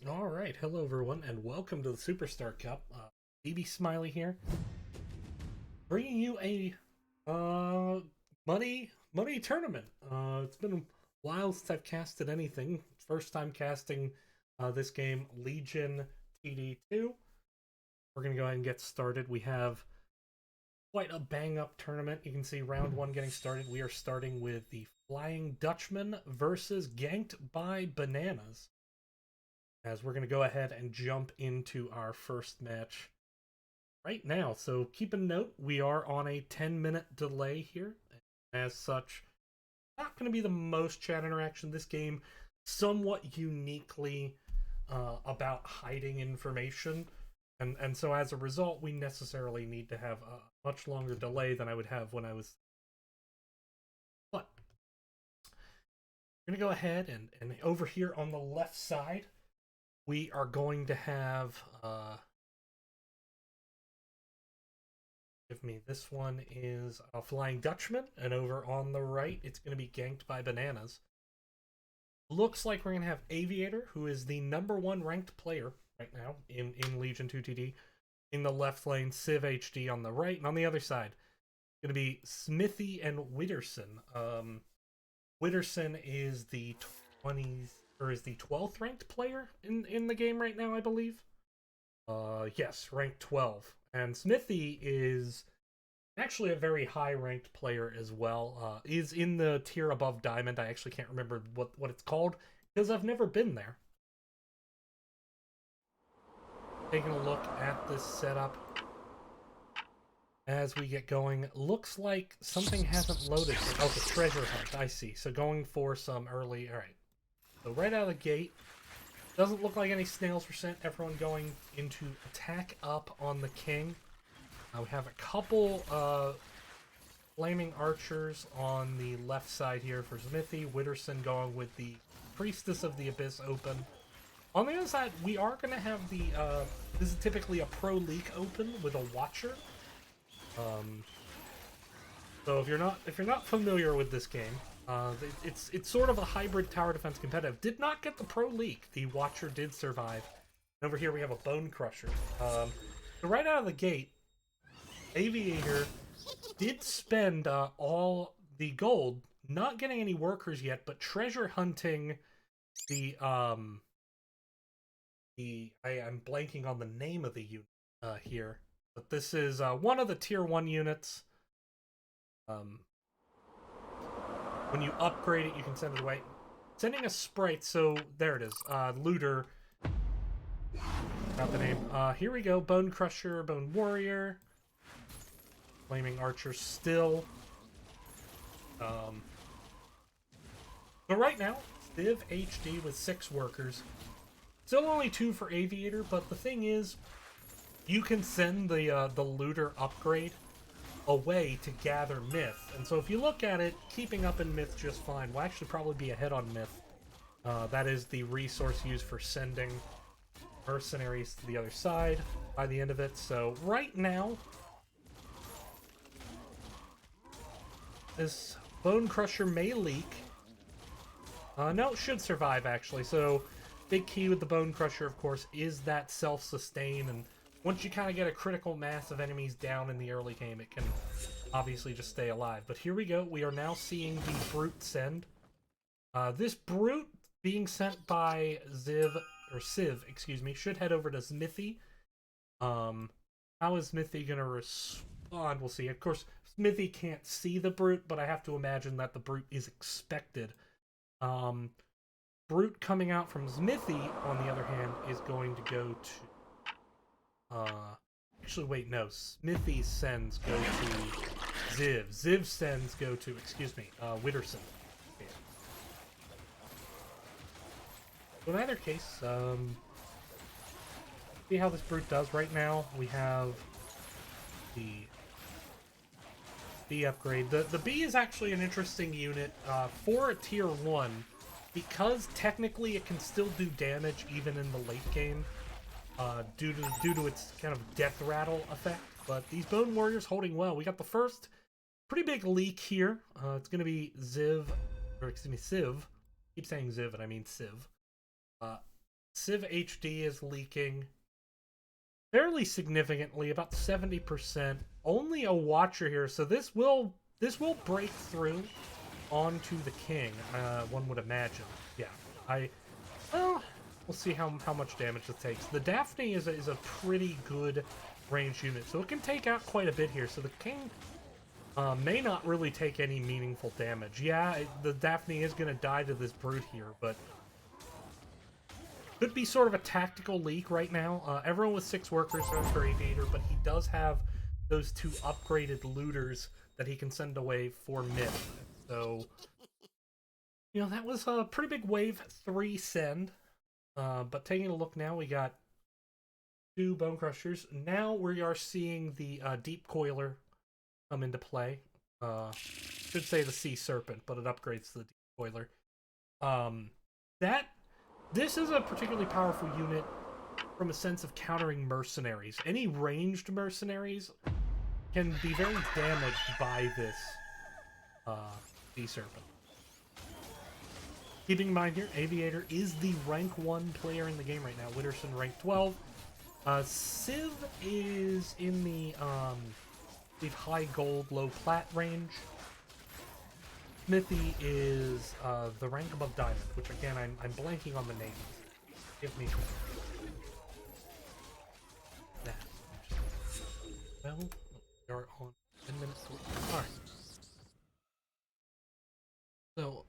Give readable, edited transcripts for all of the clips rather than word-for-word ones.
All right, hello everyone, and welcome to the Superstar Cup. BB Smiley here, bringing you a uh money tournament. It's been a while since I've casted anything. First time casting this game, Legion TD2. We're gonna go ahead and get started. We have quite a bang up tournament. You can see round one getting started. We are starting with the Flying Dutchman versus Ganked by Bananas. As we're going to go ahead and jump into our first match right now. So keep a note, we are on a 10-minute delay here. As such, not going to be the most chat interaction. This game somewhat uniquely about hiding information. And so as a result, we necessarily need to have a much longer delay than I would have when I was. But we're going to go ahead and over here on the left side, we are going to have give me this one is a Flying Dutchman, and over on the right it's going to be Ganked by Bananas. Looks like we're going to have Aviator, who is the #1 ranked player right now in Legion 2 TD, in the left lane, Civ HD on the right, and on the other side going to be Smithy and Witterson. Witterson is the 20s or is the 12th ranked player in the game right now, I believe. Yes, ranked 12. And Smithy is actually a very high ranked player as well. Is in the tier above Diamond. I actually can't remember what it's called because I've never been there. Taking a look at this setup as we get going. Looks like something hasn't loaded. Oh, the treasure hunt. I see. So going for some early. All right. So right out of the gate, doesn't look like any snails were sent. Everyone going into attack up on the king. We have a couple flaming archers on the left side here for Smithy. Witterson going with the Priestess of the Abyss open. On the other side, we are going to have the this is typically a Pro League open with a Watcher. So if you're not familiar with this game, it's sort of a hybrid tower defense competitive. Did not get the Pro League. The Watcher did survive. And over here we have a Bone Crusher. So right out of the gate, Aviator did spend all the gold, not getting any workers yet, but treasure hunting the I'm blanking on the name of the unit here, but this is one of the tier 1 units. When you upgrade it, you can send it away. Sending a sprite, so there it is. Looter. Got the name. Here we go. Bone Crusher, Bone Warrior. Flaming Archer still. But right now, Civ HD with 6 workers. Still only 2 for Aviator, but the thing is, you can send the Looter upgrade away to gather Myth. And so if you look at it, keeping up in Myth just fine. Will actually probably be ahead on Myth. That is the resource used for sending mercenaries to the other side by the end of it. So right now, this Bone Crusher may leak. No, it should survive actually. So big key with the Bone Crusher, of course, is that self-sustain, and once you kind of get a critical mass of enemies down in the early game, it can obviously just stay alive. But here we go. We are now seeing the Brute send. This Brute being sent by Civ, excuse me, should head over to Smithy. How is Smithy going to respond? We'll see. Of course, Smithy can't see the Brute, but I have to imagine that the Brute is expected. Brute coming out from Smithy, on the other hand, is going to go to... actually, wait, no. Smithy sends go to Ziv. Ziv sends go to, excuse me, Witterson. Okay. So in either case, see how this Brute does right now. We have the B upgrade. The B is actually an interesting unit for a tier 1, because technically it can still do damage even in the late game. Due to its kind of death rattle effect. But these Bone Warriors holding well. We got the first pretty big leak here. It's going to be Civ. I keep saying Ziv, and I mean Civ. Civ HD is leaking fairly significantly, about 70%. Only a Watcher here, so this will break through onto the King, one would imagine. Yeah, well, we'll see how much damage it takes. The Daphne is a pretty good range unit, so it can take out quite a bit here. So the King may not really take any meaningful damage. Yeah, the Daphne is going to die to this Brute here, but could be sort of a tactical leak right now. Everyone with 6 workers goes for Aviator, but he does have those 2 upgraded looters that he can send away for Myth. So, you know, that was a pretty big wave 3 send. But taking a look now, we got 2 Bone Crushers. Now we are seeing the Deep Coiler come into play. Should say the Sea Serpent, but it upgrades to the Deep Coiler. This is a particularly powerful unit from a sense of countering mercenaries. Any ranged mercenaries can be very damaged by this Sea Serpent. Keeping in mind here, Aviator is the rank 1 player in the game right now. Witterson rank 12. Civ is in the high gold, low plat range. Smithy is the rank above diamond, which again I'm blanking on the names. Give me that. Well, we are on 10 minutes. All right. So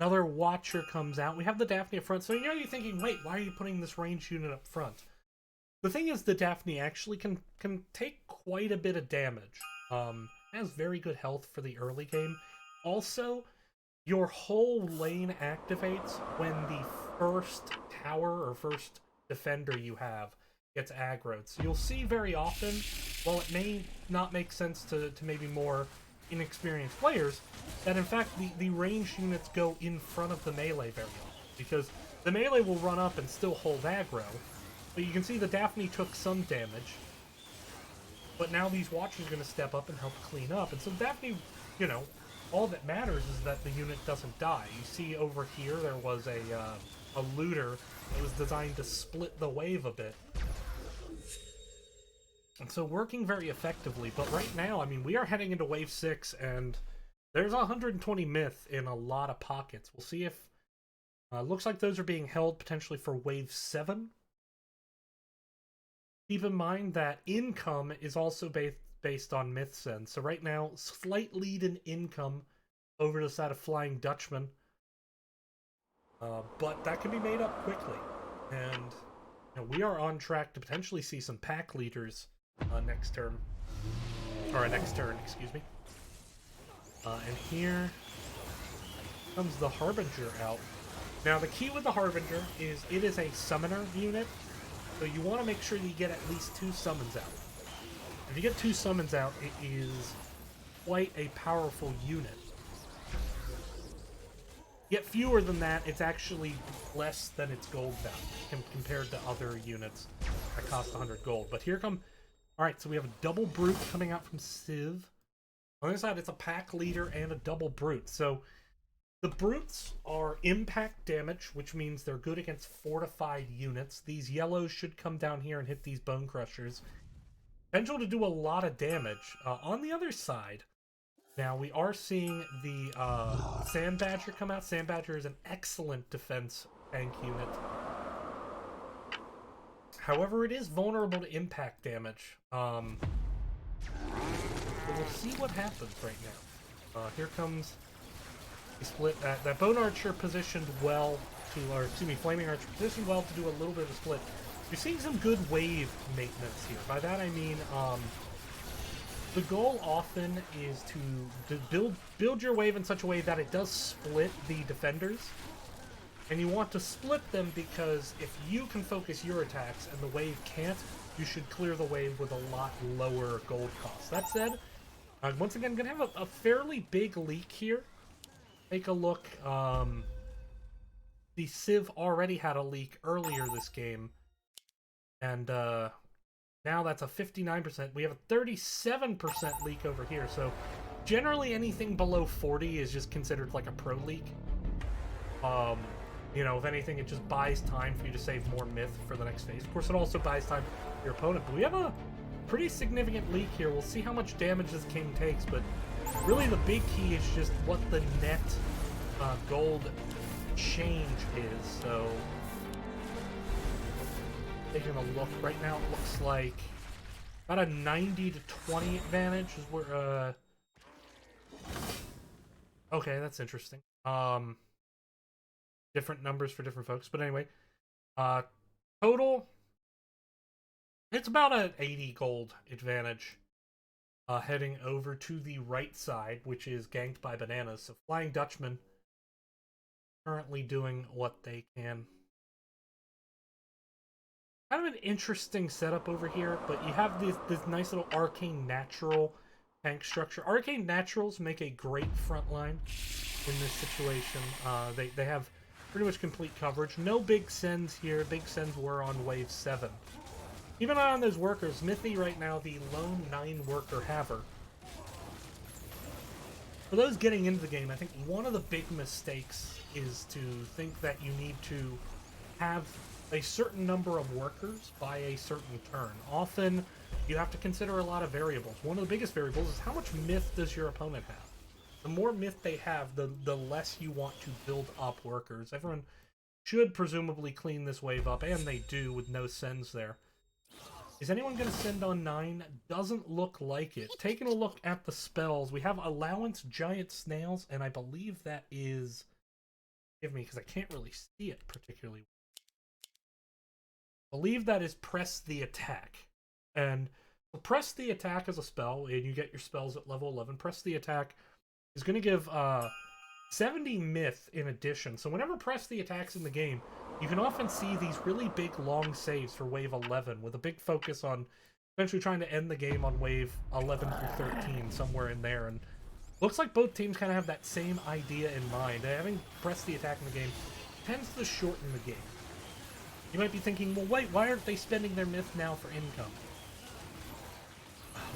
another Watcher comes out. We have the Daphne up front. So you're thinking, wait, why are you putting this range unit up front? The thing is, the Daphne actually can take quite a bit of damage. Has very good health for the early game. Also, your whole lane activates when the first tower or first defender you have gets aggroed. So you'll see very often, while it may not make sense to maybe more inexperienced players, that in fact the ranged units go in front of the melee very often. Because the melee will run up and still hold aggro, but you can see the Daphne took some damage. But now these Watchers are going to step up and help clean up. And so Daphne, you know, all that matters is that the unit doesn't die. You see over here there was a looter that was designed to split the wave a bit. And so working very effectively. But right now, I mean, we are heading into wave 6 and there's 120 myth in a lot of pockets. We'll see if... looks like those are being held potentially for wave 7. Keep in mind that income is also based on myth send. So right now, slight lead in income over the side of Flying Dutchman. But that can be made up quickly. And you know, we are on track to potentially see some pack leaders next term. Or next turn, excuse me. And here comes the Harbinger out. Now the key with the Harbinger is it is a summoner unit. So you want to make sure you get at least 2 summons out. If you get 2 summons out, it is quite a powerful unit. Get fewer than that, it's actually less than its gold value compared to other units that cost 100 gold. But here come... Alright, so we have a double Brute coming out from Civ. On the other side, it's a pack leader and a double Brute. So the Brutes are impact damage, which means they're good against fortified units. These yellows should come down here and hit these Bone Crushers. Potential to do a lot of damage. On the other side, now we are seeing the Sand Badger come out. Sand Badger is an excellent defense tank unit. However, it is vulnerable to impact damage. But we'll see what happens right now. Here comes... split that Bone Archer positioned well to, or excuse me, Flaming Archer positioned well to do a little bit of a split. You're seeing some good wave maintenance here. By that I mean, the goal often is to build your wave in such a way that it does split the defenders, and you want to split them because if you can focus your attacks and the wave can't, you should clear the wave with a lot lower gold cost. That said, once again, gonna have a fairly big leak here. Take a look. The Civ already had a leak earlier this game, and now that's a 59%. We have a 37% leak over here, so generally anything below 40 is just considered like a pro leak. You know, if anything, it just buys time for you to save more myth for the next phase. Of course, it also buys time for your opponent. But we have a pretty significant leak here. We'll see how much damage this king takes, but really the big key is just what the net gold change is. So, taking a look right now, it looks like about a 90 to 20 advantage is where, okay, that's interesting. Different numbers for different folks, but anyway, total, it's about an 80 gold advantage, heading over to the right side, which is ganked by Bananas. So Flying Dutchman currently doing what they can. Kind of an interesting setup over here, but you have this nice little Arcane Natural tank structure. Arcane Naturals make a great front line in this situation. They have pretty much complete coverage. No big sends here. Big sends were on wave 7. Keep an eye on those workers. Smithy right now, the lone 9-worker haver. For those getting into the game, I think one of the big mistakes is to think that you need to have a certain number of workers by a certain turn. Often, you have to consider a lot of variables. One of the biggest variables is how much myth does your opponent have? The more myth they have, the less you want to build up workers. Everyone should presumably clean this wave up, and they do with no sends there. Is anyone going to send on 9? Doesn't look like it. Taking a look at the spells, we have Allowance Giant Snails, and I believe that is... Forgive me, because I can't really see it particularly. I believe that is Press the Attack. And Press the Attack as a spell, and you get your spells at level 11. Press the Attack is going to give 70 myth in addition. So whenever Press the Attack's in the game, you can often see these really big long saves for wave 11 with a big focus on eventually trying to end the game on wave 11 through 13, somewhere in there. And looks like both teams kind of have that same idea in mind. Having Press the Attack in the game tends to shorten the game. You might be thinking, well, wait, why aren't they spending their myth now for income?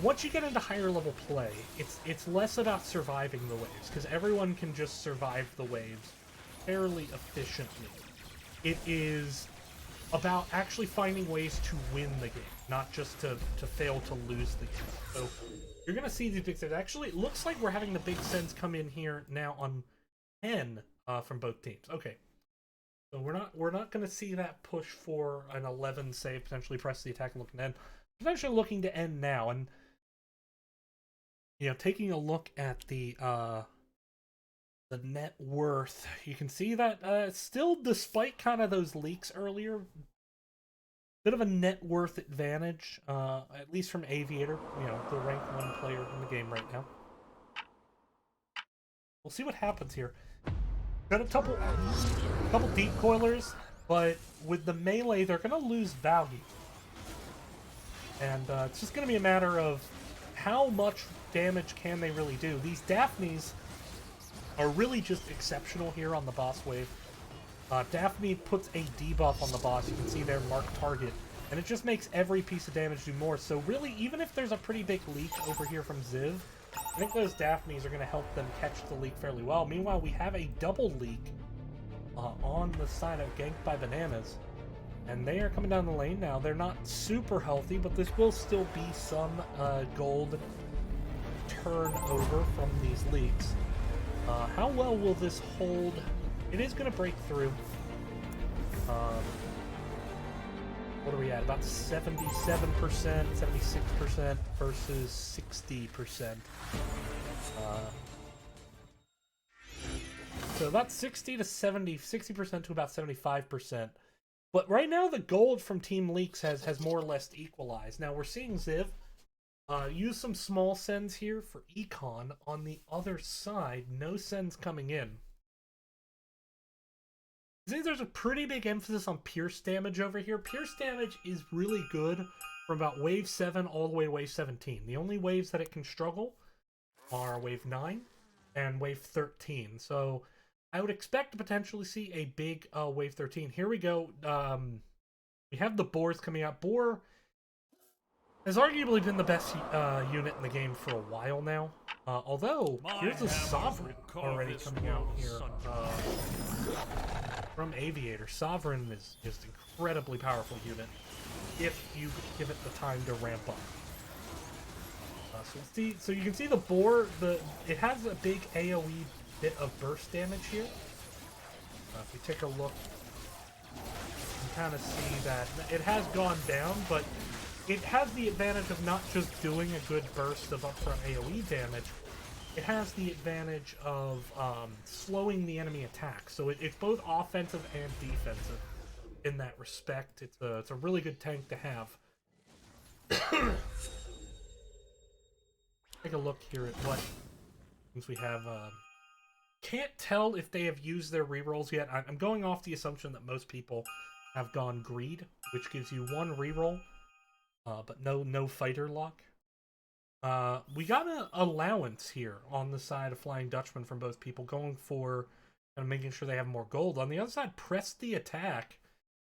Once you get into higher level play, it's less about surviving the waves, because everyone can just survive the waves fairly efficiently. It is about actually finding ways to win the game, not just to fail to lose the game. So you're going to see these big sends. Actually, it looks like we're having the big sends come in here now on 10 from both teams. Okay. So we're not going to see that push for an 11 save, potentially Press the Attack and looking to end. Potentially looking to end now, and you know, taking a look at the net worth, you can see that still, despite kind of those leaks earlier, bit of a net worth advantage, at least from Aviator, you know, the rank 1 player in the game right now. We'll see what happens here. Got a couple deep coilers, but with the melee, they're going to lose value. And it's just going to be a matter of how much damage can they really do. These Daphnes are really just exceptional here on the boss wave. Daphne puts a debuff on the boss. You can see their marked target. And it just makes every piece of damage do more. So really, even if there's a pretty big leak over here from Ziv, I think those Daphnes are going to help them catch the leak fairly well. Meanwhile, we have a double leak on the side of Ganked by Bananas. And they are coming down the lane now. They're not super healthy, but this will still be some gold turnover from these leaks. How well will this hold? It is going to break through. What are we at? About 77%, 76% versus 60%. So about 60 to 70, 60% to about 75%. But right now, the gold from Team Leaks has more or less equalized. Now, we're seeing Ziv use some small sends here for Econ. On the other side, no sends coming in. I think there's a pretty big emphasis on Pierce damage over here. Pierce damage is really good from about wave 7 all the way to wave 17. The only waves that it can struggle are wave 9 and wave 13. So I would expect to potentially see a big wave 13. Here we go. We have the Boars coming out. Boar has arguably been the best unit in the game for a while now. Although, here's the Sovereign already coming out here. from Aviator. Sovereign is just incredibly powerful unit if you give it the time to ramp up. So you can see the boar. It has a big AOE bit of burst damage here. If we take a look, you can kind of see that it has gone down, but it has the advantage of not just doing a good burst of upfront AOE damage. It has the advantage of slowing the enemy attack. So it's both offensive and defensive in that respect. It's a really good tank to have. Take a look here at what things we have. Can't tell if they have used their rerolls yet. I'm going off the assumption that most people have gone Greed, which gives you 1 reroll, but no fighter lock. We got an allowance here on the side of Flying Dutchman from both people, going for kind of making sure they have more gold. On the other side, press the attack.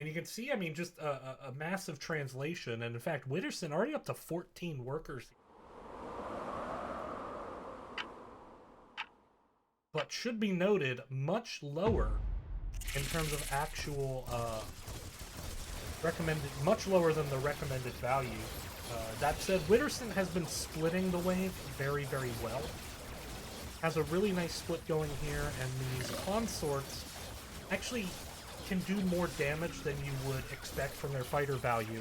And you can see, I mean, just a massive translation. And in fact, Witterson already up to 14 workers. But should be noted, much lower in terms of actual recommended, much lower than the recommended value. That said, Witterson has been splitting the wave very, very well. Has a really nice split going here, and these consorts actually can do more damage than you would expect from their fighter value,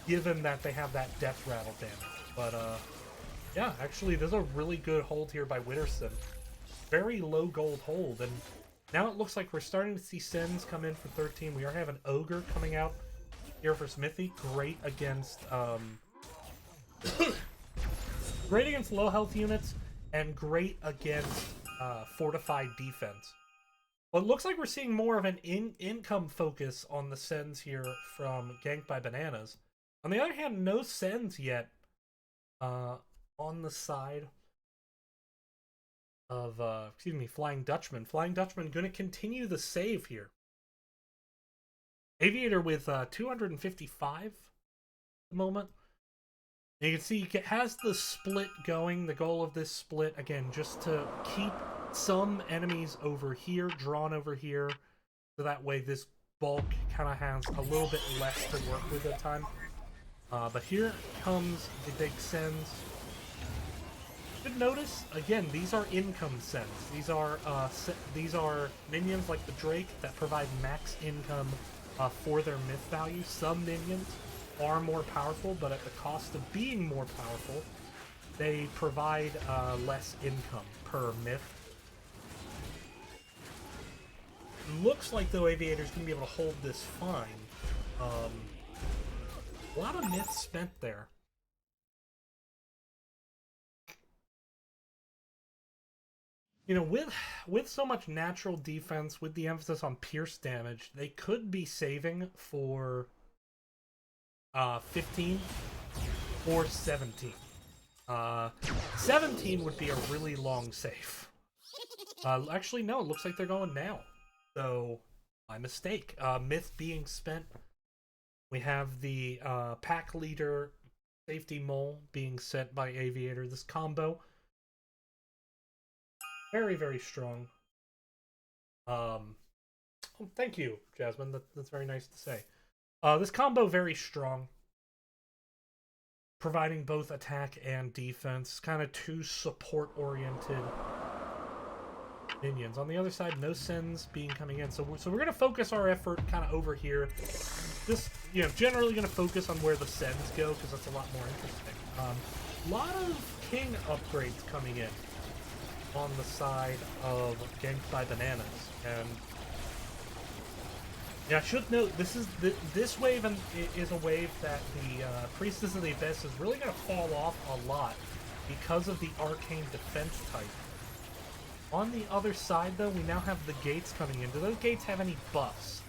given that they have that death rattle damage. But yeah, actually, there's a really good hold here by Witterson. Very low gold hold, and now it looks like we're starting to see Sens come in for 13. We are having Ogre coming out here for Smithy. Great against great against low health units, and great against fortified defense. Well, it looks like we're seeing more of an income focus on the Sens here from Ganked by Bananas. On the other hand, no Sens yet on the side of, Flying Dutchman. Flying Dutchman going to continue the save here. Aviator with 255 at the moment. And you can see it has the split going. The goal of this split, again, just to keep some enemies over here, drawn over here, so that way this bulk kind of has a little bit less to work with at time. But here comes the big Sens. Should notice, again, these are income Sens. These are minions like the Drake that provide max income for their myth value. Some minions are more powerful, but at the cost of being more powerful, they provide less income per myth. Looks like, though, Aviator's going to be able to hold this fine. A lot of myths spent there. You know, with so much natural defense, with the emphasis on pierce damage, they could be saving for 15 or 17. 17 would be a really long save. Actually, no, it looks like they're going now. So, my mistake. Myth being spent. We have the pack leader safety mole being sent by Aviator. This combo, very, very strong. Oh, thank you, Jasmine. That's very nice to say. This combo, very strong. Providing both attack and defense. Kind of two support-oriented minions. On the other side, no Sens being coming in. So we're going to focus our effort kind of over here. Just, generally going to focus on where the Sens go, because that's a lot more interesting. A lot of King upgrades coming in on the side of Ganked by Bananas. And yeah, I should note, this wave is a wave that the Priestess of the Abyss is really going to fall off a lot because of the arcane defense type. On the other side, though, we now have the gates coming in. Do those gates have any buffs?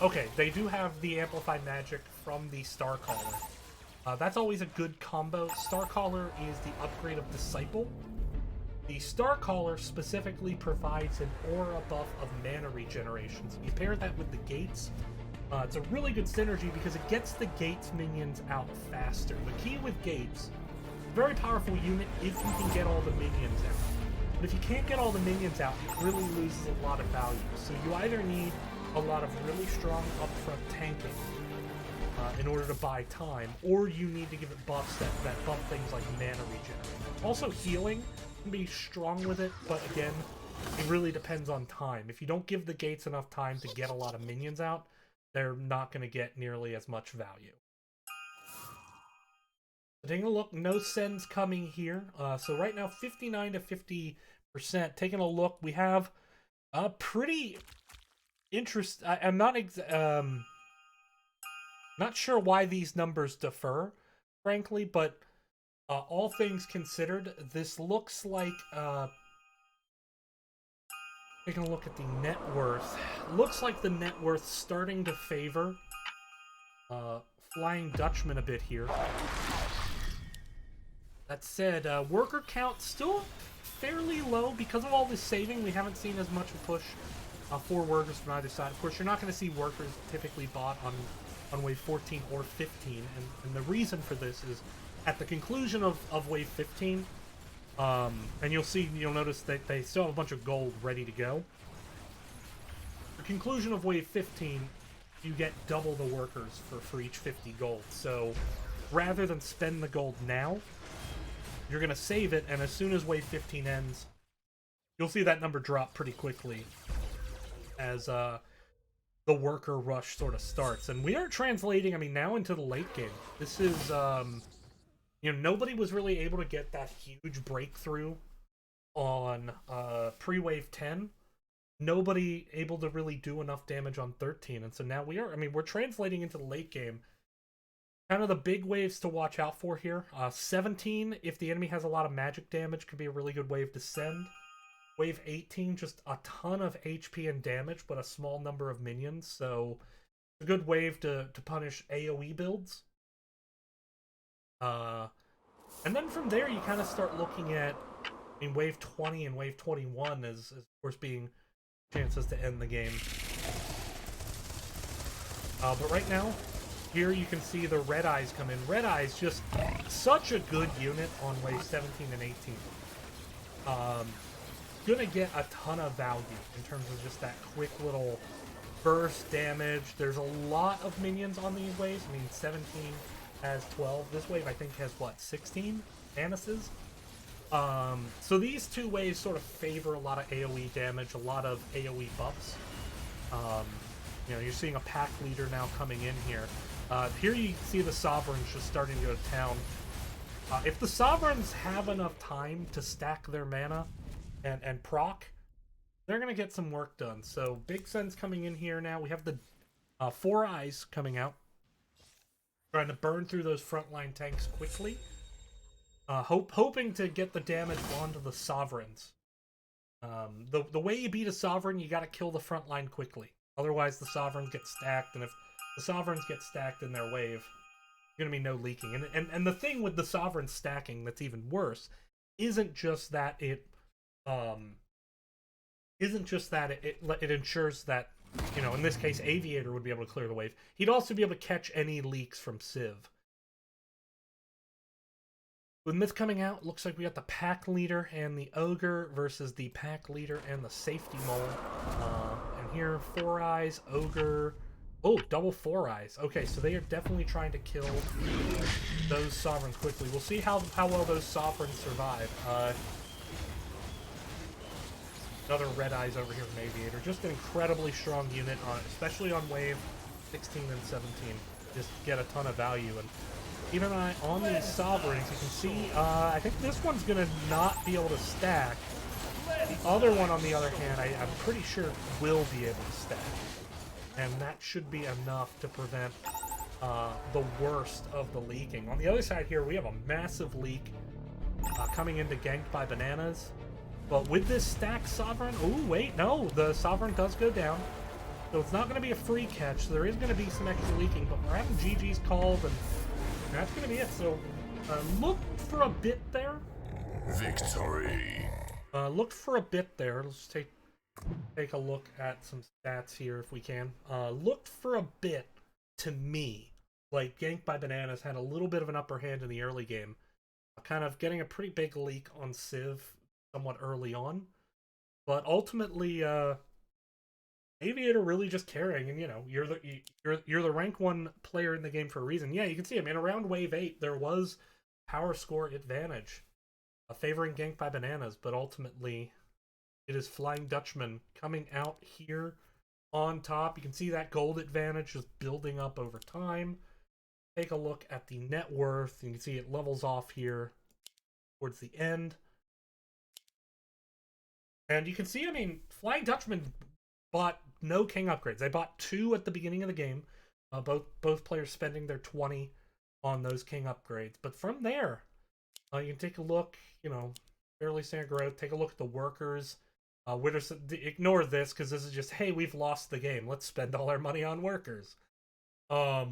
Okay, they do have the amplified magic from the Starcaller. That's always a good combo. Starcaller is the upgrade of Disciple. The Starcaller specifically provides an aura buff of mana regeneration. So you pair that with the gates, it's a really good synergy because it gets the gates minions out faster. The key with gates, very powerful unit if you can get all the minions out. But if you can't get all the minions out, it really loses a lot of value. So you either need a lot of really strong upfront tanking in order to buy time, or you need to give it buffs that bump things like mana regeneration. Also, healing can be strong with it, but again, it really depends on time. If you don't give the gates enough time to get a lot of minions out, they're not going to get nearly as much value. Taking a look, no sends coming here. So right now, 59 to 50%. Taking a look, we have a pretty I'm not sure why these numbers differ, frankly, but all things considered, this looks like taking a look at the net worth. Looks like the net worth starting to favor Flying Dutchman a bit here. That said, worker count still fairly low. Because of all this saving, we haven't seen as much a push for workers from either side. Of course, you're not going to see workers typically bought on wave 14 or 15, and the reason for this is at the conclusion of wave 15, and you'll notice that they still have a bunch of gold ready to go. The conclusion of wave 15, you get double the workers for each 50 gold. So rather than spend the gold now, you're going to save it, and as soon as wave 15 ends, you'll see that number drop pretty quickly as the worker rush sort of starts. And we are translating, I mean, now into the late game. This is, nobody was really able to get that huge breakthrough on pre-wave 10. Nobody able to really do enough damage on 13. And so now we're translating into the late game. Kind of the big waves to watch out for here. 17, if the enemy has a lot of magic damage, could be a really good wave to send. Wave 18, just a ton of HP and damage, but a small number of minions. So it's a good wave to punish AoE builds. And then from there, you kind of start looking at, wave 20 and wave 21 as of course being chances to end the game. But right now, here you can see the Red Eyes come in. Red Eyes, just such a good unit on wave 17 and 18. Gonna get a ton of value in terms of just that quick little burst damage. There's a lot of minions on these waves. 17 has 12. This wave, I think, has, 16 Anuses? So these two waves sort of favor a lot of AoE damage, a lot of AoE buffs. You're seeing a pack leader now coming in here. Here you see the Sovereigns just starting to go to town. If the Sovereigns have enough time to stack their mana and proc, they're going to get some work done. So Big Sen's coming in here now. We have the Four Eyes coming out, trying to burn through those frontline tanks quickly. Hoping to get the damage onto the Sovereigns. The way you beat a Sovereign, you got to kill the frontline quickly. Otherwise, the Sovereigns get stacked, and if the Sovereigns get stacked in their wave, there's going to be no leaking. And the thing with the Sovereign stacking that's even worse isn't just that it ensures that, in this case, Aviator would be able to clear the wave. He'd also be able to catch any leaks from Civ. With Myth coming out, looks like we got the Pack Leader and the Ogre versus the Pack Leader and the Safety Mole. And here, Four Eyes, Ogre. Oh, double Four Eyes. Okay, so they are definitely trying to kill those Sovereigns quickly. We'll see how well those Sovereigns survive. Another Red Eyes over here from Aviator. Just an incredibly strong unit, especially on wave 16 and 17. Just get a ton of value. And keep an eye on these Sovereigns. You can see, I think this one's going to not be able to stack. The other one, on the other hand, I'm pretty sure will be able to stack. And that should be enough to prevent the worst of the leaking. On the other side here, we have a massive leak coming into Ganked by Bananas. But with this stacked Sovereign... Oh, wait, no, the Sovereign does go down. So it's not going to be a free catch. So there is going to be some extra leaking, but we're having GG's called, and that's going to be it. So look for a bit there. Victory. Looked for a bit there. Let's take a look at some stats here if we can. Looked for a bit, to me, like Ganked by Bananas had a little bit of an upper hand in the early game. Kind of getting a pretty big leak on Civ somewhat early on. But ultimately, Aviator really just carrying, and you're the rank 1 player in the game for a reason. Yeah, you can see. I mean, around wave 8, there was power score advantage, favoring Gank by Bananas, but ultimately, it is Flying Dutchman coming out here on top. You can see that gold advantage just building up over time. Take a look at the net worth. You can see it levels off here towards the end. And you can see, I mean, Flying Dutchman bought no king upgrades. They bought 2 at the beginning of the game. Both players spending their 20 on those king upgrades. But from there, you can take a look, fairly standard growth. Take a look at the workers. Ignore this because this is just, hey, we've lost the game. Let's spend all our money on workers. Not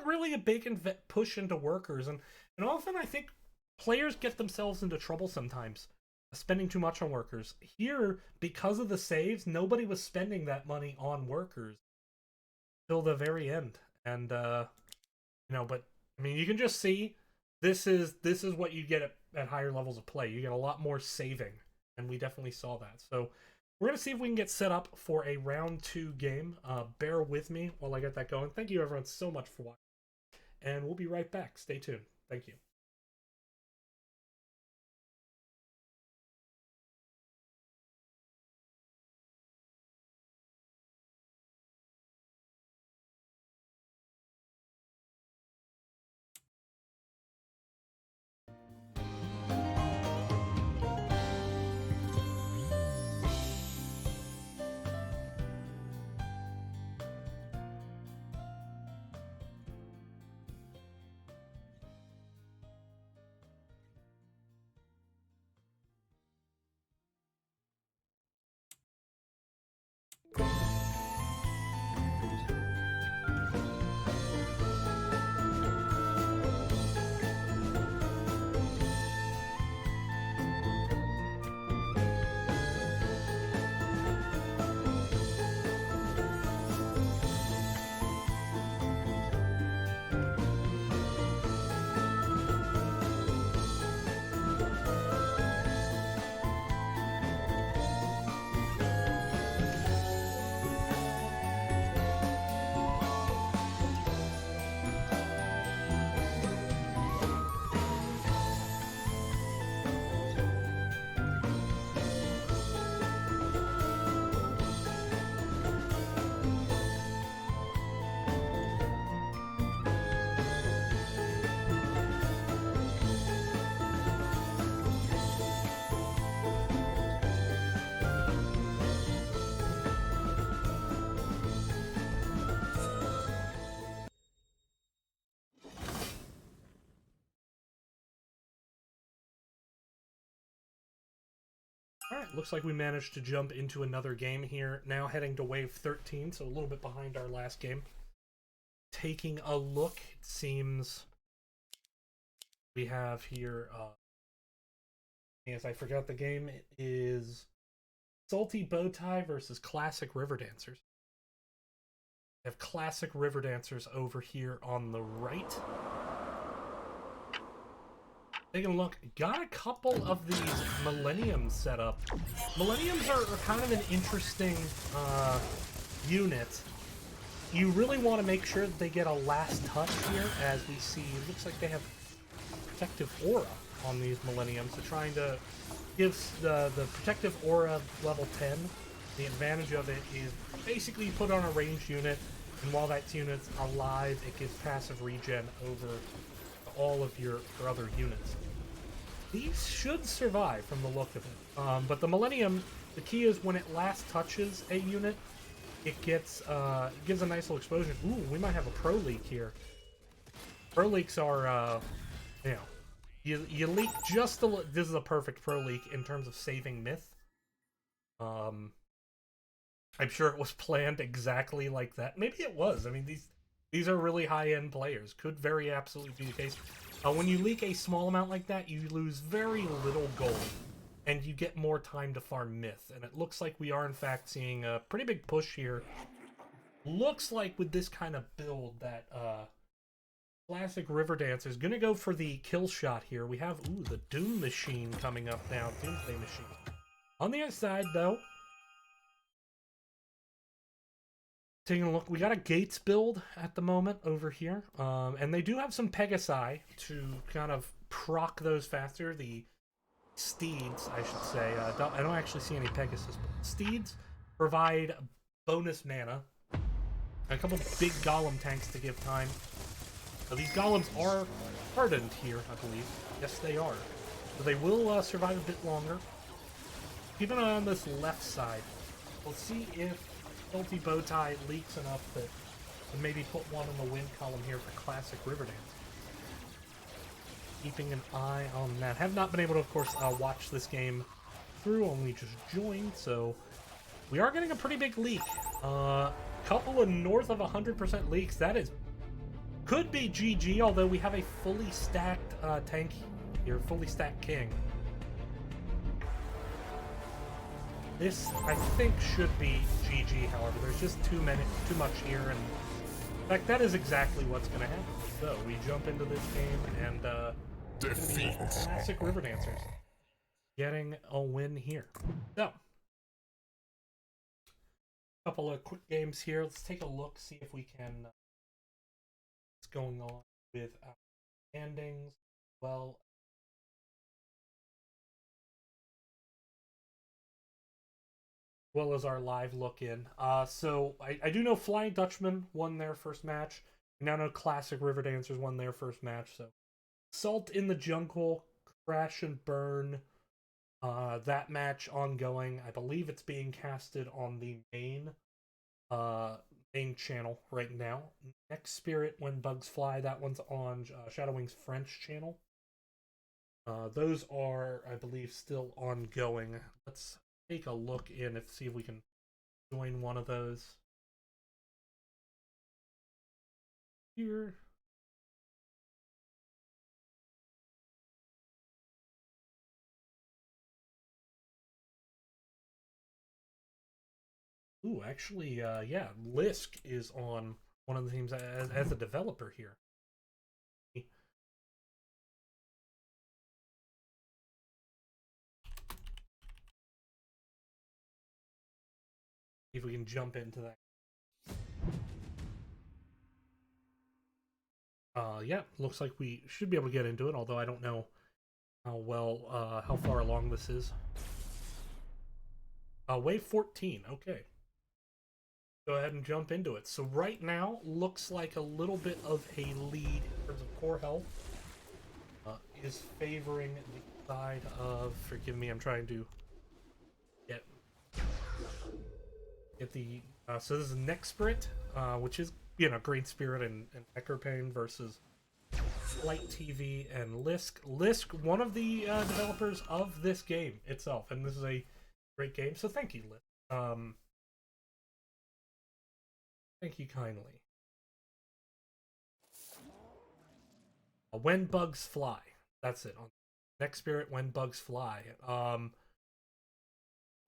really a big push into workers. And often I think players get themselves into trouble sometimes, spending too much on workers. Here, because of the saves, nobody was spending that money on workers till the very end. And but I mean, you can just see this is what you get at higher levels of play. You get a lot more saving, and we definitely saw that. So we're gonna see if we can get set up for a round 2 game. Bear with me while I get that going. Thank you everyone so much for watching, and we'll be right back. Stay tuned. Thank you. Alright, looks like we managed to jump into another game here. Now heading to wave 13, so a little bit behind our last game. Taking a look, it seems we have here, yes, I forgot the game. It is Salty Bowtie versus Classic River Dancers. We have Classic River Dancers over here on the right. Taking a look, got a couple of these Millenniums set up. Millenniums are kind of an interesting unit. You really want to make sure that they get a last touch here, as we see. It looks like they have Protective Aura on these Millenniums, so trying to give the Protective Aura level 10. The advantage of it is basically you put on a ranged unit, and while that unit's alive, it gives passive regen over all of your other units. These should survive from the look of it. But the Millennium, the key is when it last touches a unit, it gives a nice little explosion. Ooh, we might have a pro leak here. Pro leaks are, you leak just a little. This is a perfect pro leak in terms of saving Myth. I'm sure it was planned exactly like that. Maybe it was. I mean, these are really high-end players. Could very absolutely be the case. When you leak a small amount like that, you lose very little gold, and you get more time to farm Myth. And it looks like we are, in fact, seeing a pretty big push here. Looks like with this kind of build that Classic River Dancers. Gonna go for the kill shot here. We have, ooh, the Doom Machine coming up now. Doomsday Machine. On the other side, though, taking a look, we got a Gates build at the moment over here. And they do have some Pegasi to kind of proc those faster. The Steeds, I should say. I don't actually see any Pegasus, but Steeds provide bonus mana. A couple big Golem tanks to give time. These Golems are hardened here, I believe. Yes, they are. So they will survive a bit longer. Keep an eye on this left side. We'll see if Salty Bowtie leaks enough that to maybe put one in the win column here for Classic Riverdance. Keeping an eye on that. Have not been able to, of course, watch this game through. Only just joined, so we are getting a pretty big leak. Couple of north of 100% leaks. That is could be GG, although we have a fully stacked tank here, fully stacked king. This, I think, should be GG, however. There's just too much here, and in fact, that is exactly what's going to happen. So, we jump into this game, and Defeat. Classic River Dancers getting a win here. So, a couple of quick games here. Let's take a look, see if we can... what's going on with our standings. Well, as our live look in. So I do know Flying Dutchman won their first match. I now know Classic River Dancers won their first match. So Salt in the Jungle, Crash and Burn. That match ongoing. I believe it's being casted on the main channel right now. Next Spirit, When Bugs Fly, that one's on Shadowwing's French channel. Those are, I believe, still ongoing. Let's take a look in and see if we can join one of those. Here. Ooh, actually, yeah, Lisk is on one of the teams as a developer here. See if we can jump into that. Yeah, looks like we should be able to get into it, although I don't know how far along this is. Wave 14, okay. Go ahead and jump into it. So right now, looks like a little bit of a lead in terms of core health is favoring the side of, forgive me, I'm trying to get the, so this is Next Spirit, which is, you know, Green Spirit and Necropane versus Light TV and Lisk. Lisk, one of the developers of this game itself, and this is a great game, so thank you, Lisk. Thank you kindly. When Bugs Fly. That's it. Next Spirit, When Bugs Fly.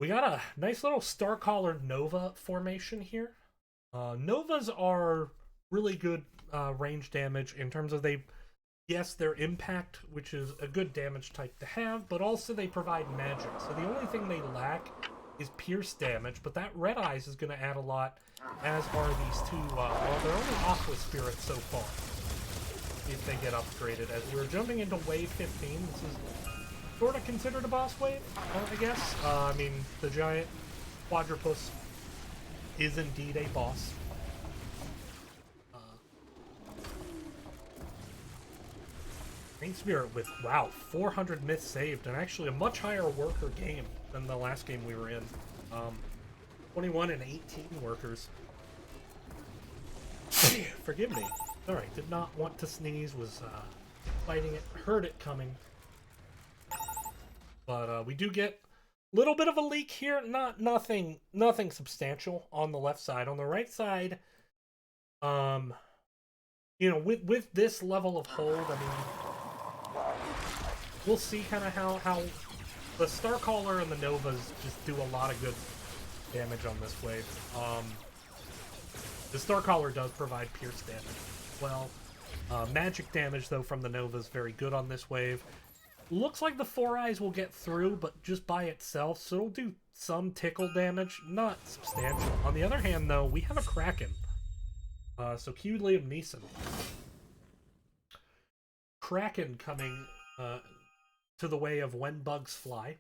We got a nice little Starcaller Nova formation here. Novas are really good range damage in terms of yes, their impact, which is a good damage type to have, but also they provide magic. So the only thing they lack is pierce damage, but that Red Eyes is going to add a lot, as are these two, well, they're only Aqua Spirits so far, if they get upgraded. As we're jumping into Wave 15, this is sort of considered a boss wave, I guess. I mean, the giant Quadrupus is indeed a boss. Green Spirit with, wow, 400 myths saved, and actually a much higher worker game than the last game we were in. 21 and 18 workers. Forgive me. Sorry, did not want to sneeze, was fighting it, heard it coming. But we do get a little bit of a leak here, nothing substantial on the left side. On the right side, you know, with this level of hold, I mean, we'll see kind of how the Starcaller and the Novas just do a lot of good damage on this wave. The Starcaller does provide pierce damage. Well, Magic damage, though, from the Nova is very good on this wave. Looks like the Four Eyes will get through, but just by itself, so it'll do some tickle damage, not substantial. On the other hand, though, we have a Kraken. So cue Liam Neeson. Kraken coming to the way of When Bugs Fly.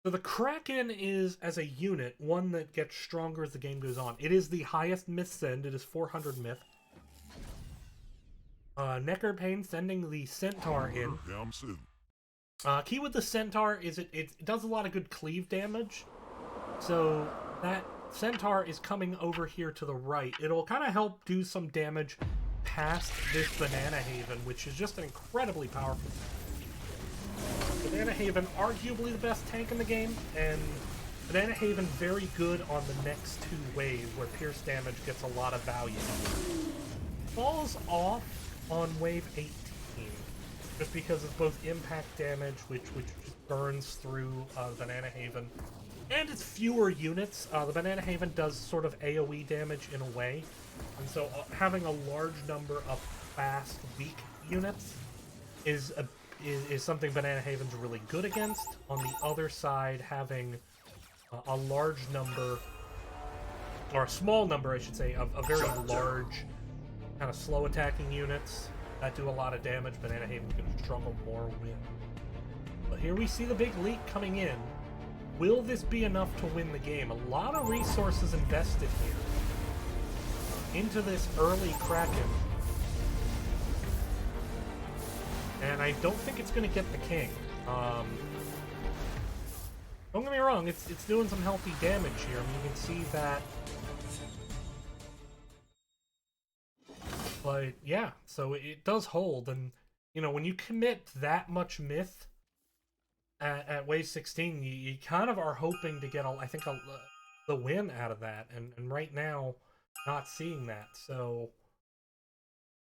So the Kraken is, as a unit, one that gets stronger as the game goes on. It is the highest myth send. It is 400 myth. Neckarpain sending the Centaur in. Key with the Centaur is it does a lot of good cleave damage. So that Centaur is coming over here to the right. It'll kind of help do some damage past this Banana Haven, which is just an incredibly powerful tank. Banana Haven, arguably the best tank in the game, and Banana Haven very good on the next two waves where pierce damage gets a lot of value. Falls off on wave 18, just because of both impact damage, which just burns through Banana Haven, and it's fewer units. The Banana Haven does sort of AoE damage in a way, and so having a large number of fast, weak units is something Banana Haven's really good against. On the other side, having a large number, or a small number, I should say, of a very large, kind of slow attacking units that do a lot of damage, Banana Haven's going to struggle more with. But here we see the big leak coming in. Will this be enough to win the game? A lot of resources invested here into this early Kraken. And I don't think it's going to get the king. Don't get me wrong, it's doing some healthy damage here. I mean, you can see that. But yeah, so it does hold. And, you know, when you commit that much myth at wave 16, you kind of are hoping to get, the win out of that. And right now, not seeing that. So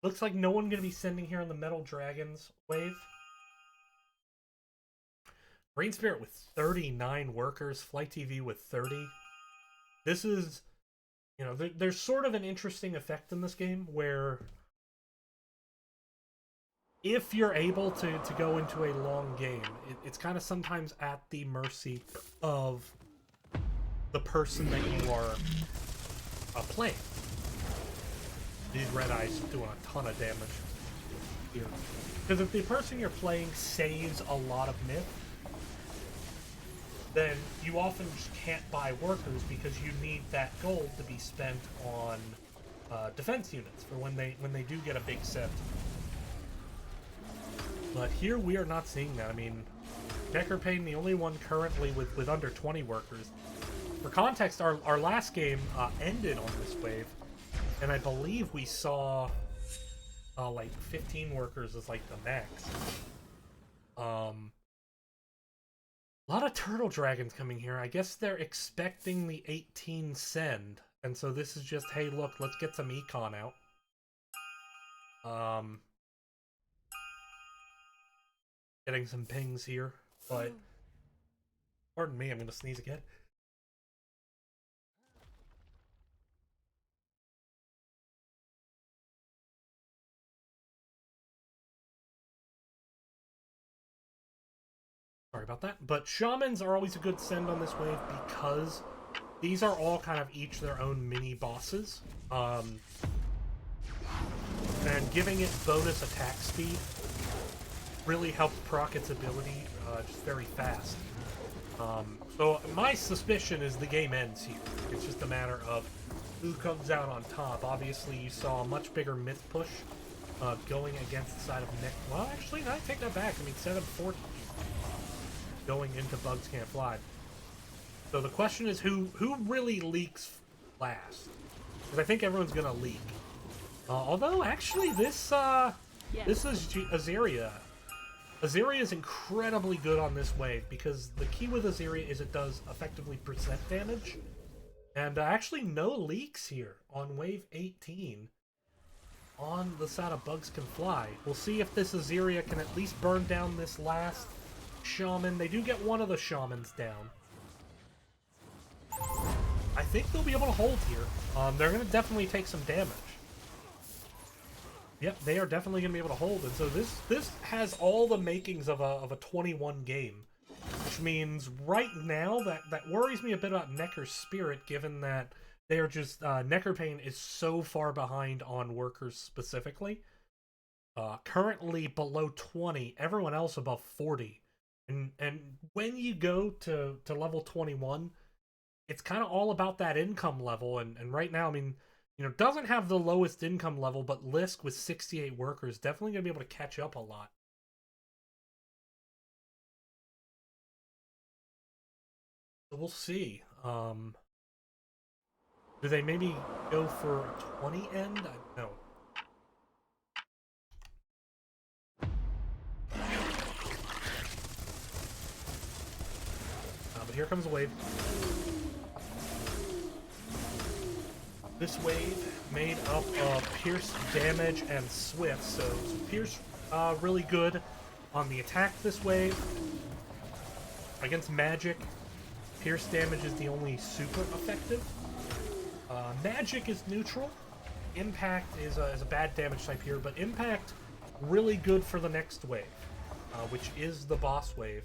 looks like no one going to be sending here on the Metal Dragons wave. Brain Spirit with 39 workers, Flight TV with 30. This is, you know, there's sort of an interesting effect in this game where if you're able to go into a long game, it's kind of sometimes at the mercy of the person that you are playing. These Red Eyes doing a ton of damage here. Because if the person you're playing saves a lot of myth, then you often just can't buy workers because you need that gold to be spent on defense units for when they do get a big set. But here we are not seeing that. I mean, Neckarpain, the only one currently with under 20 workers. For context, our last game ended on this wave. And I believe we saw like 15 workers as like the max. A lot of Turtle Dragons coming here. I guess they're expecting the 18 send. And so this is just, hey, look, let's get some econ out. Getting some pings here, but pardon me, I'm gonna sneeze again. Sorry about that. But Shamans are always a good send on this wave because these are all kind of each their own mini bosses. And giving it bonus attack speed really helps proc its ability just very fast. So my suspicion is the game ends here. It's just a matter of who comes out on top. Obviously, you saw a much bigger myth push going against the side of Nick. Well, actually, I take that back. I mean, 740 going into Bugs Can't Fly. So the question is who really leaks last? Because I think everyone's gonna leak. Although, actually, this is Azeria. Azeria is incredibly good on this wave because the key with Azeria is it does effectively percent damage. And actually no leaks here on wave 18 on the side of Bugs Can Fly. We'll see if this Azeria can at least burn down this last shaman. They do get one of the shamans down. I think they'll be able to hold here. They're going to definitely take some damage. Yep, they are definitely going to be able to hold. And so this has all the makings of a 21 game. Which means right now, that worries me a bit about Necker's Spirit, given that they're just... Neckerpain is so far behind on workers specifically. Currently below 20, everyone else above 40. And when you go to level 21, it's kind of all about that income level. And right now, I mean, you know, doesn't have the lowest income level, but Lisk with 68 workers definitely going to be able to catch up a lot. So we'll see. Do they maybe go for a 20 end? I don't know. But here comes a wave. This wave made up of Pierce, Damage, and Swift. So Pierce really good on the attack this wave. Against Magic, Pierce Damage is the only super effective. Magic is neutral. Impact is a bad damage type here, but Impact really good for the next wave, which is the boss wave.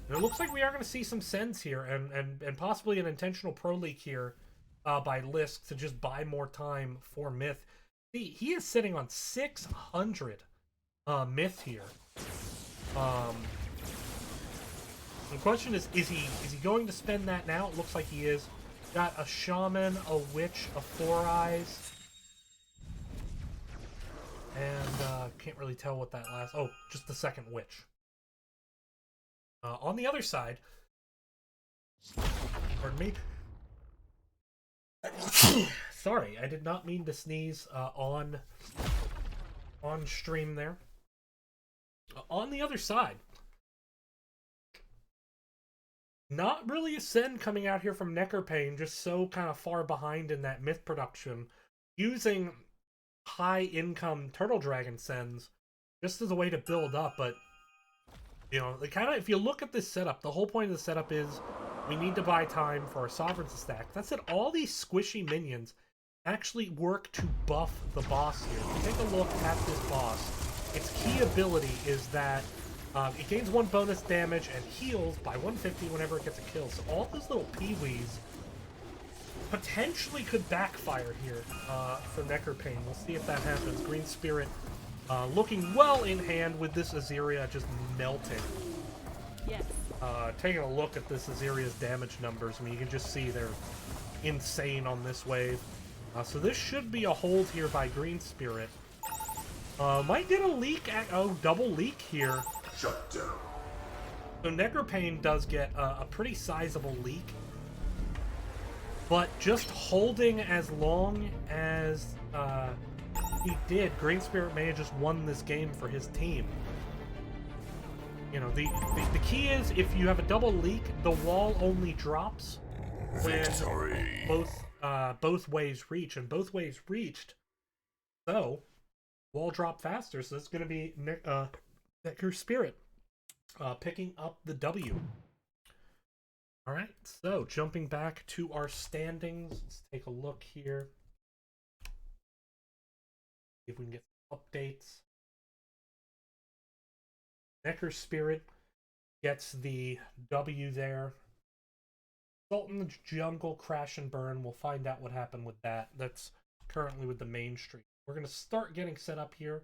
And it looks like we are going to see some sends here, and possibly an intentional pro leak here by Lisk to just buy more time for Myth. See, he is sitting on 600 Myth here. The question is he going to spend that now? It looks like he is. Got a Shaman, a Witch, a Four Eyes. And can't really tell what that last... Oh, just the second Witch. On the other side... Pardon me. Sorry, I did not mean to sneeze on stream there. On the other side... Not really a send coming out here from Neckerpain, just so kind of far behind in that Myth production. Using high-income Turtle Dragon sends just as a way to build up, but, you know, if you look at this setup, the whole point of the setup is we need to buy time for our Sovereigns to stack. That's it. All these squishy minions actually work to buff the boss here. If you take a look at this boss, its key ability is that it gains 1 bonus damage and heals by 150 whenever it gets a kill. So all those little peewees potentially could backfire here for Neckerpain. We'll see if that happens. Green Spirit looking well in hand with this Azeria just melting. Yes. Taking a look at this Azeria's damage numbers, I mean, you can just see they're insane on this wave. So this should be a hold here by Green Spirit. Might get a leak at... Oh, double leak here. Shut down. So Neckerpain does get a pretty sizable leak. But just holding as long as he did, Green Spirit may have just won this game for his team. You know, the key is if you have a double leak, the wall only drops when both waves reach, and both waves reached. So wall drop faster, so it's going to be Necker's Spirit picking up the W. Alright, so jumping back to our standings, let's take a look here. See if we can get some updates. Necker's Spirit gets the W there. Salt in the Jungle, Crash and Burn. We'll find out what happened with that. That's currently with the main stream. We're going to start getting set up here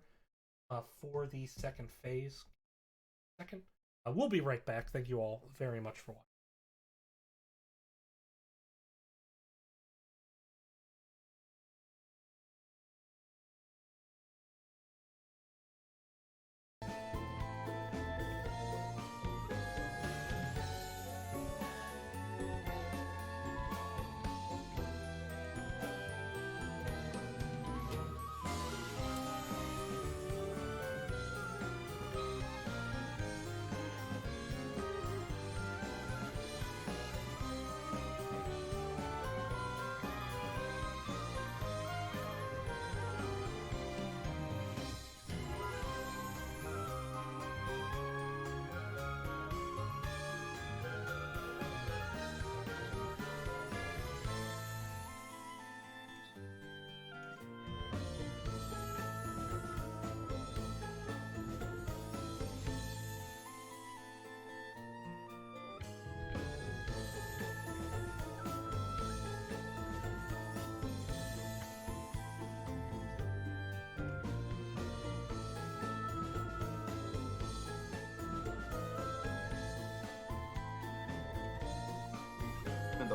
for the second phase. We'll be right back. Thank you all very much for watching.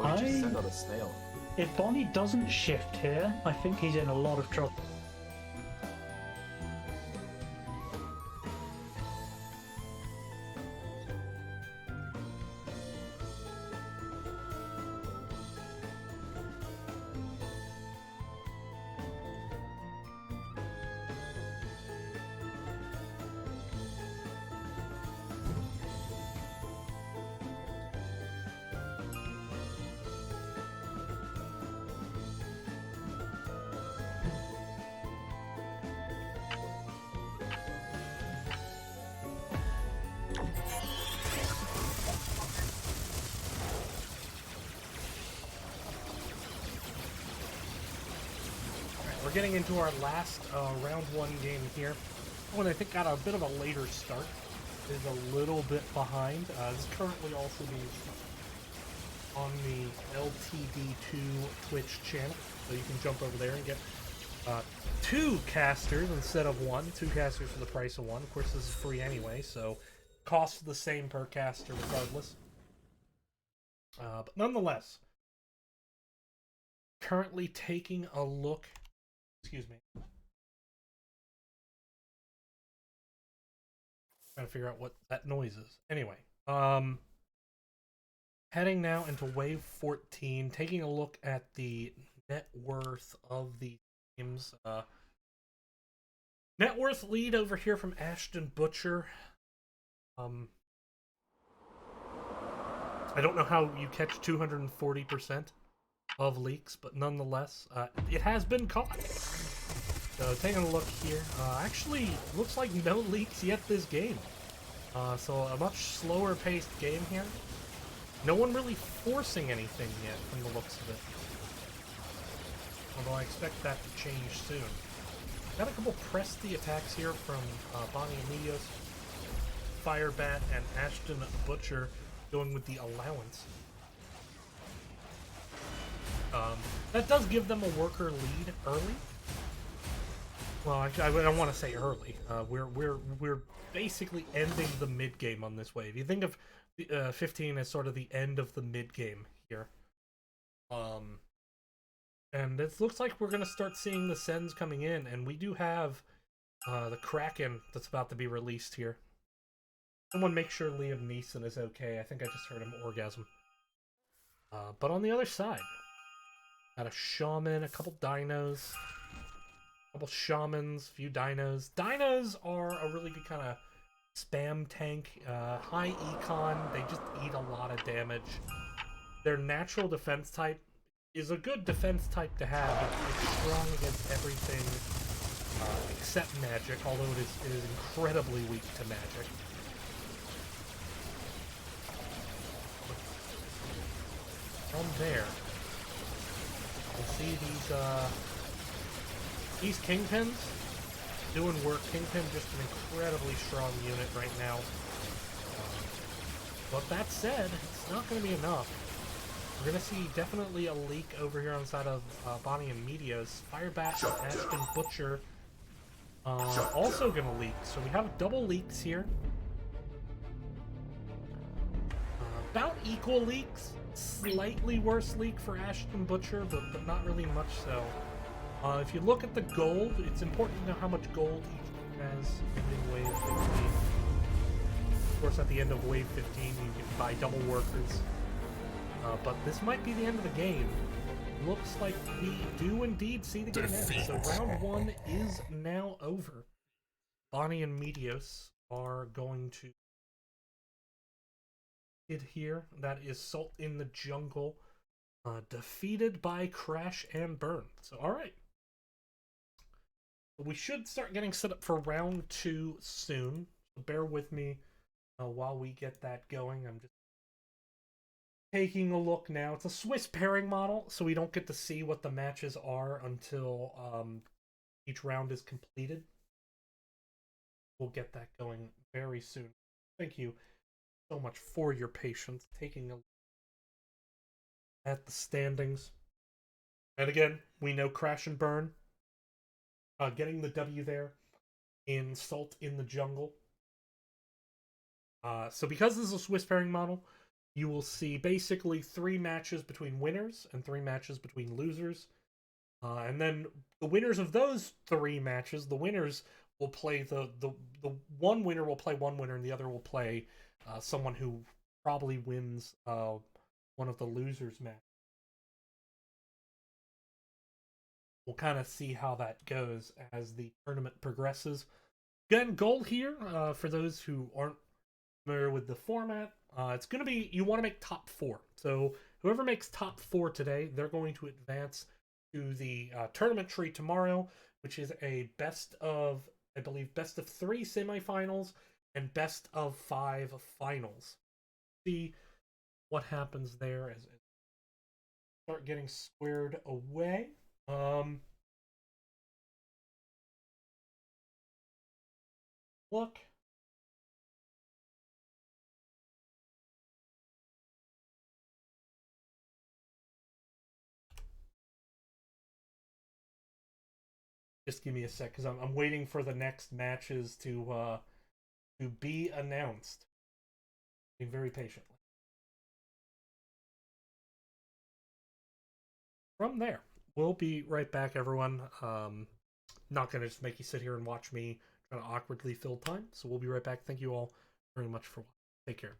Or we just send out a snail. If Bonnie doesn't shift here, I think he's in a lot of trouble. We're getting into our last round one game here. One I think got a bit of a later start. Is a little bit behind. This is currently also being on the LTD2 Twitch channel, so you can jump over there and get two casters instead of one. Two casters for the price of one. Of course, this is free anyway, so costs the same per caster regardless. But nonetheless, currently taking a look. Excuse me. Trying to figure out what that noise is. Anyway, heading now into wave 14, taking a look at the net worth of the teams. Net worth lead over here from Ashton Butcher. I don't know how you catch 240% of leaks, but nonetheless, it has been caught. So taking a look here, actually looks like no leaks yet this game. So a much slower paced game here. No one really forcing anything yet from the looks of it. Although I expect that to change soon. Got a couple press the attacks here from Bonnie Emilios, Firebat, and Ashton Butcher going with the allowance. That does give them a worker lead early. Well, actually, I don't want to say early. We're basically ending the mid game on this wave. You think of 15 as sort of the end of the mid game here. And it looks like we're gonna start seeing the Sens coming in, and we do have the Kraken that's about to be released here. Someone make sure Liam Neeson is okay. I think I just heard him orgasm. But on the other side, got a Shaman, a couple Dinos, a couple Shamans, a few Dinos. Dinos are a really good kind of spam tank. High econ, they just eat a lot of damage. Their natural defense type is a good defense type to have. It's strong against everything except magic, although it is incredibly weak to magic. From there, you see these Kingpins doing work. Kingpin just an incredibly strong unit right now. But that said, it's not going to be enough. We're going to see definitely a leak over here on the side of Bonnie and Medios. Firebat and Ashton Butcher also going to leak. So we have double leaks here. About equal leaks. Slightly worse leak for Ashton Butcher, but not really much so. If you look at the gold, it's important to know how much gold each has in wave 15. Of course, at the end of wave 15, you can buy double workers. But this might be the end of the game. Looks like we do indeed see the game end. So round one is now over. Bonnie and Medios are going to hit here. That is Salt in the Jungle, defeated by Crash and Burn. So, alright. We should start getting set up for round two soon. So bear with me while we get that going. I'm just taking a look now. It's a Swiss pairing model, so we don't get to see what the matches are until each round is completed. We'll get that going very soon. Thank you so much for your patience. Taking a look at the standings. And again, we know Crash and Burn getting the W there in Salt in the Jungle. So because this is a Swiss pairing model, you will see basically 3 matches between winners and 3 matches between losers. And then the winners of those 3 matches, the winners will play the one winner will play one winner, and the other will play someone who probably wins one of the losers' matches. We'll kind of see how that goes as the tournament progresses. Again, goal here, for those who aren't familiar with the format, it's going to be, you want to make top 4. So whoever makes top 4 today, they're going to advance to the tournament tree tomorrow, which is a best of, I believe, best of 3 semifinals and best of 5 finals. See what happens there as it start getting squared away. Look. Just give me a sec, because I'm waiting for the next matches to be announced. Being very patiently. From there, we'll be right back, everyone. Not gonna just make you sit here and watch me trying to awkwardly fill time. So we'll be right back. Thank you all very much for watching. Take care.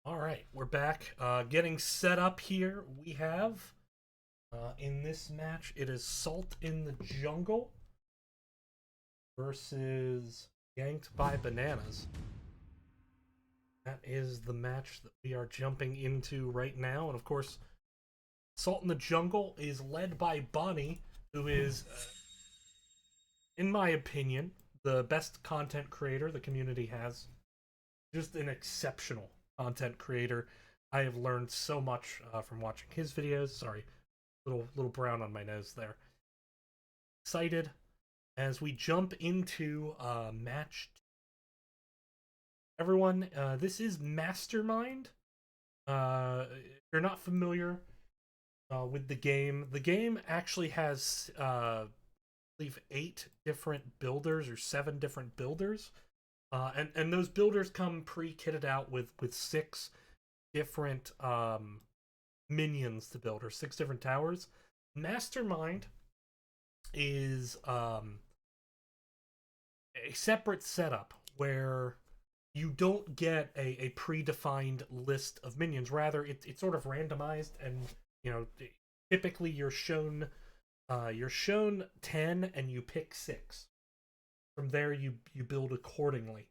All right, we're back. Getting set up here. We have in this match, it is Salt in the Jungle versus Yanked by Bananas. That is the match that we are jumping into right now. And of course, Salt in the Jungle is led by Bonnie, who is, in my opinion, the best content creator the community has. Just an exceptional content creator. I have learned so much from watching his videos. Sorry, little brown on my nose there. Excited as we jump into match. Everyone, this is Mastermind. If you're not familiar with the game actually has I believe 8 different builders or 7 different builders. And those builders come pre-kitted out with 6 different minions to build, or 6 different towers. Mastermind is a separate setup where you don't get a predefined list of minions. Rather, it's sort of randomized, and typically you're shown 10 and you pick 6. From there, you build accordingly.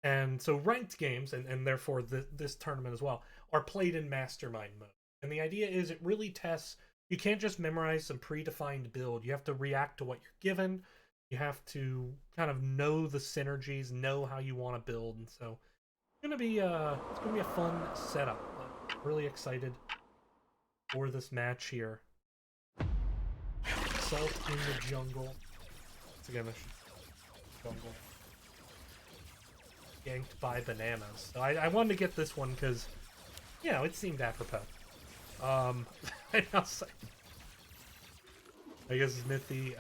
And so ranked games, and therefore this tournament as well, are played in Mastermind mode. And the idea is it really tests, you can't just memorize some predefined build. You have to react to what you're given. You have to kind of know the synergies, know how you want to build. And so it's gonna be a fun setup. I'm really excited for this match here. Assault in the jungle. Once again, jungle. Yanked by bananas. So I wanted to get this one because, it seemed apropos. I guess Smithy,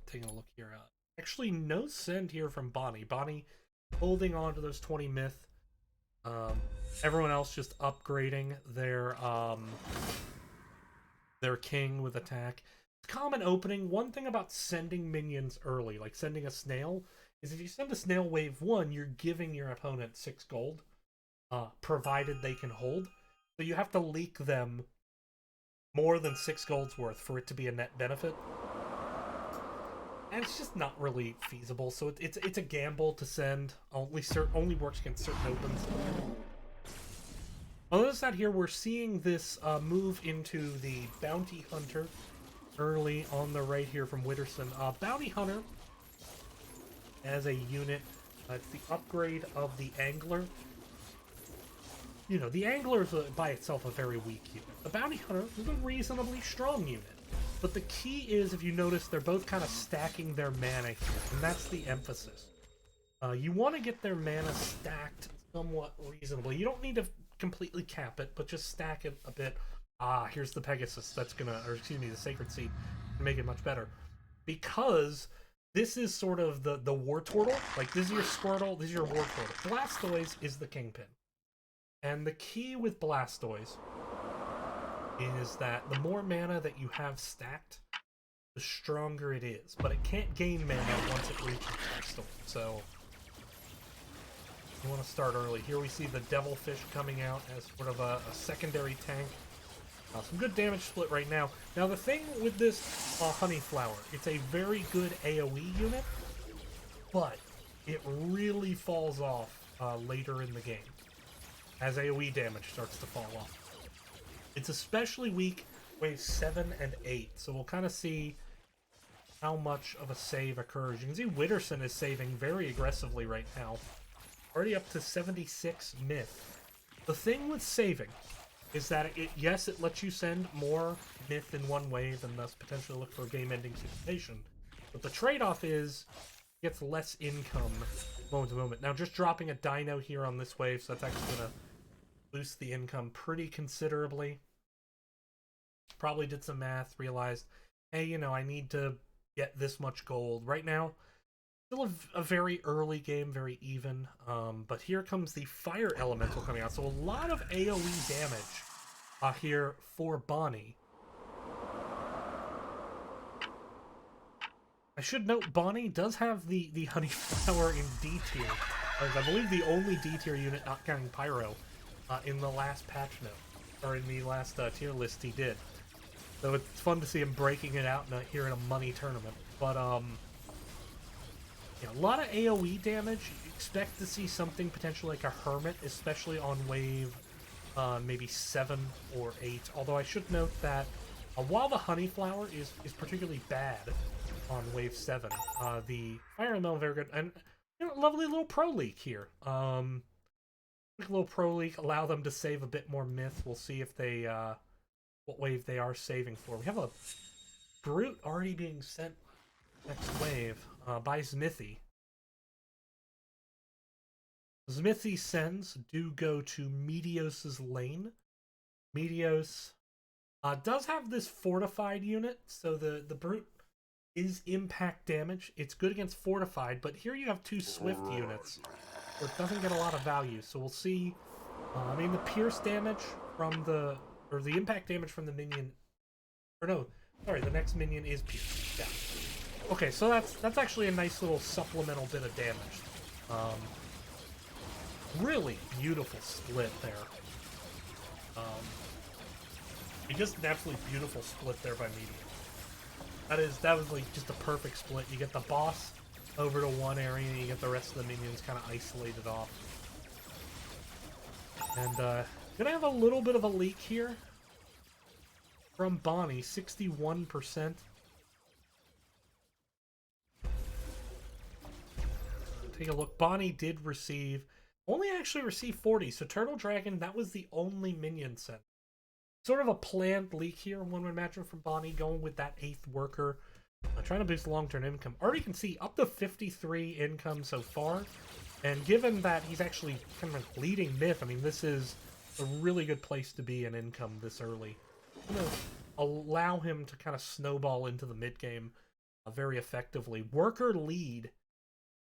taking a look here. Actually, no send here from Bonnie. Bonnie holding on to those 20 myth. Everyone else just upgrading their king with attack. Common opening. One thing about sending minions early, like sending a snail, is if you send a snail wave 1, you're giving your opponent 6 gold, provided they can hold. So you have to leak them more than 6 gold's worth for it to be a net benefit. And it's just not really feasible, so it's a gamble to send. Only works against certain opens. On the other side here, we're seeing this move into the Bounty Hunter early on the right here from Witterson. Bounty Hunter as a unit, it's the upgrade of the Angler. The Angler is by itself a very weak unit. The Bounty Hunter is a reasonably strong unit. But the key is, if you notice, they're both kind of stacking their mana here, and that's the emphasis. You want to get their mana stacked somewhat reasonably. You don't need to completely cap it, but just stack it a bit. Here's the Pegasus. That's the Sacred Seed, to make it much better. Because this is sort of the Wartortle. Like, this is your Squirtle, this is your Wartortle. Blastoise is the Kingpin. And the key with Blastoise is that the more mana that you have stacked, the stronger it is. But it can't gain mana once it reaches Blastoise. So you want to start early. Here we see the Devilfish coming out as sort of a secondary tank. Some good damage split right now. Now the thing with this Honeyflower, it's a very good AoE unit, but it really falls off later in the game as AoE damage starts to fall off. It's especially weak waves 7 and 8, so we'll kind of see how much of a save occurs. You can see Witterson is saving very aggressively right now. Already up to 76 myth. The thing with saving is that it lets you send more myth in one wave and thus potentially look for a game-ending situation. But the trade-off is it gets less income moment to moment. Now, just dropping a Dino here on this wave, so that's actually going to boost the income pretty considerably. Probably did some math, realized, hey, I need to get this much gold. Right now, still a very early game, very even, but here comes the Fire Elemental coming out, so a lot of AoE damage here for Bonnie. I should note, Bonnie does have the Honeyflower in D tier, as I believe the only D tier unit, not counting Pyro, in the last patch note, or in the last tier list he did. So it's fun to see him breaking it out here in a money tournament. But a lot of AoE damage. You expect to see something potentially like a Hermit, especially on wave maybe 7 or 8. Although I should note that while the Honeyflower is particularly bad on wave 7, the Fire Elemental very good. And lovely little Pro Leak here. A little Pro Leak, allow them to save a bit more myth. We'll see if they what wave they are saving for. We have a Brute already being sent next wave by Smithy. Smithy sends do go to Meteos's lane. Meteos does have this fortified unit, so the Brute is impact damage. It's good against fortified, but here you have 2 swift units, so it doesn't get a lot of value. So we'll see. I mean, the pierce damage from the impact damage from the minion, or no, sorry, the next minion is pierce. Yeah. Okay, so that's actually a nice little supplemental bit of damage. Really beautiful split there. Just an absolutely beautiful split there by Medium. That was like just a perfect split. You get the boss over to one area, and you get the rest of the minions kind of isolated off. And gonna have a little bit of a leak here from Bonnie, 61%. Take a look. Bonnie did only actually receive 40, so Turtle Dragon, that was the only minion sent. Sort of a planned leak here, one would imagine, from Bonnie, going with that 8th worker. Trying to boost long-term income. Already can see up to 53 income so far. And given that he's actually kind of leading myth, I mean, this is a really good place to be in income this early. I'm going to allow him to kind of snowball into the mid-game very effectively. Worker lead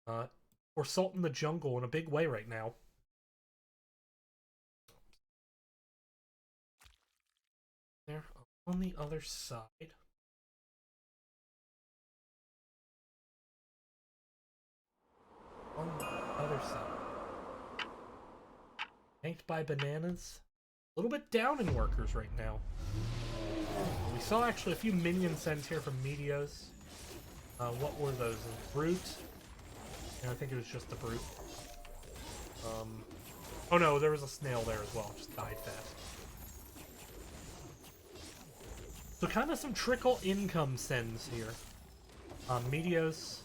for Sultan the Jungle in a big way right now. There on the other side. On the other side. Tanked by Bananas. A little bit down in workers right now. We saw actually a few minion sends here from Meteos. What were those? A Brute? Yeah, I think it was just the Brute. Oh no, there was a snail there as well. Just died fast. So kind of some trickle income sends here. Meteos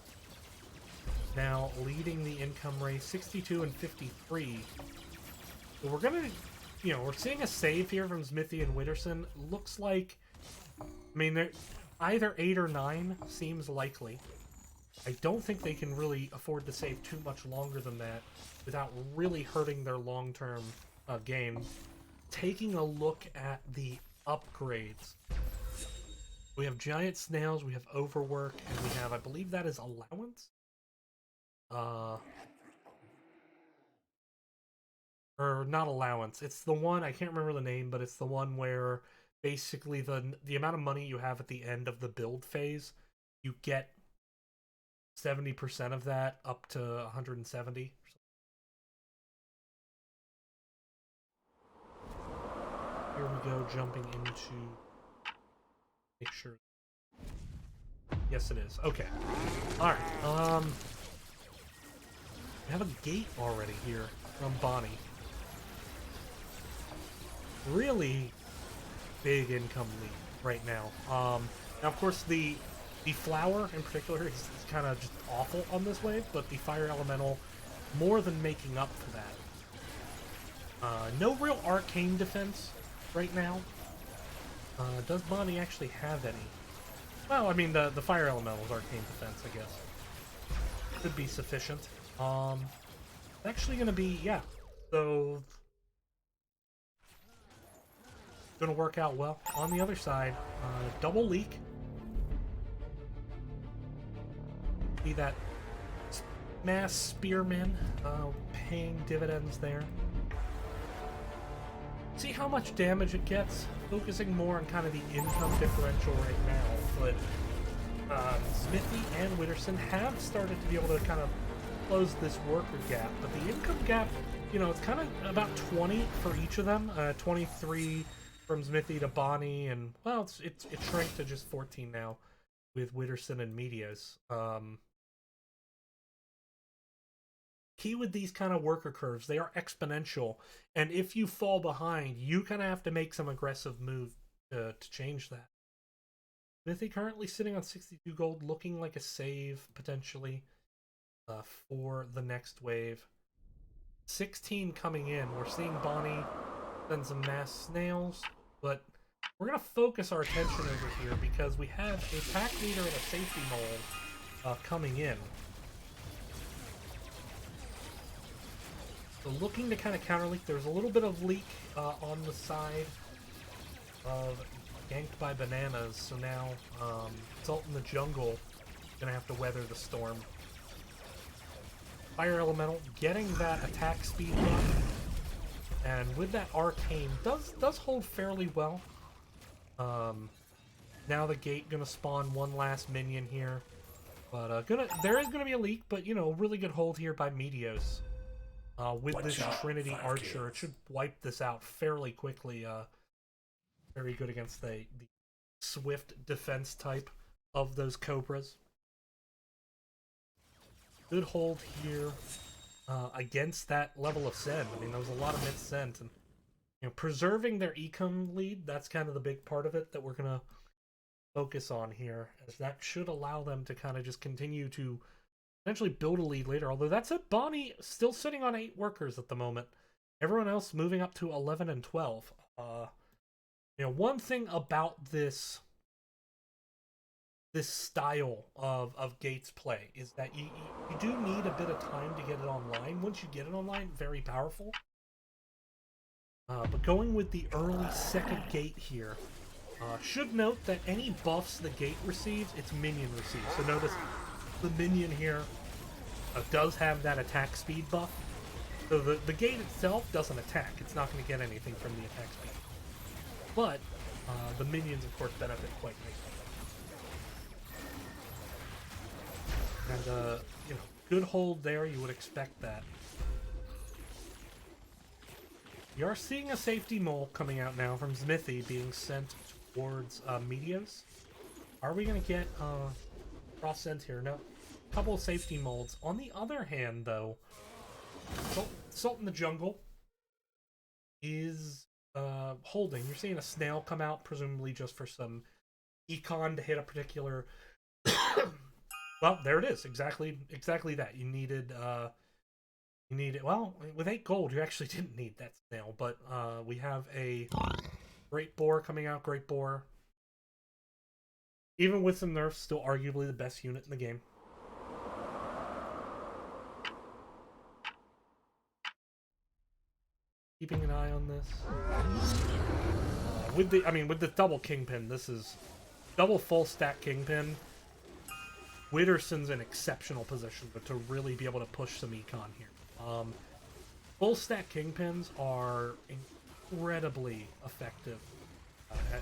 now leading the income race, 62 and 53. So we're gonna, we're seeing a save here from Smithy and Witterson. Looks like, I mean, either 8 or 9 seems likely. I don't think they can really afford to save too much longer than that without really hurting their long-term game. Taking a look at the upgrades. We have giant snails, we have overwork, and we have, I believe that is allowance? Or not allowance. It's the one, I can't remember the name, but it's the one where basically the amount of money you have at the end of the build phase, you get 70% of that up to 170. Here we go, jumping into... Make sure. Yes, it is. Okay. Alright, we have a gate already here from Bonnie. Really big income lead right now. Now, of course, the flower in particular is kind of just awful on this wave, but the fire elemental more than making up for that. No real arcane defense right now. Does Bonnie actually have any? Well, I mean, the fire elemental is arcane defense, I guess. Could be sufficient. Actually gonna be, yeah. So, gonna work out well. On the other side, double leak. See that mass spearman paying dividends there. See how much damage it gets. Focusing more on kind of the income differential right now, but Smithy and Witterson have started to be able to kind of close this worker gap, but the income gap, it's kind of about 20 for each of them. 23 from Smithy to Bonnie, and well, it shrank to just 14 now with Witterson and Meteos. Key with these kind of worker curves, they are exponential, and if you fall behind, you kind of have to make some aggressive move to change that. Smithy currently sitting on 62 gold, looking like a save potentially for the next wave. 16 coming in. We're seeing Bonnie send some mass snails, but we're going to focus our attention over here because we have a pack leader and a safety mold coming in. So looking to kind of counter leak. There's a little bit of leak on the side of Ganked by Bananas. So now Sultan the Jungle gonna have to weather the storm. Fire Elemental getting that attack speed up, and with that Arcane does hold fairly well. Now the gate gonna spawn one last minion here, but there is gonna be a leak, but you know, really good hold here by Meteos. With this Trinity Archer, it should wipe this out fairly quickly. Very good against the swift defense type of those Cobras. Good hold here against that level of send. I mean, there was a lot of myth sent, and you know, preserving their econ lead, that's kind of the big part of it that we're gonna focus on here, as that should allow them to kind of just continue to potentially build a lead later. Although that's it, Bonnie still sitting on 8 workers at the moment. Everyone else moving up to 11 and 12. You know, one thing about this style of Gates play is that you do need a bit of time to get it online. Once you get it online, very powerful. But going with the early second Gate here, should note that any buffs the Gate receives, its minion receives. So notice the minion here does have that attack speed buff. So the Gate itself doesn't attack. It's not going to get anything from the attack speed. But the minions, of course, benefit quite nicely. And, you know, good hold there. You would expect that. You are seeing a safety mole coming out now from Smithy being sent towards Meteos. Are we going to get cross sent here? No. A couple of safety molds. On the other hand, though, Salt in the Jungle is holding. You're seeing a snail come out, presumably just for some econ to hit a particular... Well, there it is. Exactly that. You needed... Well, with 8 gold, you actually didn't need that snail, but we have a Great Boar coming out. Great Boar, even with some nerfs, still arguably the best unit in the game. Keeping an eye on this. With the double Kingpin, this is double full stack Kingpin. Witterson's in exceptional position, but to really be able to push some econ here. Full stack Kingpins are incredibly effective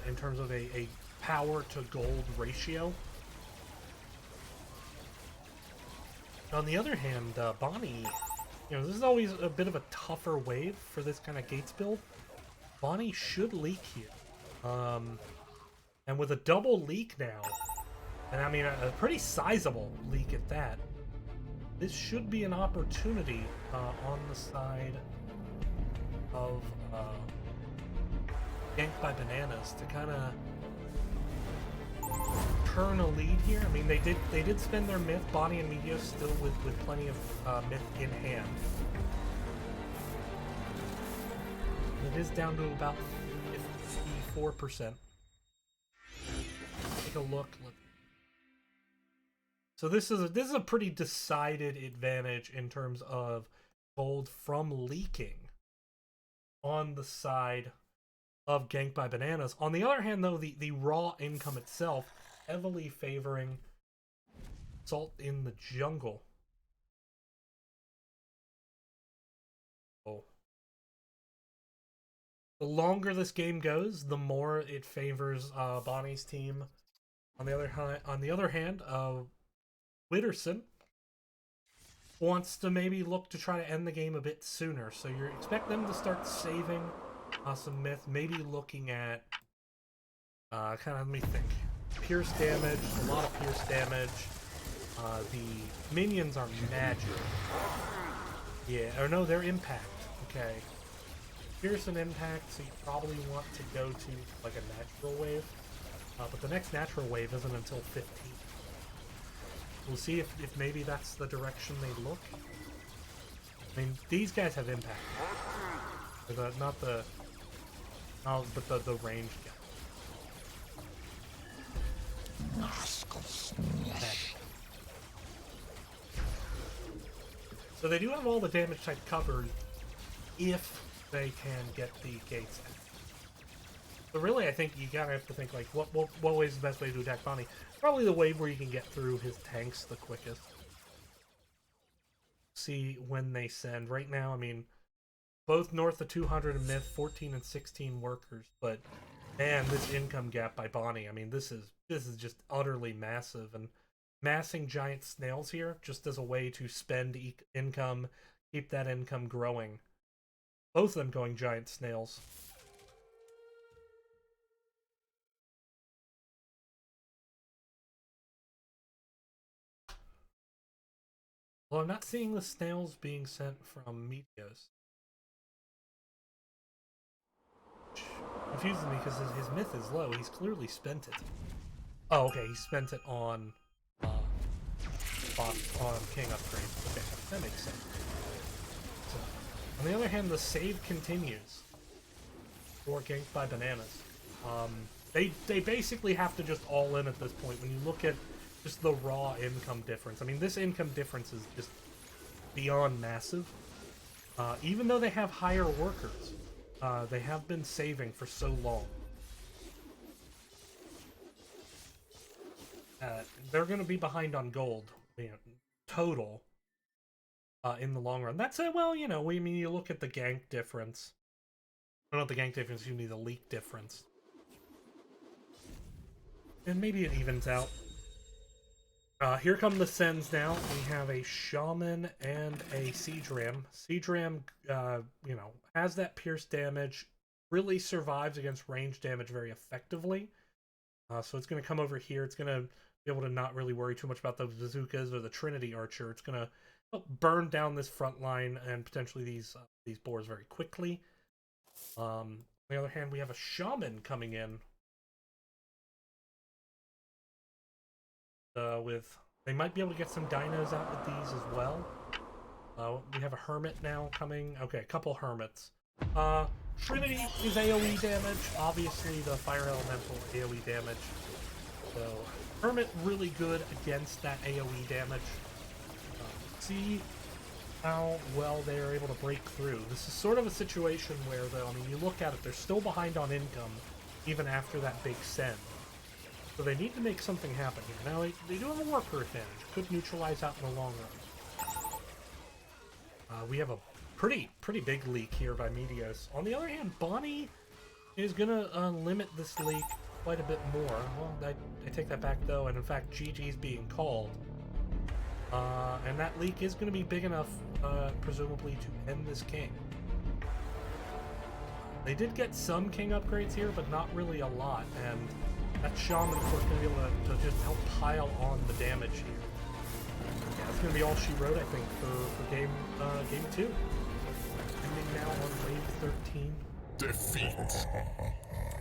in terms of a power to gold ratio. On the other hand, Bonnie, you know, this is always a bit of a tougher wave for this kind of Gates build. Bonnie should leak here. And with a double leak now, and I mean a pretty sizable leak at that, this should be an opportunity on the side of Ganked by Bananas to kind of turn a lead here. I mean, they did spend their myth. Bonnie and Meteos still with plenty of myth in hand. It is down to about 54%. Take a look. So this is a pretty decided advantage in terms of gold from leaking on the side of Ganked by Bananas. On the other hand, though, the raw income itself heavily favoring Salt in the Jungle. Oh. The longer this game goes, the more it favors Bonnie's team. On the other hand, Witterson wants to maybe look to try to end the game a bit sooner, so you expect them to start saving some myth, maybe looking at kind of, let me think, pierce damage, a lot of pierce damage. The minions are magic. Yeah, or no, they're impact. Okay. Pierce and impact, so you probably want to go to like a natural wave. But the next natural wave isn't until 15. We'll see if maybe that's the direction they look. I mean, these guys have impact. Not the... Oh, but the range guy. So they do have all the damage type covered if they can get the gates So really, I think you gotta have to think like, what way is the best way to attack Bonnie? Probably the wave where you can get through his tanks the quickest. See when they send. Right now, I mean, both north of 200 and Myth, 14 and 16 workers, but man, this income gap by Bonnie, I mean, this is just utterly massive, and massing giant snails here just as a way to spend income, keep that income growing. Both of them going giant snails. Well, I'm not seeing the snails being sent from Meteos. Confuses me because his myth is low. He's clearly spent it. Oh, okay. He spent it on king upgrades. Okay, that makes sense. So, on the other hand, the save continues for Ganked by Bananas. They basically have to just all in at this point. When you look at just the raw income difference, I mean, this income difference is just beyond massive. Even though they have higher workers, they have been saving for so long. They're going to be behind on gold, total, in the long run. That's it. Well, I mean, you look at the gank difference. Well, not the gank difference, you need the leak difference. And maybe it evens out. Here come the Sens now. We have a Shaman and a Siege Ram. Siege Ram, has that pierce damage, really survives against range damage very effectively. So it's going to come over here. It's going to be able to not really worry too much about those bazookas or the Trinity Archer. It's going to help burn down this front line and potentially these boars very quickly. On the other hand, we have a Shaman coming in. They might be able to get some dinos out with these as well. We have a Hermit now coming. Okay, a couple Hermits. Trinity is AoE damage. Obviously, the Fire Elemental AoE damage. So, Hermit really good against that AoE damage. See how well they are able to break through. This is sort of a situation where, though, I mean, you look at it, they're still behind on income, even after that big send. So they need to make something happen here. Now, they do have a worker advantage. Could neutralize out in the long run. We have a pretty big leak here by Meteos. On the other hand, Bonnie is going to limit this leak quite a bit more. Well, I take that back, though, and in fact, GG's being called. And that leak is going to be big enough, presumably, to end this king. They did get some king upgrades here, but not really a lot, and that Shaman, of course, going to be able to just help pile on the damage here. Yeah, that's going to be all she wrote, I think, for game 2. Ending now on wave 13. Defeat.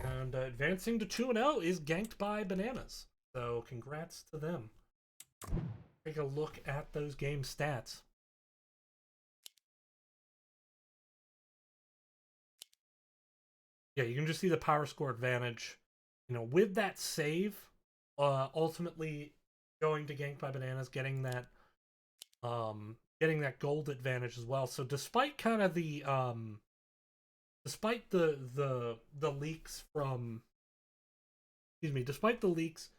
And advancing to 2-0 is Ganked by Bananas. So congrats to them. Take a look at those game stats. Yeah, you can just see the power score advantage. With that save, ultimately going to Ganked by Bananas, getting that gold advantage as well. So despite kind of the leaks from, despite the leaks,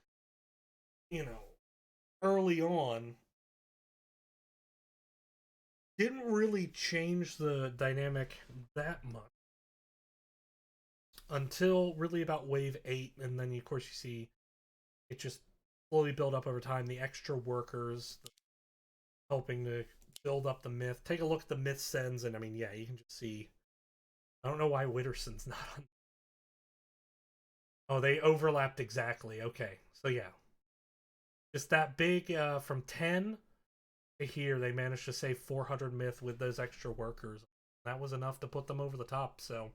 early on, didn't really change the dynamic that much. Until really about wave 8, and then of course you see it just slowly build up over time. The extra workers helping to build up the myth. Take a look at the myth sends, and I mean, yeah, you can just see. I don't know why Witterson's not on. Oh, they overlapped exactly. Okay, so yeah, just that big from 10 to here. They managed to save 400 myth with those extra workers. That was enough to put them over the top. So.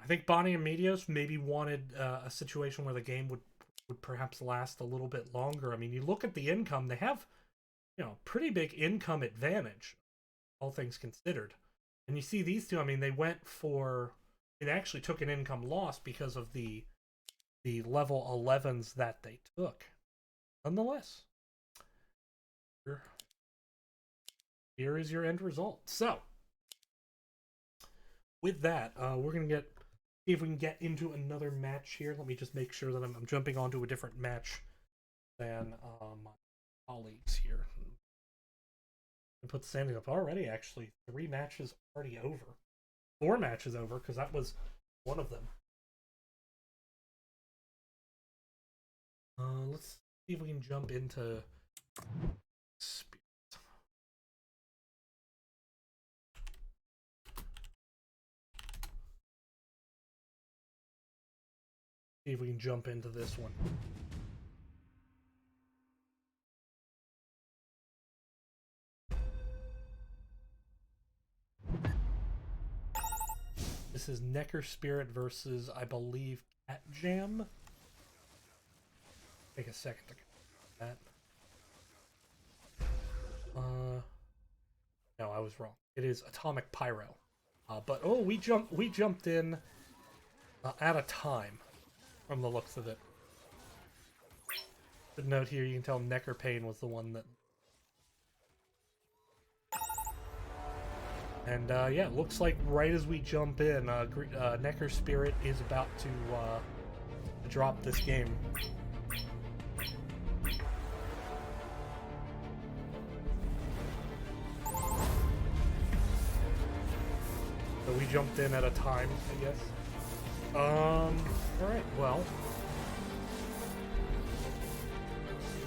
I think Bonnie and Meteos maybe wanted a situation where the game would perhaps last a little bit longer. I mean, you look at the income, they have, pretty big income advantage, all things considered. And you see these two, I mean, they actually took an income loss because of the level 11s that they took. Nonetheless, here is your end result. So, with that, we're going to get see if we can get into another match here. Let me just make sure that I'm jumping onto a different match than my colleagues here. And put the standings up already, actually. 3 matches already over. 4 matches over, because that was one of them. Let's see if we can jump into Spirit. See if we can jump into this one. This is Necker Spirit versus, I believe, Cat Jam. Take a second to get that. No, I was wrong. It is Atomic Pyro. But oh, we jumped in at a time, from the looks of it. Good note here, you can tell Necker Pain was the one that. And yeah, it looks like right as we jump in, Necker Spirit is about to drop this game. So we jumped in at a time, I guess. Alright, well.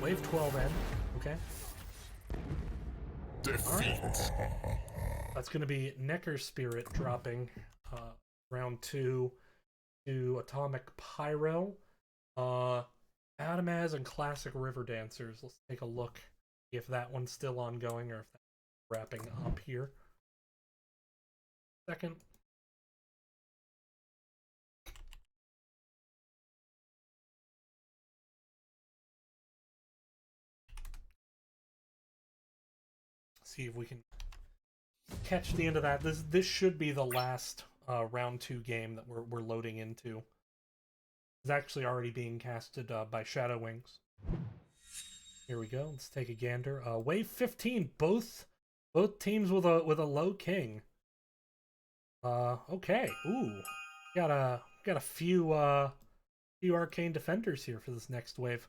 Wave 12 end, okay. Defeat. Right. That's going to be Necker Spirit dropping round 2 to Atomic Pyro. Adamaz and Classic River Dancers. Let's take a look if that one's still ongoing or if that's wrapping up here. Second. See if we can catch the end of that. This should be the last round 2 game that we're loading into. It's actually already being casted by Shadow Wings. Here we go. Let's take a gander. Wave 15. Both teams with a low king. Okay. Ooh, got a few arcane defenders here for this next wave.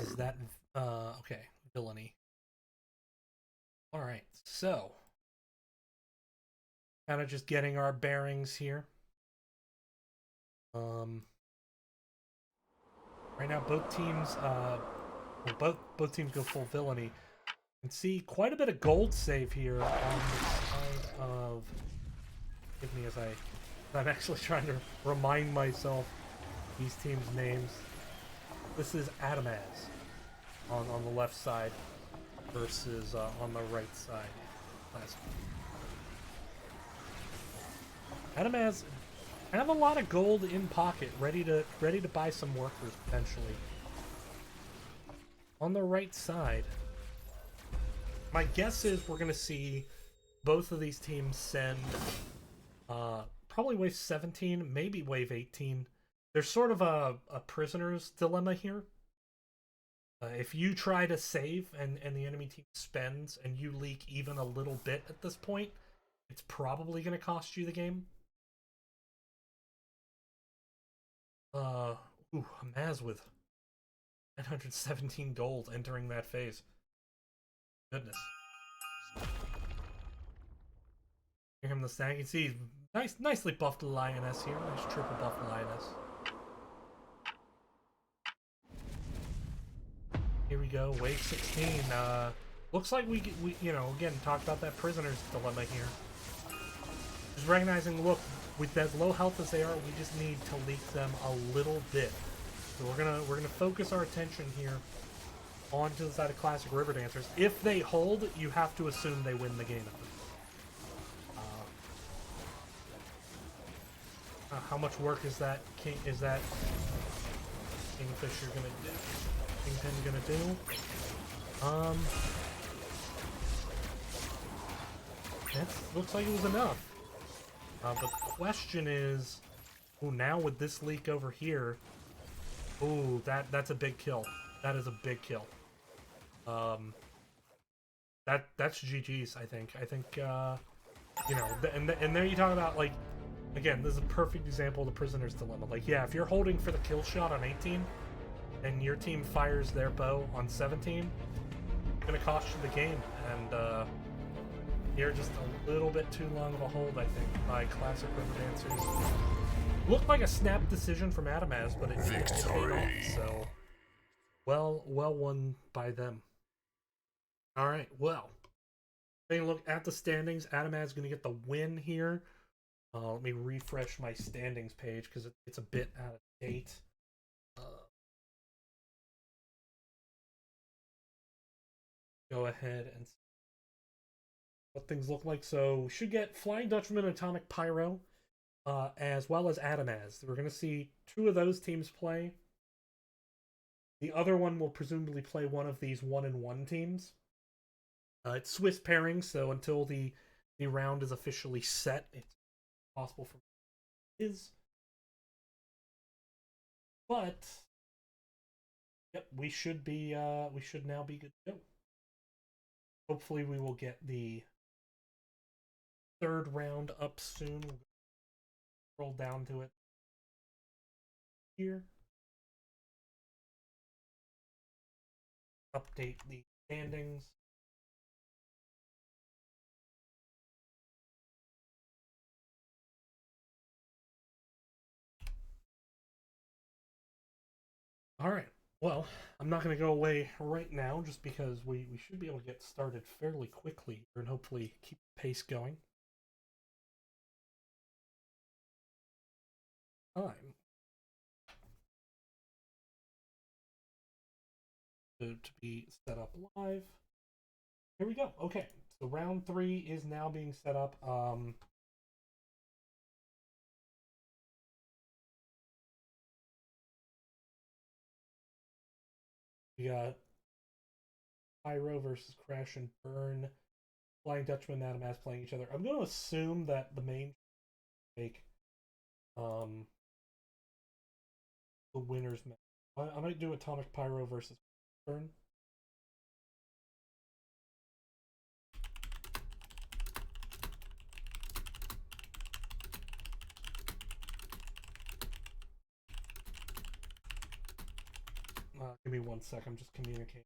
Is that okay? Villainy. All right, so kind of just getting our bearings here. Right now, both teams both teams go full villainy. You can see quite a bit of gold save here on the side of. Give me as I'm actually trying to remind myself these teams' names. This is Adamaz on the left side versus on the right side. Adamaz have a lot of gold in pocket, ready to buy some workers potentially. On the right side, my guess is we're gonna see both of these teams send probably wave 17, maybe wave 18. There's sort of a prisoner's dilemma here. If you try to save and the enemy team spends and you leak even a little bit at this point, it's probably going to cost you the game. Ooh, Maz with 917 gold entering that phase. Goodness. Hear him the snag. You see, nicely buffed Lioness here. Nice triple buff Lioness. Here we go, wave 16. Looks like we you know, again, talked about that prisoner's dilemma here. Just recognizing, look, with as low health as they are, we just need to leak them a little bit. So we're gonna focus our attention here onto the side of Classic River Dancers. If they hold, you have to assume they win the game. How much work is that Kingfisher gonna do? Kingpin gonna do? That looks like it was enough. But the question is, ooh, now with this leak over here, ooh, that's a big kill. That is a big kill. That's GG's, I think. I think You know, and there you talk about, like, again, this is a perfect example of the prisoner's dilemma. Like, yeah, if you're holding for the kill shot on 18, and your team fires their bow on 17, it's gonna cost you the game. And you're just a little bit too long of a hold, I think, by Classic River Dancers. Looked like a snap decision from Adamaz, but it didn't paid off, so well won by them. All right, well, taking a look at the standings, Adamaz is going to get the win here. Let me refresh my standings page because it's a bit out of date. Go ahead and see what things look like. So we should get Flying Dutchman and Atomic Pyro, as well as Adamaz. We're going to see two of those teams play. The other one will presumably play one of these 1-1 teams. It's Swiss pairing, so until the round is officially set, it's possible for is. But yep, we should now be good to go. Hopefully we will get the third round up soon. We'll roll down to it here. Update the standings. All right. Well, I'm not going to go away right now just because we should be able to get started fairly quickly and hopefully keep the pace going. Time to be set up live. Here we go. Okay. So round 3 is now being set up. We got Pyro versus Crash and Burn. Flying Dutchman and Adamaz playing each other. I'm going to assume that the main make the winners match. I might do Atomic Pyro versus Burn. Give me 1 sec. I'm just communicating.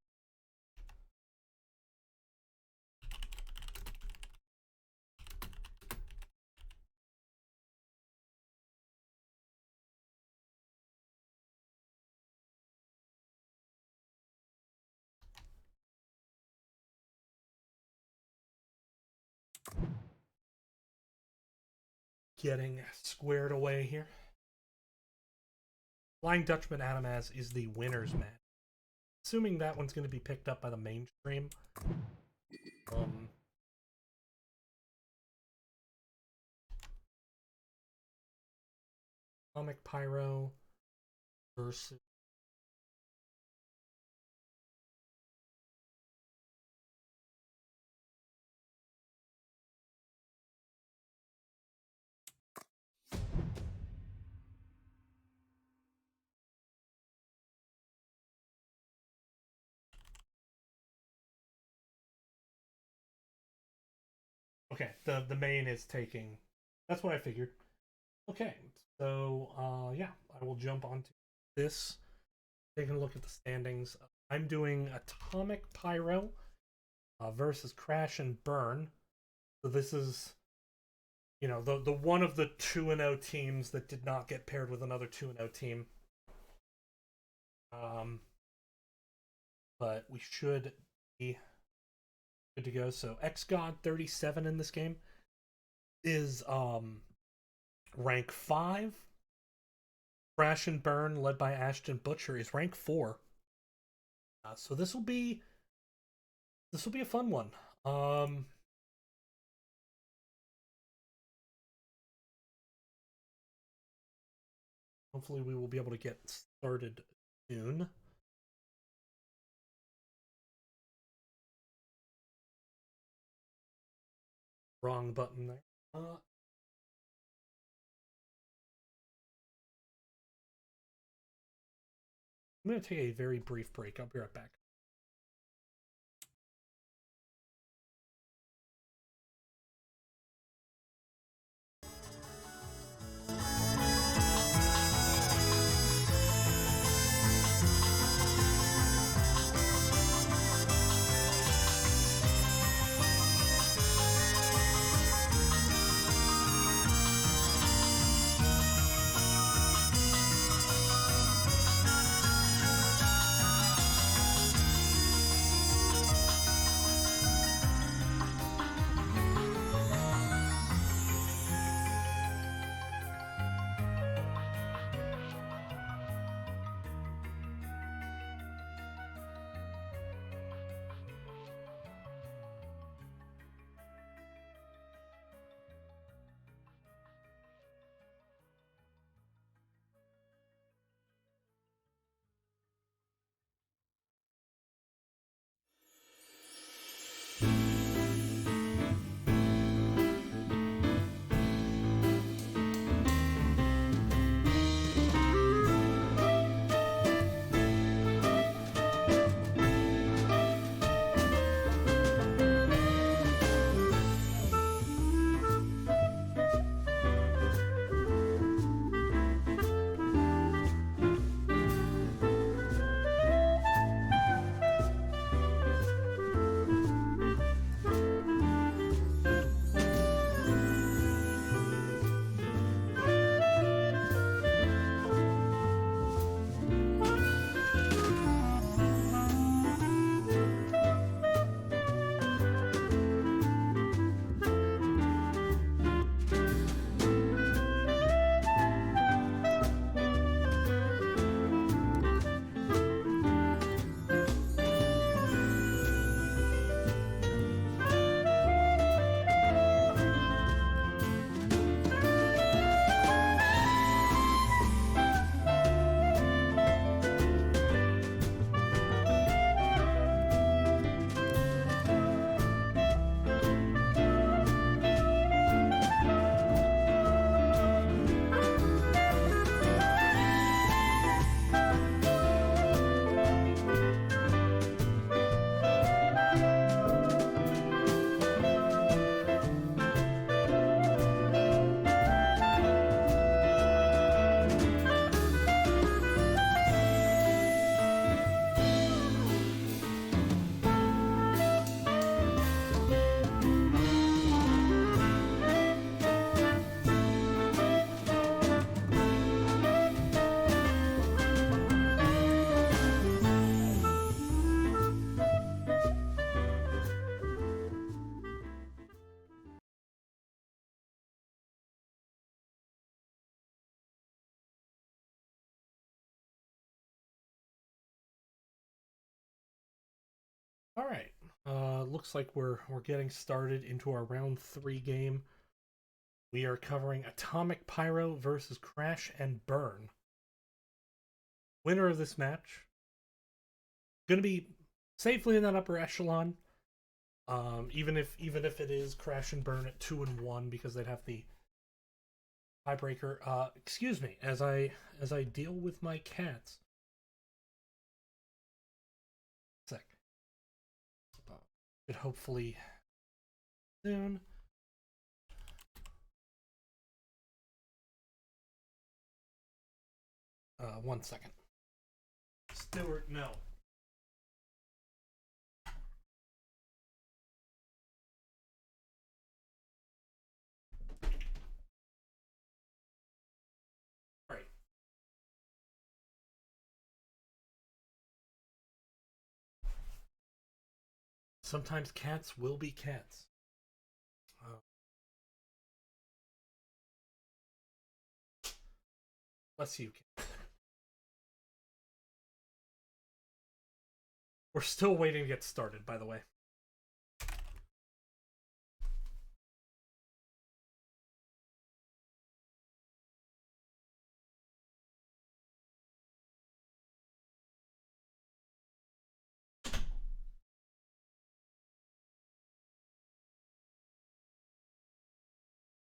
Getting squared away here. Flying Dutchman Adamaz is the winner's match. Assuming that one's going to be picked up by the mainstream. Atomic Pyro versus okay, the main is taking. That's what I figured. Okay, so yeah, I will jump onto this. Taking a look at the standings. I'm doing Atomic Pyro versus Crash and Burn. So this is, you know, the one of the 2-0 teams that did not get paired with another 2-0 team. But we should be good to go. So XGod 37 in this game is rank 5. Crash and Burn, led by Ashton Butcher, is rank 4. So this will be a fun one. Hopefully we will be able to get started soon. Wrong button there. I'm going to take a very brief break. I'll be right back. All right. Looks like we're getting started into our round 3 game. We are covering Atomic Pyro versus Crash and Burn. Winner of this match going to be safely in that upper echelon. Even if it is Crash and Burn at 2-1 because they'd have the tiebreaker. Excuse me, as I deal with my cats. Sec. Should hopefully soon. One second. Stewart, no. Right. Sometimes cats will be cats. Bless you. We're still waiting to get started, by the way.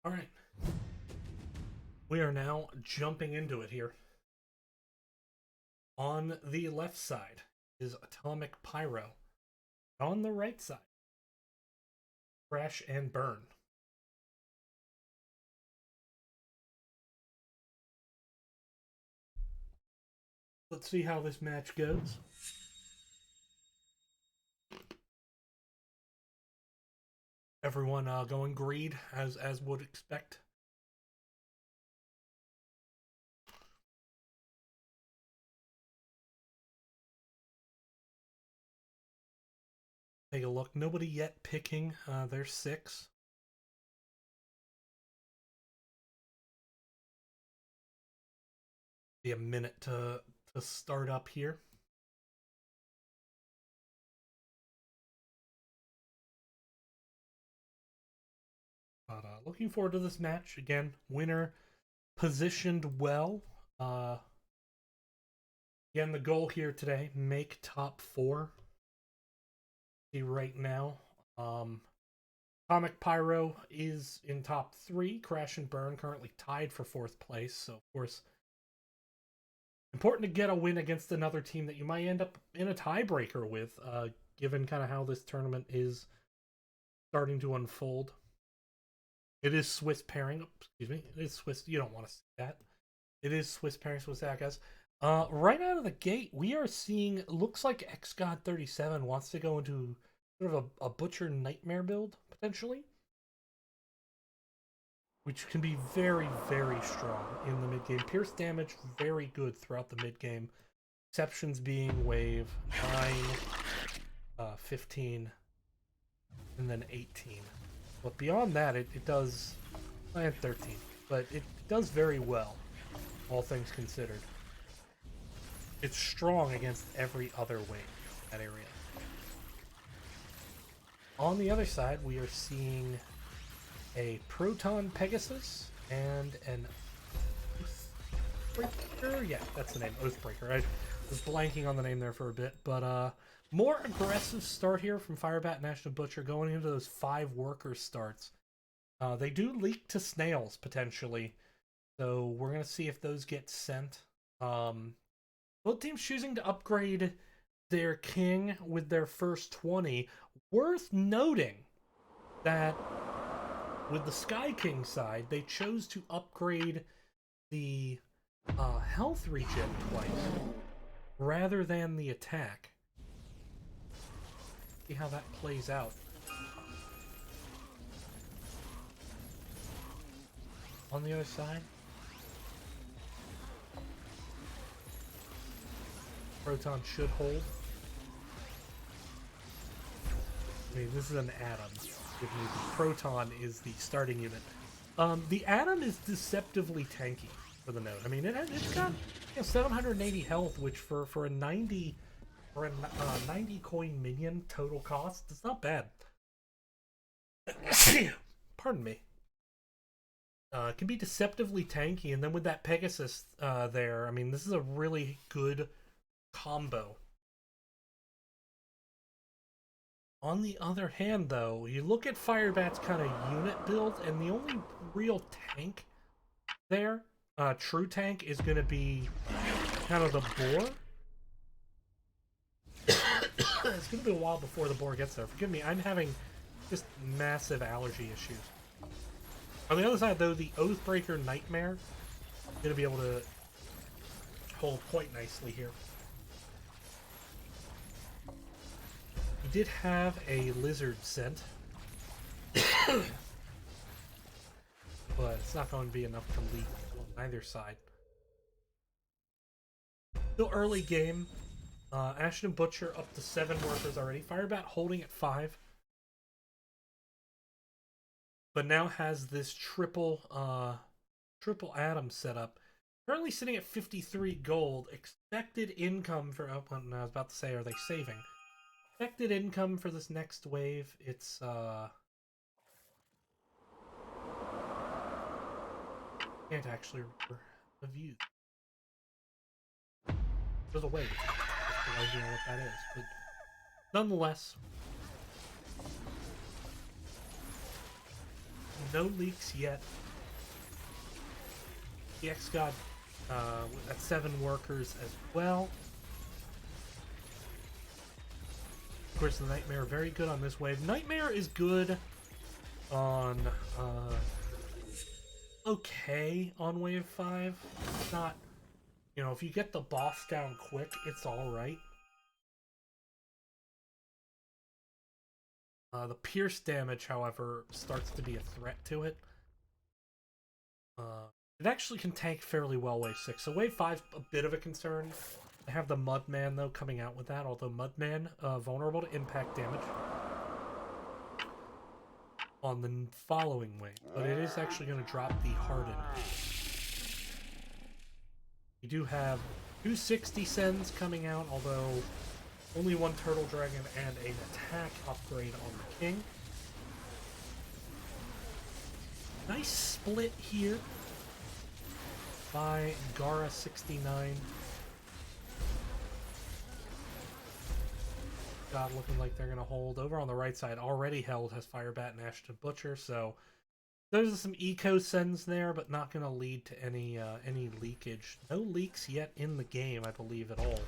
All right. We are now jumping into it here. On the left side is Atomic Pyro. On the right side, Crash and Burn. Let's see how this match goes. Everyone going greed as would expect. Take a look. Nobody yet picking. There's 6. Be a minute to start up here. But looking forward to this match. Again, winner positioned well. Again, the goal here today, make top 4. See right now, Atomic Pyro is in top 3. Crash and Burn currently tied for 4th place. So, of course, important to get a win against another team that you might end up in a tiebreaker with, given kind of how this tournament is starting to unfold. It is Swiss pairing. Excuse me. It is Swiss. You don't want to see that. It is Swiss pairing, Swiss Access. Right out of the gate, we are seeing, looks like XGod37 wants to go into sort of a Butcher Nightmare build, potentially. Which can be very, very strong in the mid-game. Pierce damage, very good throughout the mid-game. Exceptions being wave 9, 15, and then 18. But beyond that, it does, and 13. But it does very well, all things considered. It's strong against every other wave in that area. On the other side, we are seeing a Proton Pegasus and an Oathbreaker. Yeah, that's the name, Oathbreaker. I was blanking on the name there for a bit, but more aggressive start here from Firebat National Butcher going into those 5 worker starts. They do leak to snails potentially, so we're gonna see if those get sent. Both teams choosing to upgrade their king with their first 20. Worth noting that with the Sky King side, they chose to upgrade the health regen twice rather than the attack. See how that plays out. On the other side, Proton should hold. I mean, this is an Atom. The Proton is the starting unit. The Atom is deceptively tanky for the node. I mean, it's got 780 health, which for a 90 for a 90 coin minion total cost, it's not bad. Pardon me. It can be deceptively tanky, and then with that Pegasus there, I mean, this is a really good combo. On the other hand, though, you look at Firebat's kind of unit build, and the only real tank there, true tank, is going to be kind of the boar. It's going to be a while before the boar gets there. Forgive me, I'm having just massive allergy issues. On the other side, though, the Oathbreaker Nightmare is going to be able to hold quite nicely here. He did have a lizard scent, but it's not going to be enough to leak on either side. Still early game. Ashton Butcher up to 7 workers already. Firebat holding at 5. But now has this triple Atom setup. Currently sitting at 53 gold. Expected income for... Oh, I was about to say, are they saving? Expected income for this next wave, it's, can't actually review. There's a wave. I don't know what that is, but nonetheless, no leaks yet. The X-God at 7 workers as well. Of course, the Nightmare very good on this wave. Nightmare is good on okay on wave 5. It's not, you know, if you get the boss down quick, it's all right. The pierce damage, however, starts to be a threat to it. It actually can tank fairly well wave 6, so wave 5's a bit of a concern. I have the Mudman, though, coming out with that, although Mudman, vulnerable to impact damage on the following wave, but it is actually going to drop the Harden. You do have 260 Sens coming out, although only 1 Turtle Dragon and an attack upgrade on the King. Nice split here by Gara69. God, looking like they're going to hold. Over on the right side, already held has Firebat and Ashton Butcher, so there's some eco sends there, but not going to lead to any leakage. No leaks yet in the game, I believe, at all.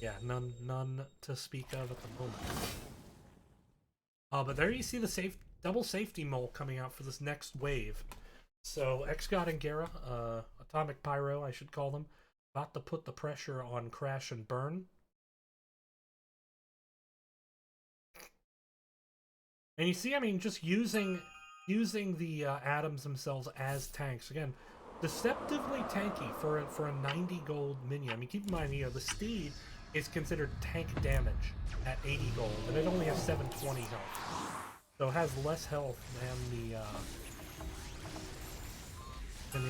Yeah, none to speak of at the moment. But there you see the double safety mole coming out for this next wave. So X-God and Gara, Atomic Pyro, I should call them, about to put the pressure on Crash and Burn. And you see, I mean, just using the atoms themselves as tanks. Again, deceptively tanky for a 90 gold minion. I mean, keep in mind, you know, the Steed is considered tank damage at 80 gold, and it only has 720 health. So it has less health than the...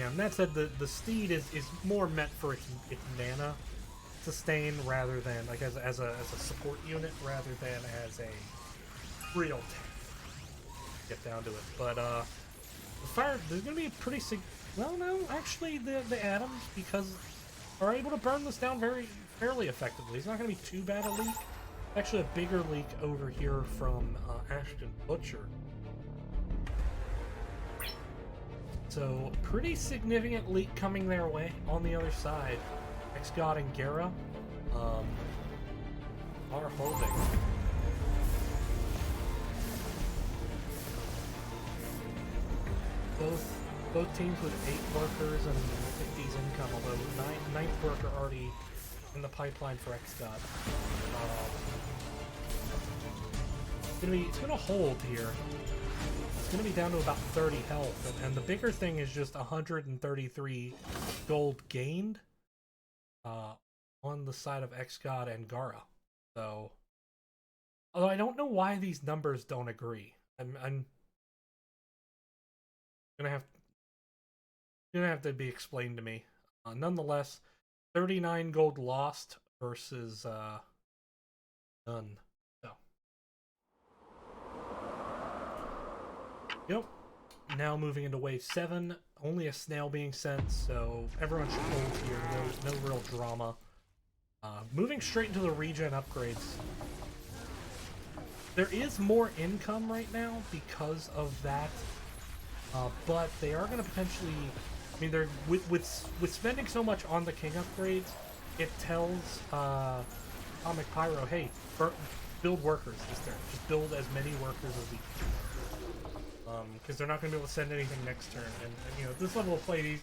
and that said, the Steed is more meant for its mana sustain rather than, like, as a support unit rather than as a real tank. Get down to it, but there's gonna be a pretty well, no, actually the atoms, because are able to burn this down fairly effectively. It's not gonna be too bad a leak. Actually, a bigger leak over here from Ashton Butcher. So pretty significant leak coming their way on the other side. X-God and Gara are holding. Both teams with 8 workers and 50s income, although 9th worker already in the pipeline for X-God. It's gonna hold here. It's gonna be down to about 30 health, and the bigger thing is just 133 gold gained on the side of X-God and Gara. So, although I don't know why these numbers don't agree. I'm gonna have to be explained to me. Nonetheless, 39 gold lost versus Done. So. Yep. Now moving into wave 7. Only a snail being sent, so everyone should hold here. No real drama. Moving straight into the regen upgrades. There is more income right now because of that, but they are going to potentially. I mean, they're with spending so much on the king upgrades, it tells Atomic Pyro, hey, build workers this turn. Just build as many workers as we can, because they're not going to be able to send anything next turn. And you know, this level of play, these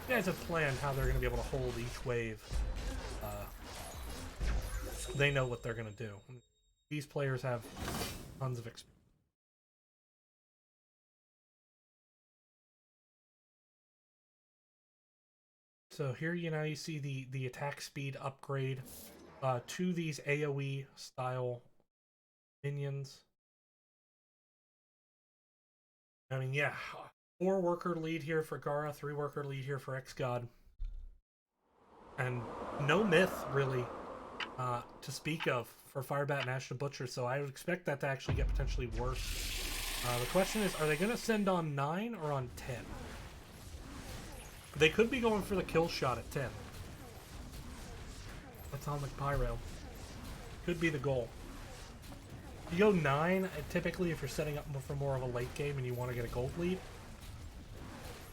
guys have planned how they're going to be able to hold each wave. They know what they're going to do. These players have tons of experience. So here, you see the attack speed upgrade to these AoE style minions. I mean, yeah, 4 worker lead here for Gara, 3 worker lead here for X-God. And no myth, really, to speak of for Firebat and Ashton Butcher, so I would expect that to actually get potentially worse. The question is, are they going to send on 9 or on 10? They could be going for the kill shot at 10. Atomic Pyro. Could be the goal. If you go 9, typically if you're setting up for more of a late game and you want to get a gold lead,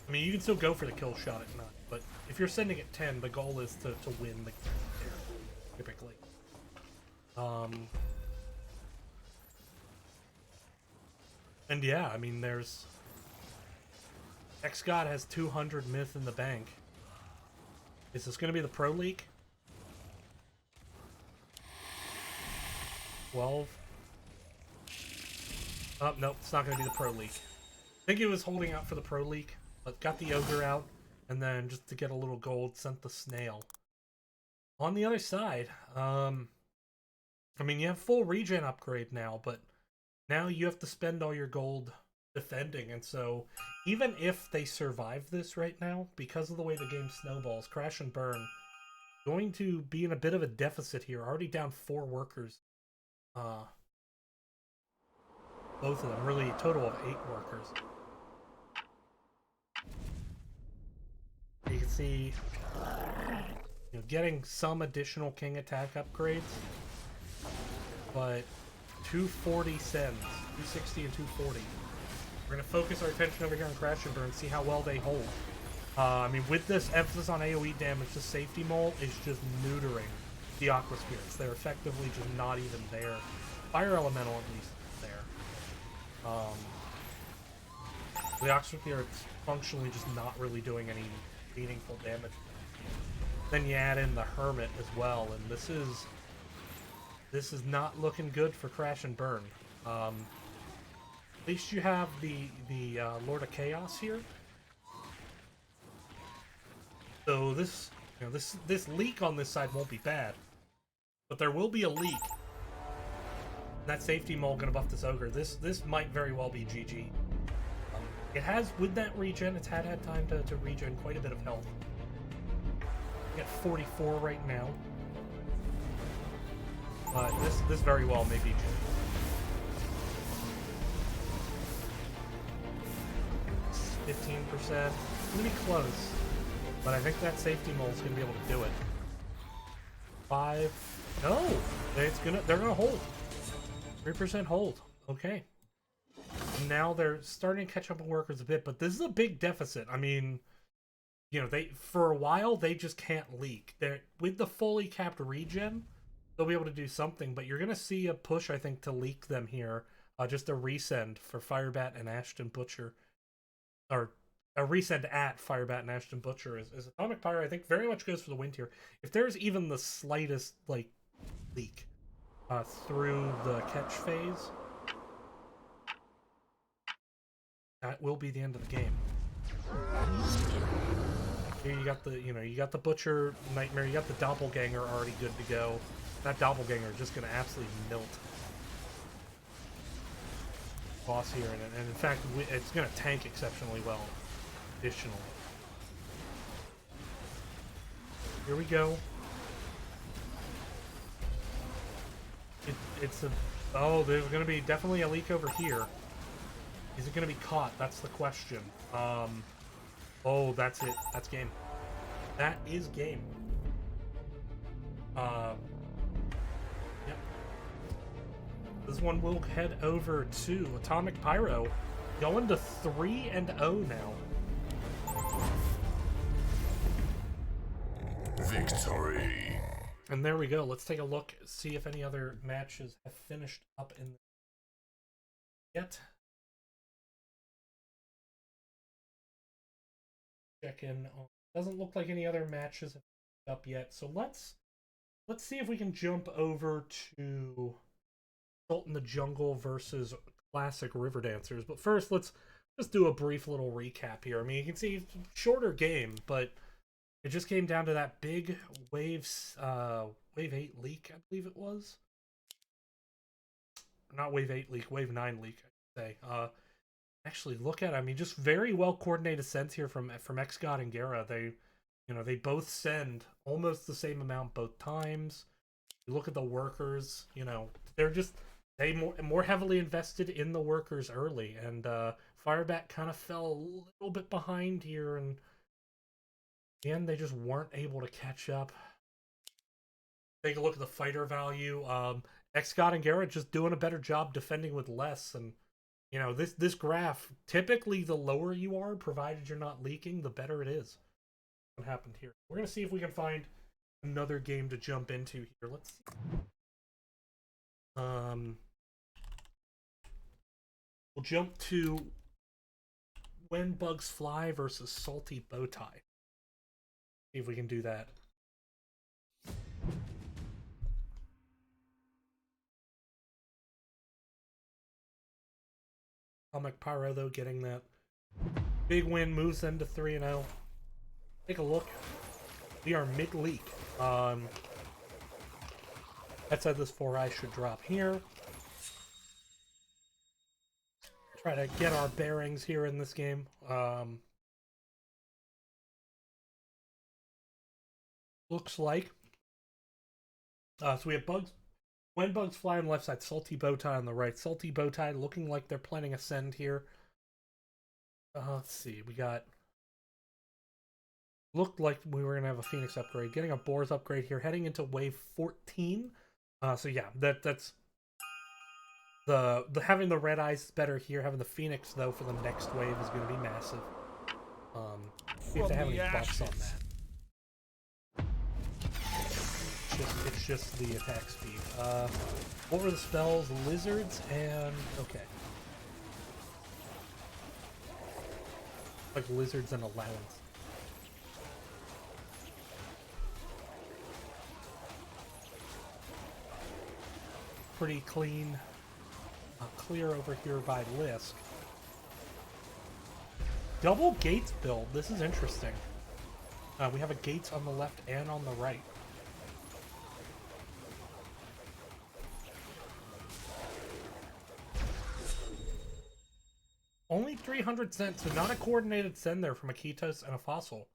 I mean, you can still go for the kill shot at 9, but if you're sending at 10, the goal is to win the game there, typically. And yeah, I mean, there's... X-God has 200 myth in the bank. Is this going to be the Pro League? 12. Oh, no, it's not going to be the Pro League. I think it was holding out for the Pro League, but got the Ogre out, and then just to get a little gold, sent the Snail. On the other side, I mean, you have full regen upgrade now, but now you have to spend all your gold defending, and so even if they survive this right now, because of the way the game snowballs, Crash and Burn going to be in a bit of a deficit here. Already down 4 workers. Both of them, really a total of 8 workers. You can see, you know, getting some additional king attack upgrades, but 240 sends, 260 and 240. We're going to focus our attention over here on Crash and Burn, see how well they hold. I mean, with this emphasis on AoE damage, the Safety Mole is just neutering the Aqua Spirits. They're effectively just not even there. Fire Elemental, at least, is there. The Aqua Spirits functionally just not really doing any meaningful damage. Then you add in the Hermit as well, and this is not looking good for Crash and Burn. At least you have the Lord of Chaos here. So this, you know, this leak on this side won't be bad, but there will be a leak. That Safety Mole gonna buff this Ogre. This might very well be GG. It has, with that regen, it's had time to regen quite a bit of health. You got 44 right now. But this very well may be GG. It's 15%. It's gonna be close. But I think that Safety Mole is gonna be able to do it. 5. No! They're gonna hold. 3% hold. Okay. Now they're starting to catch up on workers a bit, but this is a big deficit. I mean, you know, for a while they just can't leak. With the fully capped regen, they'll be able to do something, but you're gonna see a push, I think, to leak them here. Just a resend for Firebat and Ashton Butcher. Or a resend at Firebat and Ashton Butcher is Atomic Pyro, I think, very much goes for the win here. If there's even the slightest, like, leak through the catch phase, that will be the end of the game. Here you got the Butcher Nightmare, you got the Doppelganger already good to go. That Doppelganger is just going to absolutely melt boss here, and in fact, it's going to tank exceptionally well. Additionally, here we go. It's a... Oh, there's going to be definitely a leak over here. Is it going to be caught? That's the question. Oh, that's it. That's game. That is game. Yep. This one will head over to Atomic Pyro. Going to 3-0 now. Victory. And there we go. Let's take a look, see if any other matches have finished up in yet. Check in on. Doesn't look like any other matches have finished up yet. So let's see if we can jump over to Salt in the Jungle versus Classic River Dancers. But first, let's just do a brief little recap here. I mean, you can see shorter game, but it just came down to that big Wave 8 leak, I believe it was. Not Wave 8 leak, Wave 9 leak, I should say. Actually, look at it. I mean, just very well coordinated sends here from XGod and Gera. They both send almost the same amount both times. You look at the workers, they more heavily invested in the workers early, and Firebat kind of fell a little bit behind here, and again, they just weren't able to catch up. Take a look at the fighter value. XGod and Gera just doing a better job defending with less, and this graph, typically the lower you are, provided you're not leaking, the better it is. What happened here? We're gonna see if we can find another game to jump into here. Let's see. We'll jump to When Bugs Fly versus Salty Bowtie. See if we can do that. Atomic Pyro, though, getting that big win, moves them to 3-0. Take a look. We are mid-leak. That said, this 4-eye should drop here. Try to get our bearings here in this game. Looks like. So we have Bugs. When Bugs Fly on the left side, Salty Bowtie on the right. Salty Bowtie looking like they're planning a send here. Let's see. We got... Looked like we were going to have a Phoenix upgrade. Getting a Boars upgrade here. Heading into Wave 14. So yeah, that's... The having the red eyes is better here. Having the Phoenix, though, for the next wave is going to be massive. See if they have any buffs on that. It's just the attack speed. What were the spells? Lizards and... Okay. Like lizards and allowance. Pretty clean. Clear over here by Lisk. Double gates build. This is interesting. We have a gates on the left and on the right. Only 300 cents, so not a coordinated send there from a Kitos and a Fossil.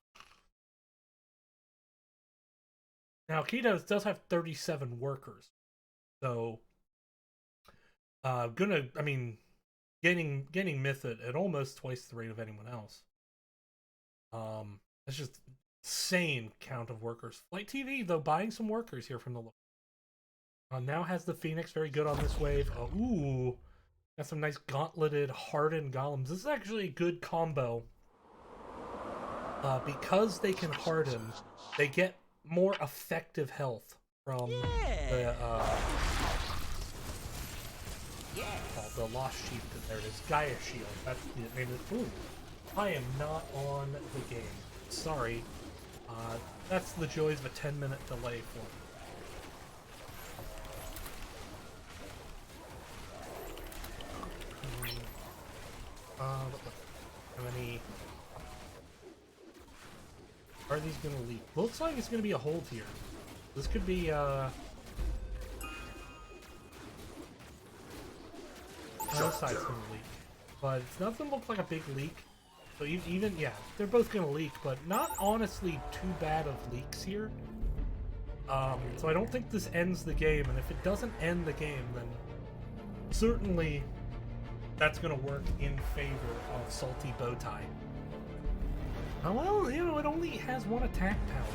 Now, Kitos does have 37 workers. So, gaining myth at almost twice the rate of anyone else. That's just insane count of workers. Flight TV, though, buying some workers here from the now has the Phoenix, very good on this wave. Ooh. Got some nice gauntleted, hardened golems. This is actually a good combo. Because they can harden, they get more effective health from the Lost Chieftain. There it is. Gaia Shield. That's the name of it. Ooh. I am not on the game. Sorry. That's the joys of a 10-minute delay for me. How many are these gonna leak? Looks like it's gonna be a hold here. This could be no side's gonna leak, but it doesn't look like a big leak. So even yeah, they're both gonna leak, but not honestly too bad of leaks here. So I don't think this ends the game, and if it doesn't end the game, then certainly that's going to work in favor of Salty Bowtie. Well, you know, it only has one attack power.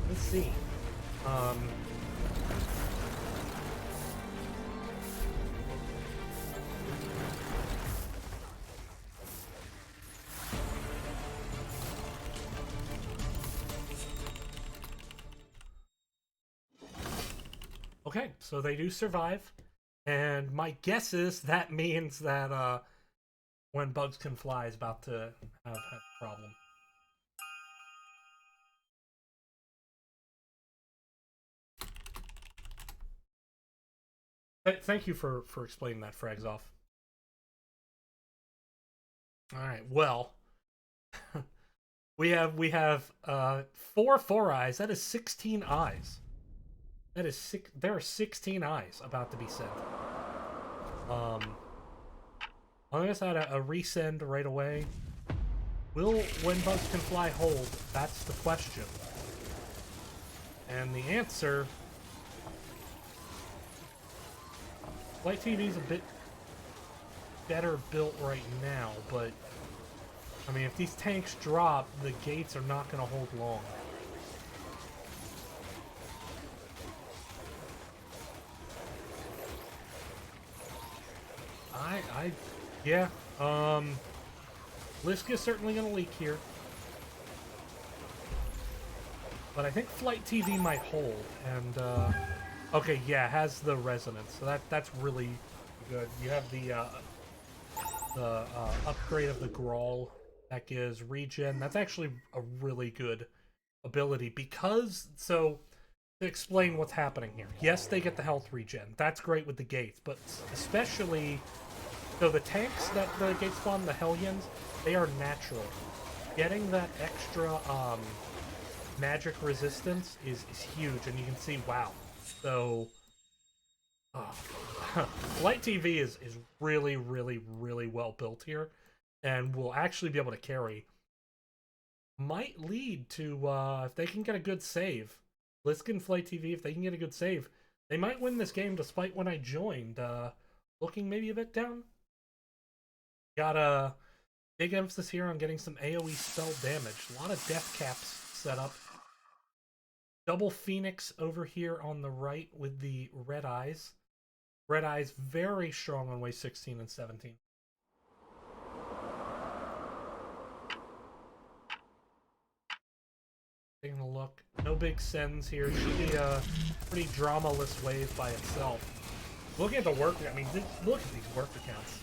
Let's see. Okay, so they do survive, and my guess is that means that when Bugs Can Fly is about to have a problem. Thank you for explaining that, Fragzoff. All right, well, we have 4 eyes. That is 16 eyes. That is six. There are 16 eyes about to be sent. I'm gonna add a resend right away. Will When Bugs Can Fly hold? That's the question. And the answer... Flight TV's a bit better built right now, but... I mean, if these tanks drop, the gates are not gonna hold long. Yeah, Lisk is certainly going to leak here. But I think Flight TV might hold, and, okay, yeah, it has the resonance, so that's really good. You have the upgrade of the Grawl that gives regen. That's actually a really good ability, because, so, to explain what's happening here. Yes, they get the health regen. That's great with the gates, but especially... So the tanks that the gate spawn, the Hellions, they are natural. Getting that extra magic resistance is huge, and you can see, wow. So, Light TV is really, really, really well built here, and will actually be able to carry. Might lead to, if they can get a good save, Lisk and Flight TV, if they can get a good save, they might win this game despite when I joined, looking maybe a bit down. Got a big emphasis here on getting some AoE spell damage. A lot of death caps set up. Double Phoenix over here on the right with the Red Eyes. Red Eyes very strong on way 16 and 17. Taking a look. No big sends here. Should be a pretty dramaless wave by itself. Looking at the work, I mean, look at these worker counts.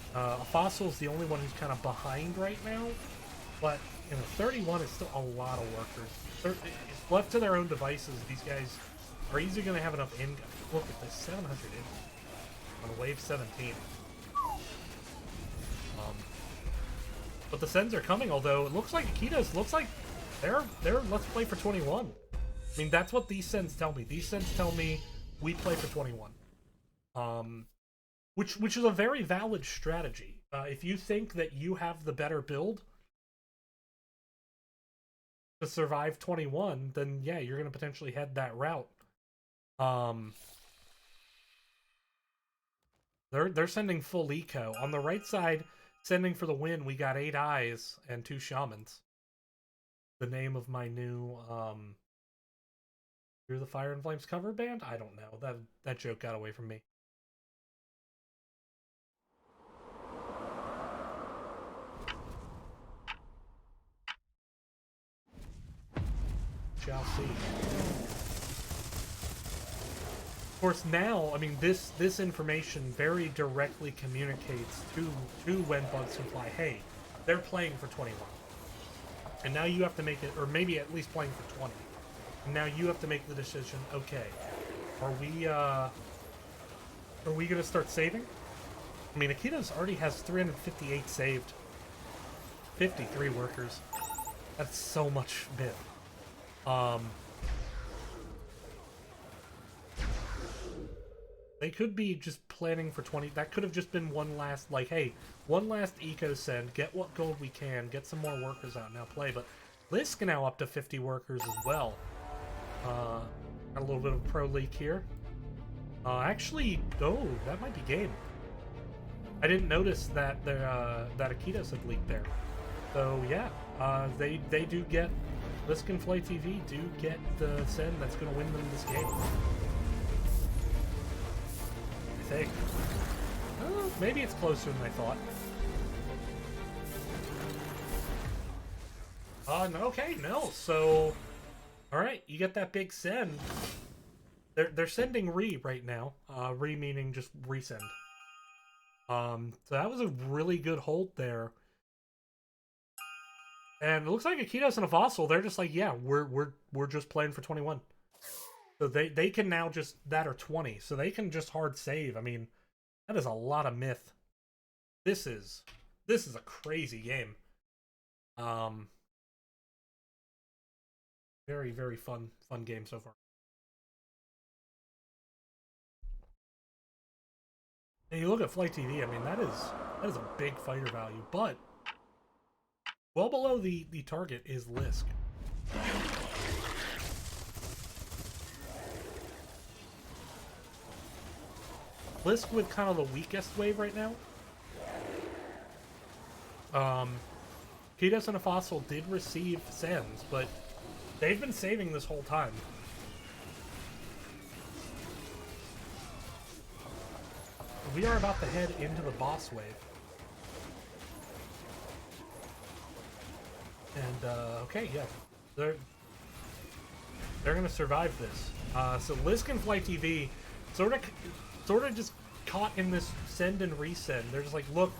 Fossil's the only one who's kind of behind right now, but, you know, 31 is still a lot of workers. Left to their own devices, these guys are easily going to have enough income. Look at this, 700 income on wave 17. But the sends are coming, although it looks like Akitas, looks like they're let's play for 21. I mean, that's what these sends tell me. These sends tell me we play for 21. Which is a very valid strategy. If you think that you have the better build to survive 21, then yeah, you're going to potentially head that route. They're sending full eco. On the right side, sending for the win, we got 8 eyes and 2 shamans. The name of my new Through the Fire and Flames cover band? I don't know. That joke got away from me. Shall see. Of course, now, I mean, this information very directly communicates to When Bugs Can Fly, hey, they're playing for 21. And now you have to make it, or maybe at least playing for 20. And now you have to make the decision, okay, are we going to start saving? I mean, Akitas already has 358 saved. 53 workers. That's so much bit. They could be just planning for 20. That could have just been one last, like, hey, one last eco send, get what gold we can, get some more workers out, now play. But Lisk now up to 50 workers as well. Got a little bit of a pro leak here. Actually, oh, that might be game. I didn't notice that that Akitos had leaked there. So yeah, they do get Lisk and Flight TV do get the send that's going to win them this game. I think. Maybe it's closer than I thought. Okay, no. So, all right, you get that big send. They're sending Re right now. Re meaning just resend. So that was a really good hold there. And it looks like Akitos and a Fossil, they're just like, yeah, we're just playing for 21. So they can now just that or 20. So they can just hard save. I mean, that is a lot of myth. This is a crazy game. Very, very fun game so far. And you look at Flight TV, I mean, that is a big fighter value, but well below the target is Lisk. Lisk with kind of the weakest wave right now. Akitos and a Fossil did receive sends, but they've been saving this whole time. We are about to head into the boss wave. And, okay, yeah. They're gonna survive this. So Lisk and Flight TV sort of just caught in this send and resend. They're just like, look,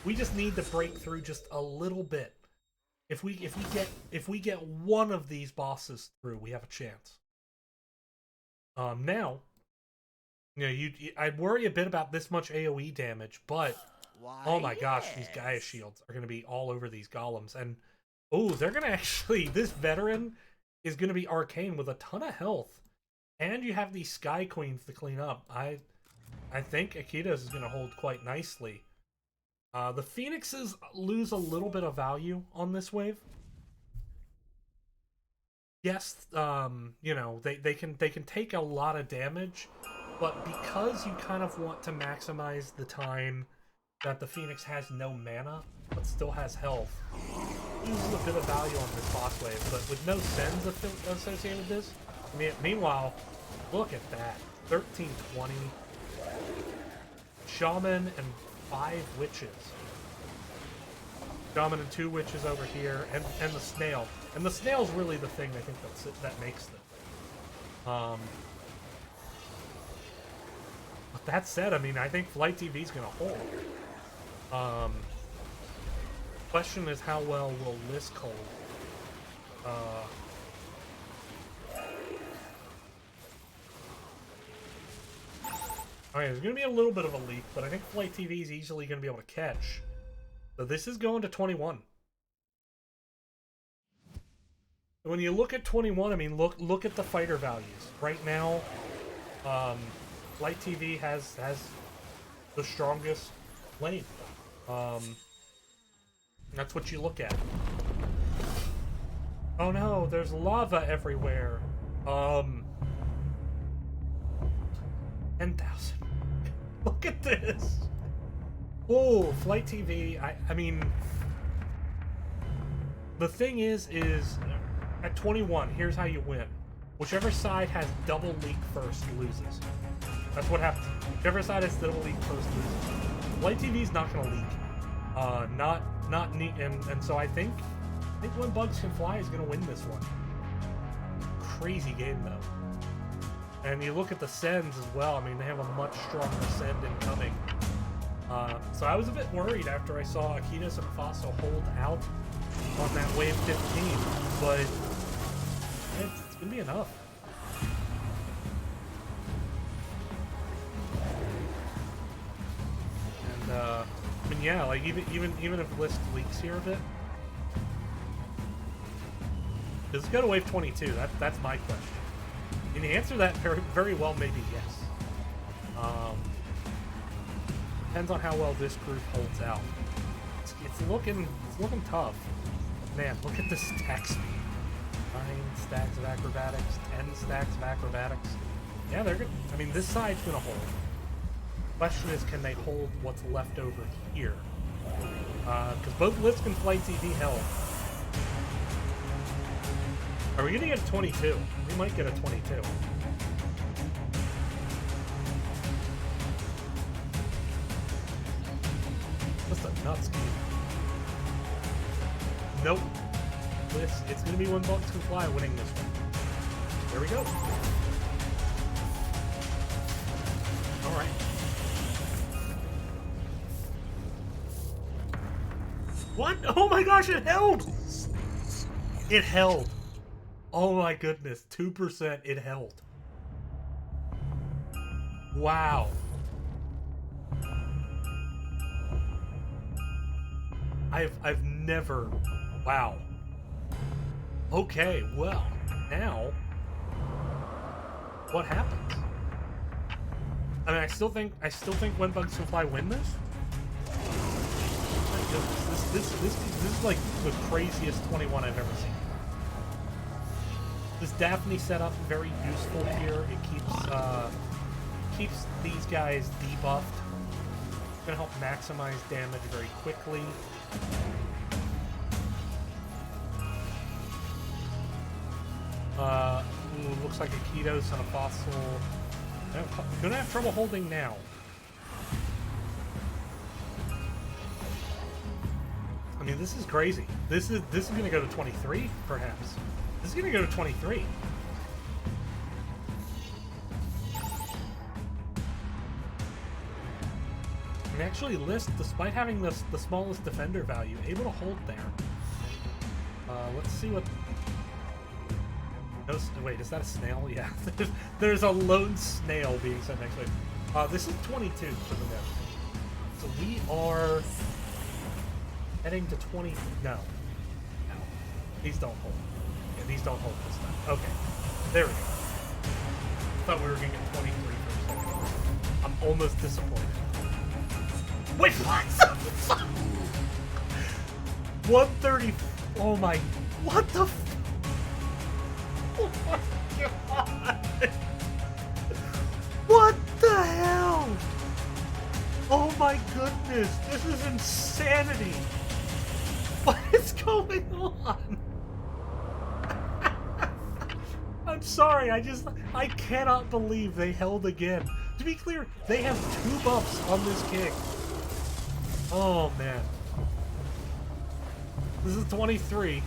we just need to break through just a little bit. If we get one of these bosses through, we have a chance. Now, you know, I'd worry a bit about this much AoE damage, but oh my gosh, these Gaia shields are going to be all over these golems, and oh, they're going to actually, this veteran is going to be arcane with a ton of health, and you have these Sky Queens to clean up. I think Akitos is going to hold quite nicely. The Phoenixes lose a little bit of value on this wave. Yes, you know, they can take a lot of damage, but because you kind of want to maximize the time that the Phoenix has no mana, but still has health, loses a bit of value on this boss wave, but with no sends associated with this, I mean, meanwhile, look at that. 1320. Shaman and 5 witches. Shaman and 2 witches over here, and the snail. And the snail's really the thing I think that makes this. But that said, I mean, I think Flight TV's gonna hold. Question is, how well will Lisk hold? Alright, there's going to be a little bit of a leak, but I think Flight TV is easily going to be able to catch. So this is going to 21. When you look at 21, I mean, look at the fighter values. Right now, Flight TV has the strongest lane. That's what you look at. Oh no, there's lava everywhere. 10,000. Look at this. Oh, Flight TV. I mean, the thing is at 21, here's how you win. Whichever side has double leak first loses. That's what happens. Whichever side has double leak first loses. Flight TV's not gonna leak. Not neat, and so I think When Bugs Can Fly is gonna win this one. Crazy game though. And you look at the sends as well. I mean, they have a much stronger send incoming. So I was a bit worried after I saw Akitos and Fossil hold out on that wave 15, but it's gonna be enough. And I mean, yeah, like even if Lisk leaks here a bit, does it go to wave 22? That's my question. And the answer to that very well may be yes. Depends on how well this group holds out. It's looking tough. Man, look at this attack speed. 9 stacks of acrobatics, 10 stacks of acrobatics. Yeah, they're good. I mean, this side's gonna hold. Question is, can they hold what's left over here? Because both Lisk and Flight TV held. Are we gonna get a 22? We might get a 22. Just a nuts game. Nope. It's gonna be When Bugs Can Fly winning this one. There we go. Alright. What? Oh my gosh, it held! It held. Oh my goodness, 2%, it held. Wow. I've never... Wow. Okay, well, now... What happens? I mean, I still think When Bugs Can Fly win this? This is like the craziest 21 I've ever seen. This Daphne setup very useful here. It keeps these guys debuffed. It's gonna help maximize damage very quickly. Ooh, looks like a Ketos and a Fossil. Gonna have trouble holding now. I mean, this is crazy. This is gonna go to 23, perhaps. This is gonna go to 23. And actually, Lisk, despite having the smallest defender value, able to hold there. Let's see what. No, wait, is that a snail? Yeah, there's a lone snail being sent next week. This is 22 for the net. So we are heading to 20. No. These don't hold. Yeah, these don't hold this time. Okay. There we go. Thought we were going to get 23 for a second. I'm almost disappointed. Wait, what? 130. Oh my. What the f. Oh my god. What the hell? Oh my goodness. This is insanity. What is going on? I'm sorry, I cannot believe they held again. To be clear, they have 2 buffs on this kick. Oh man. This is 23.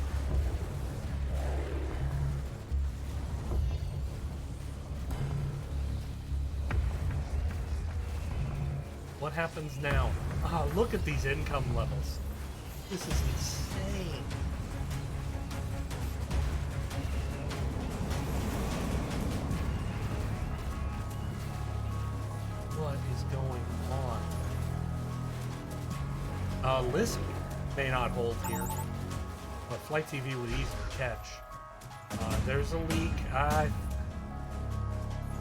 What happens now? Ah, look at these income levels. This is insane. What is going on? Lisk may not hold here, but Flight TV would easily catch. There's a leak. I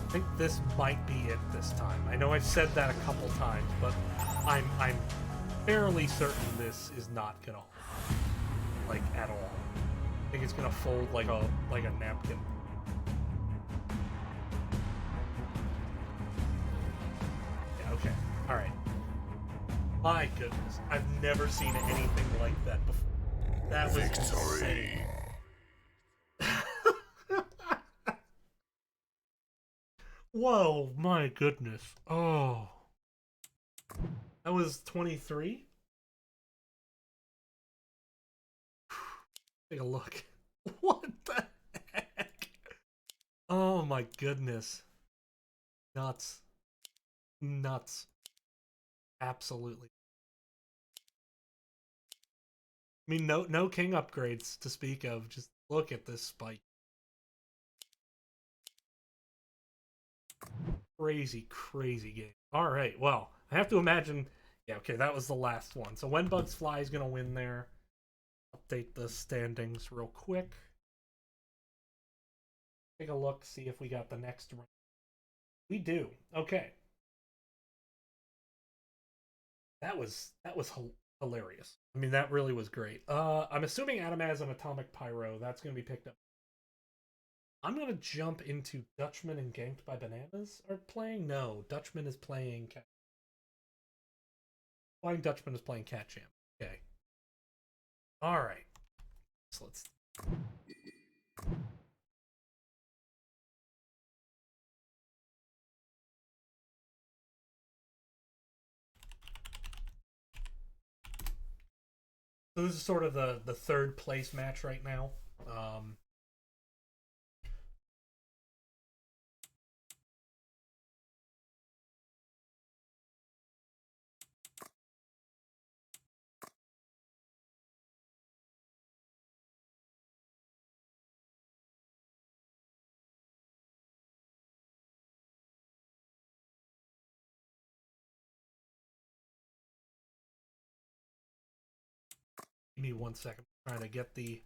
think this might be it this time. I know I've said that a couple times, but I'm fairly certain this is not gonna hold, like, at all. I think it's gonna fold like a napkin. Yeah, okay. Alright. My goodness. I've never seen anything like that before. That was Victory. insane. Whoa, my goodness. Oh. That was 23? Take a look. What the heck? Oh my goodness. Nuts. Nuts. Absolutely. I mean, no king upgrades to speak of. Just look at this spike. Crazy, crazy game. Alright, well, I have to imagine... Yeah, okay, that was the last one. So When Bugs Fly is going to win there. Update the standings real quick. Take a look, see if we got the next round. We do. Okay. That was hilarious. I mean, that really was great. I'm assuming Adam has an Atomic Pyro. That's going to be picked up. I'm gonna jump into Dutchman and Ganked by Bananas are playing. No, Dutchman is playing. Flying Dutchman is playing Cat Jam. Okay. All right. So let's. So this is sort of the third place match right now. Give me 1 second. I'm trying to get the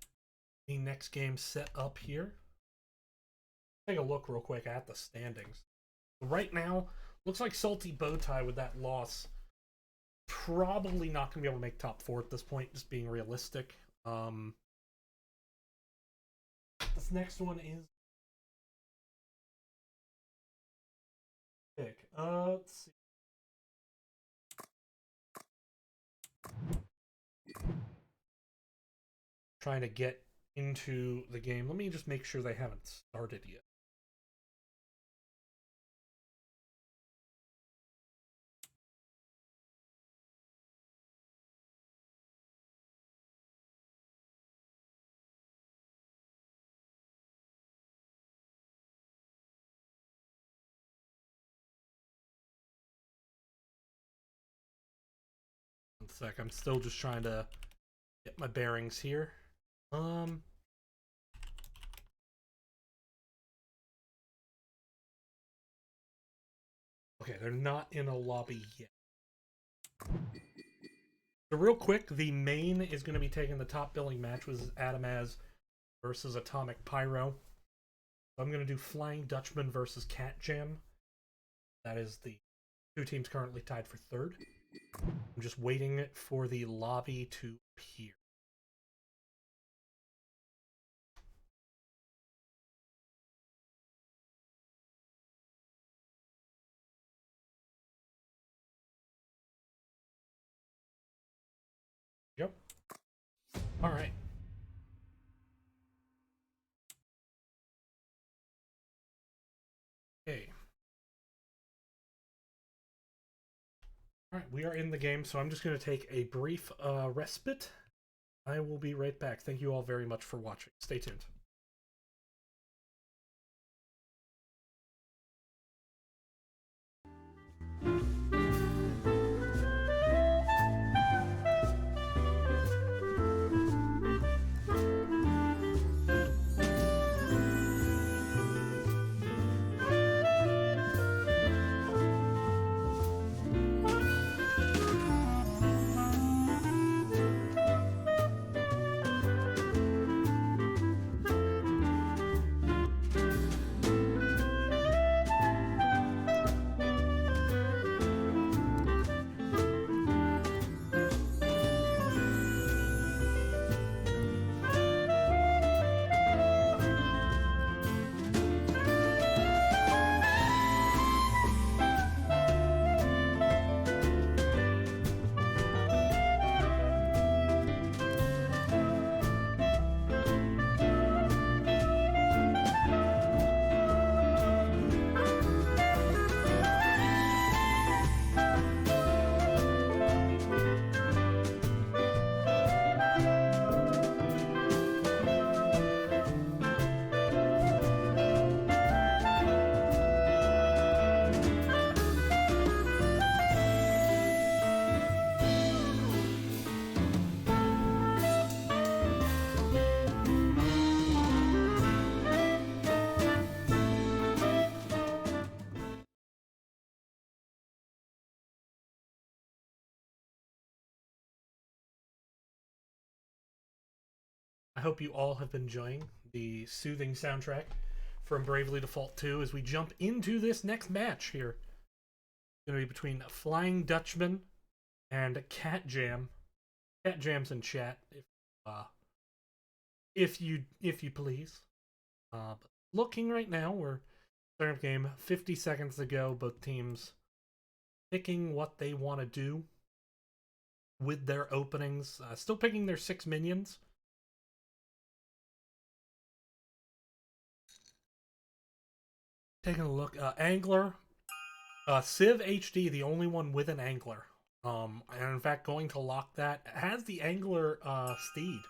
next game set up here. Take a look real quick at the standings. Right now, looks like Salty Bowtie with that loss probably not going to be able to make top 4 at this point, just being realistic. This next one is pick. Let's see. Trying to get into the game. Let me just make sure they haven't started yet. One sec, I'm still just trying to get my bearings here. Okay, they're not in a lobby yet. So real quick, the main is going to be taking the top billing match with Adamaz versus Atomic Pyro. So I'm going to do Flying Dutchman versus Cat Jam. That is the 2 teams currently tied for 3rd. I'm just waiting for the lobby to appear. Yep. All right. Okay. All right, we are in the game, so I'm just going to take a brief respite. I will be right back. Thank you all very much for watching. Stay tuned. I hope you all have been enjoying the soothing soundtrack from Bravely Default 2 as we jump into this next match here. It's going to be between Flying Dutchman and Cat Jam. Cat Jam's in chat, if you please. But looking right now, we're starting the game 50 seconds to go. Both teams picking what they want to do with their openings. Still picking their 6 minions. Taking a look. Angler. Civ HD, the only one with an Angler. And in fact, going to lock that. Has the Angler Steed.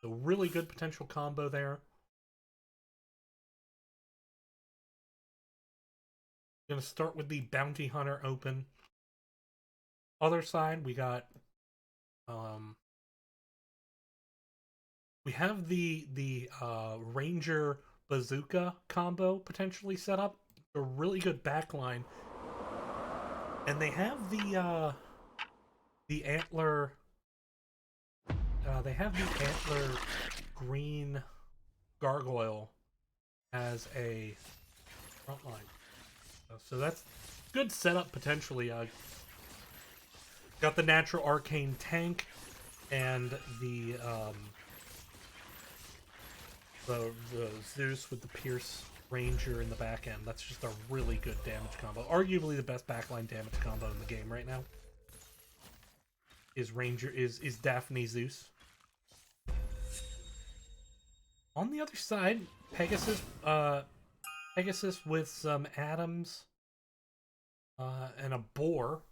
So really good potential combo there. Gonna start with the Bounty Hunter open. Other side, we got we have the Ranger Bazooka combo potentially set up. A really good backline. And they have the Antler they have the Antler Green Gargoyle as a frontline. So that's good setup potentially. Got the natural arcane tank and the Zeus with the Pierce Ranger in the back end. That's just a really good damage combo. Arguably the best backline damage combo in the game right now. Is Daphne Zeus. On the other side, Pegasus with some Adams and a Boar.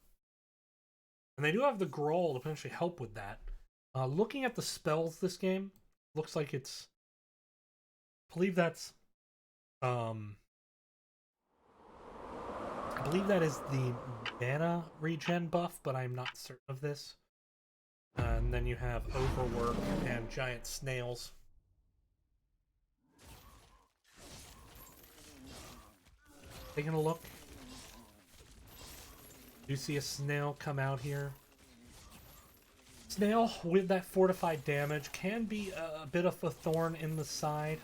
And they do have the Growl to potentially help with that. Looking at the spells this game, looks like it's... I believe that's... I believe that is the mana regen buff, but I'm not certain of this. And then you have Overwork and Giant Snails. Taking a look. You see a snail come out here. Snail with that fortified damage can be a bit of a thorn in the side.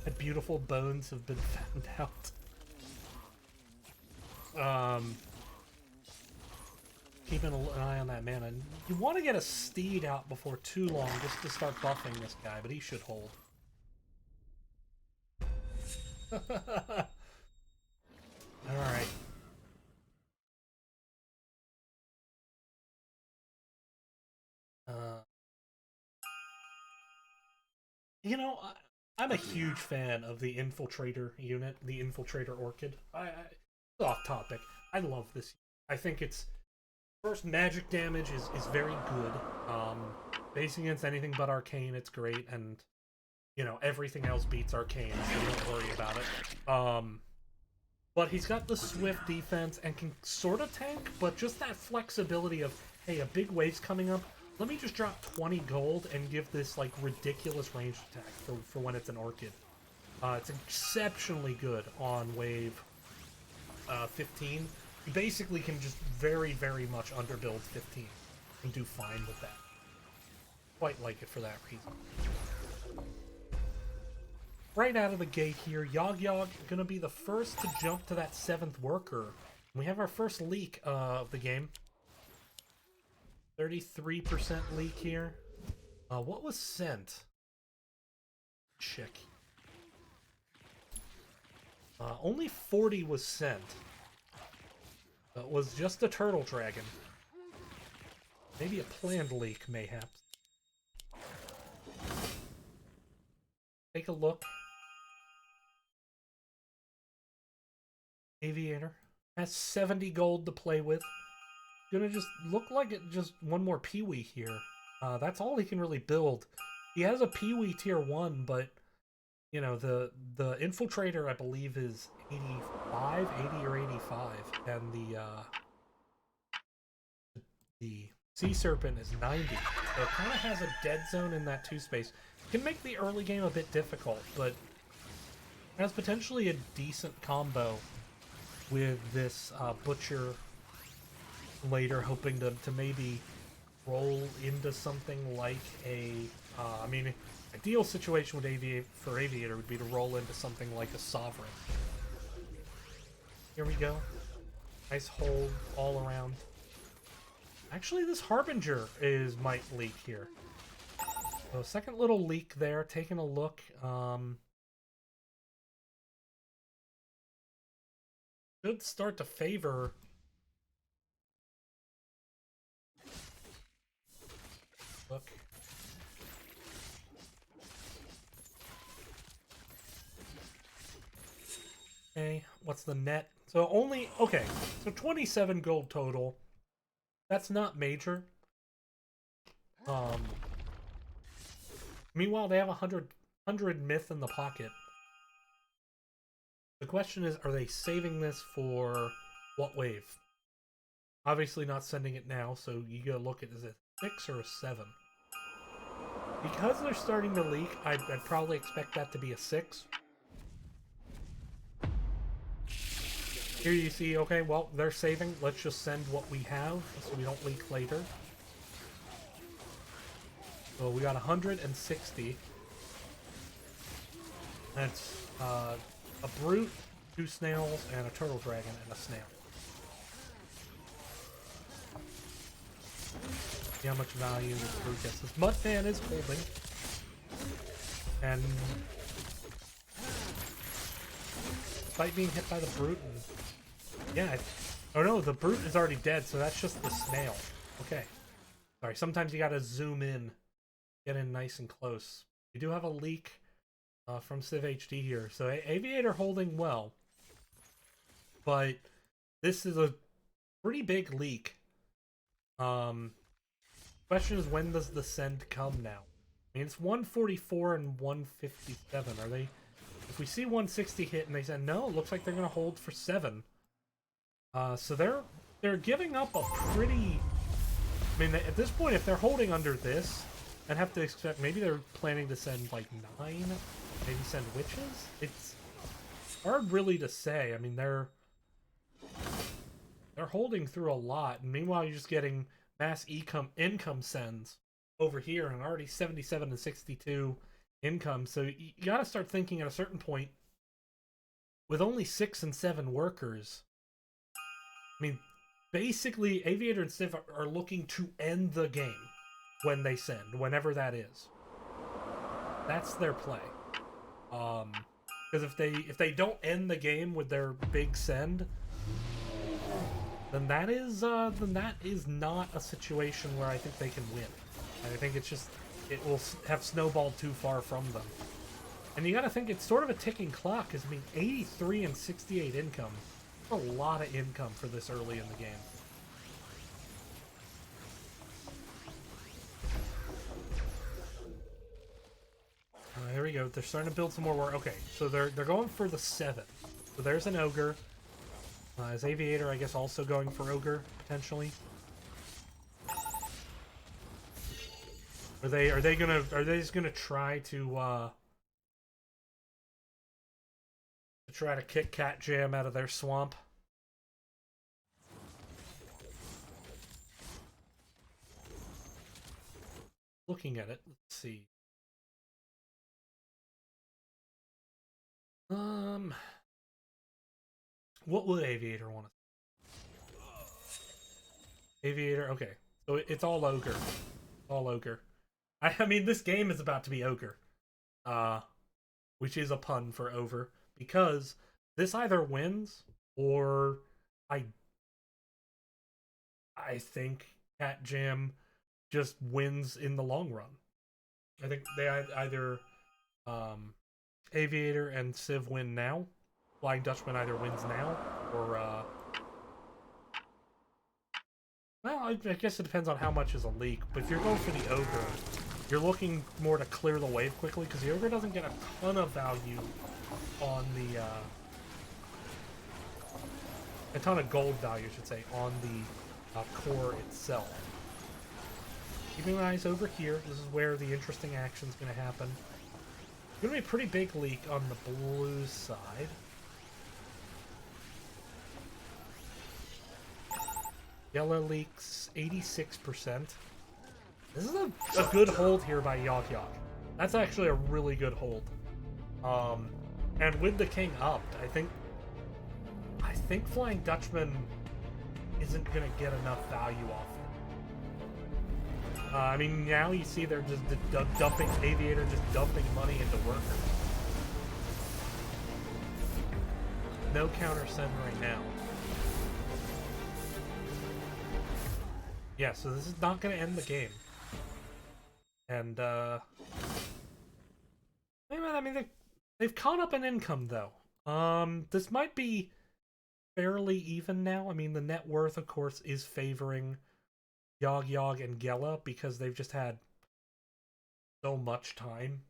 The beautiful bones have been found out. Keeping an eye on that mana. You want to get a steed out before too long just to start buffing this guy, but he should hold. Alright. You know, I'm a huge fan of the Infiltrator unit, the Infiltrator Orchid. Off topic. I love this. I think it's... First, magic damage is very good. Basing against anything but Arcane, it's great, and, you know, everything else beats Arcane, so don't worry about it. But he's got the swift defense and can sort of tank, but just that flexibility of, hey, a big wave's coming up, let me just drop 20 gold and give this, like, ridiculous ranged attack for when it's an Orchid. It's exceptionally good on wave 15. You basically can just very, very much underbuild 15 and do fine with that. Quite like it for that reason. Right out of the gate here, Yogg gonna be the first to jump to that 7th worker. We have our first leak of the game. 33% leak here. What was sent? Check. Only 40 was sent. It was just a turtle dragon. Maybe a planned leak, mayhaps. Take a look. Aviator has 70 gold to play with. Gonna just look like it just one more Peewee here. That's all he can really build. He has a Peewee tier 1, but you know, the Infiltrator I believe is 85, 80 or 85, and the Sea Serpent is 90. So it kind of has a dead zone in that 2 space. Can make the early game a bit difficult, but has potentially a decent combo with this Butcher later, hoping to maybe roll into something like a... I mean, ideal situation with for Aviator would be to roll into something like a Sovereign. Here we go. Nice hold all around. Actually, this Harbinger might leak here. So second little leak there, taking a look. should start to favor look. Okay, what's the net? So only okay, so 27 gold total. That's not major. Meanwhile, they have 100 myth in the pocket. The question is, are they saving this for what wave? Obviously not sending it now, so you gotta look at, is it 6 or a 7? Because they're starting to leak, I'd probably expect that to be a 6. Here you see, okay, well, they're saving. Let's just send what we have so we don't leak later. So we got 160. That's a brute, 2 snails, and a turtle dragon, and a snail. See how much value this brute gets. This Mudman is holding. And despite being hit by the brute, and yeah, oh no, the brute is already dead, so that's just the snail. Okay. Sorry, sometimes you gotta zoom in. Get in nice and close. We do have a leak from Civ HD here. So Aviator holding well. But this is a pretty big leak. Question is, when does the send come now? I mean, it's 144 and 157. Are they... If we see 160 hit and they said no, it looks like they're going to hold for 7. So they're giving up a pretty... I mean, at this point, if they're holding under this, I'd have to expect maybe they're planning to send like 9, maybe send witches. It's hard really to say. I mean, they're holding through a lot, and meanwhile you're just getting mass income sends over here, and already 77 and 62 income. So you got to start thinking at a certain point, with only 6 and 7 workers. I mean, basically, Aviator and Civ are looking to end the game when they send, whenever that is. That's their play. Because if they don't end the game with their big send, then that is not a situation where I think they can win. I think it's just, it will have snowballed too far from them. And you got to think it's sort of a ticking clock. Because I mean, 83 and 68 income. That's a lot of income for this early in the game. There we go. They're starting to build some more work. Okay, so they're going for the 7. So there's an ogre. Is Aviator, I guess, also going for ogre potentially? Are they just gonna try to kick Cat Jam out of their swamp? Looking at it, let's see. What would Aviator want to... Aviator, okay. So it's all ogre. All ogre. I mean, this game is about to be ogre. Which is a pun for over. Because this either wins, or I think Cat Jam just wins in the long run. I think they either... Aviator and Civ win now. Flying Dutchman either wins now, or, well, I guess it depends on how much is a leak, but if you're going for the Ogre, you're looking more to clear the wave quickly, because the Ogre doesn't get a ton of value on the, a ton of gold value, I should say, on the core itself. Keeping my eyes over here, this is where the interesting action's going to happen. It's going to be a pretty big leak on the blue side. Yellow leaks 86%. This is a good hold here by Yog Yog. That's actually a really good hold. And with the king up, I think Flying Dutchman isn't gonna get enough value off it. I mean, now you see they're just dumping Aviator, just dumping money into workers. no counter send right now. Yeah, so this is not going to end the game. And, I mean, they've caught up in income, though. This might be fairly even now. I mean, the net worth, of course, is favoring Yog and Gela because they've just had so much time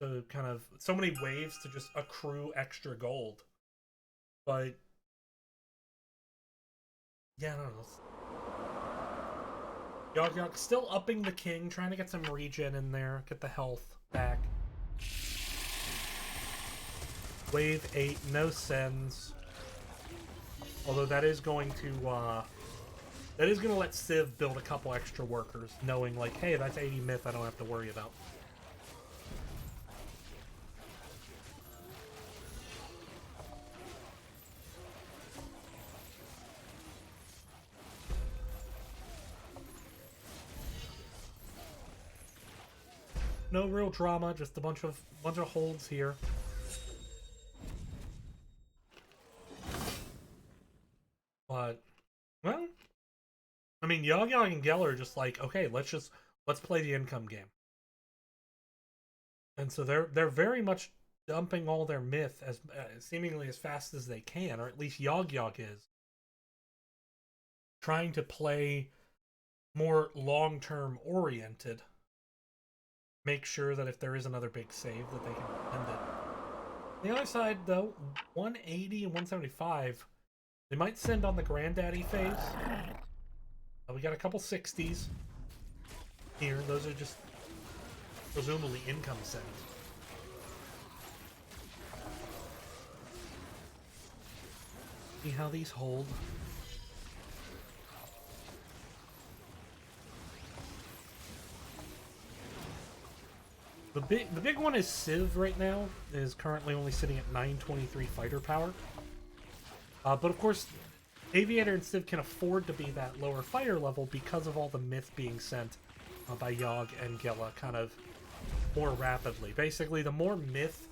to kind of... so many waves to just accrue extra gold. But... yeah, I don't know. Yog still upping the king, trying to get some regen in there, get the health back. Wave 8, no sends. Although that is going to let Civ build a couple extra workers, knowing like, hey, that's 80 myth I don't have to worry about. No real drama, just a bunch of holds here. But, well, I mean, Yog and Gela are just like, okay, let's play the income game. And so they're very much dumping all their myth as seemingly as fast as they can, or at least Yog is trying to play more long-term oriented. Make sure that if there is another big save that they can end it. On the other side, though, 180 and 175, they might send on the Granddaddy phase. We got a couple 60s here. Those are just presumably income sends. See how these hold. The big one is Civ right now, is currently only sitting at 923 fighter power. But of course, Aviator and Civ can afford to be that lower fire level because of all the myth being sent by Yog and Gela kind of more rapidly. Basically, the more myth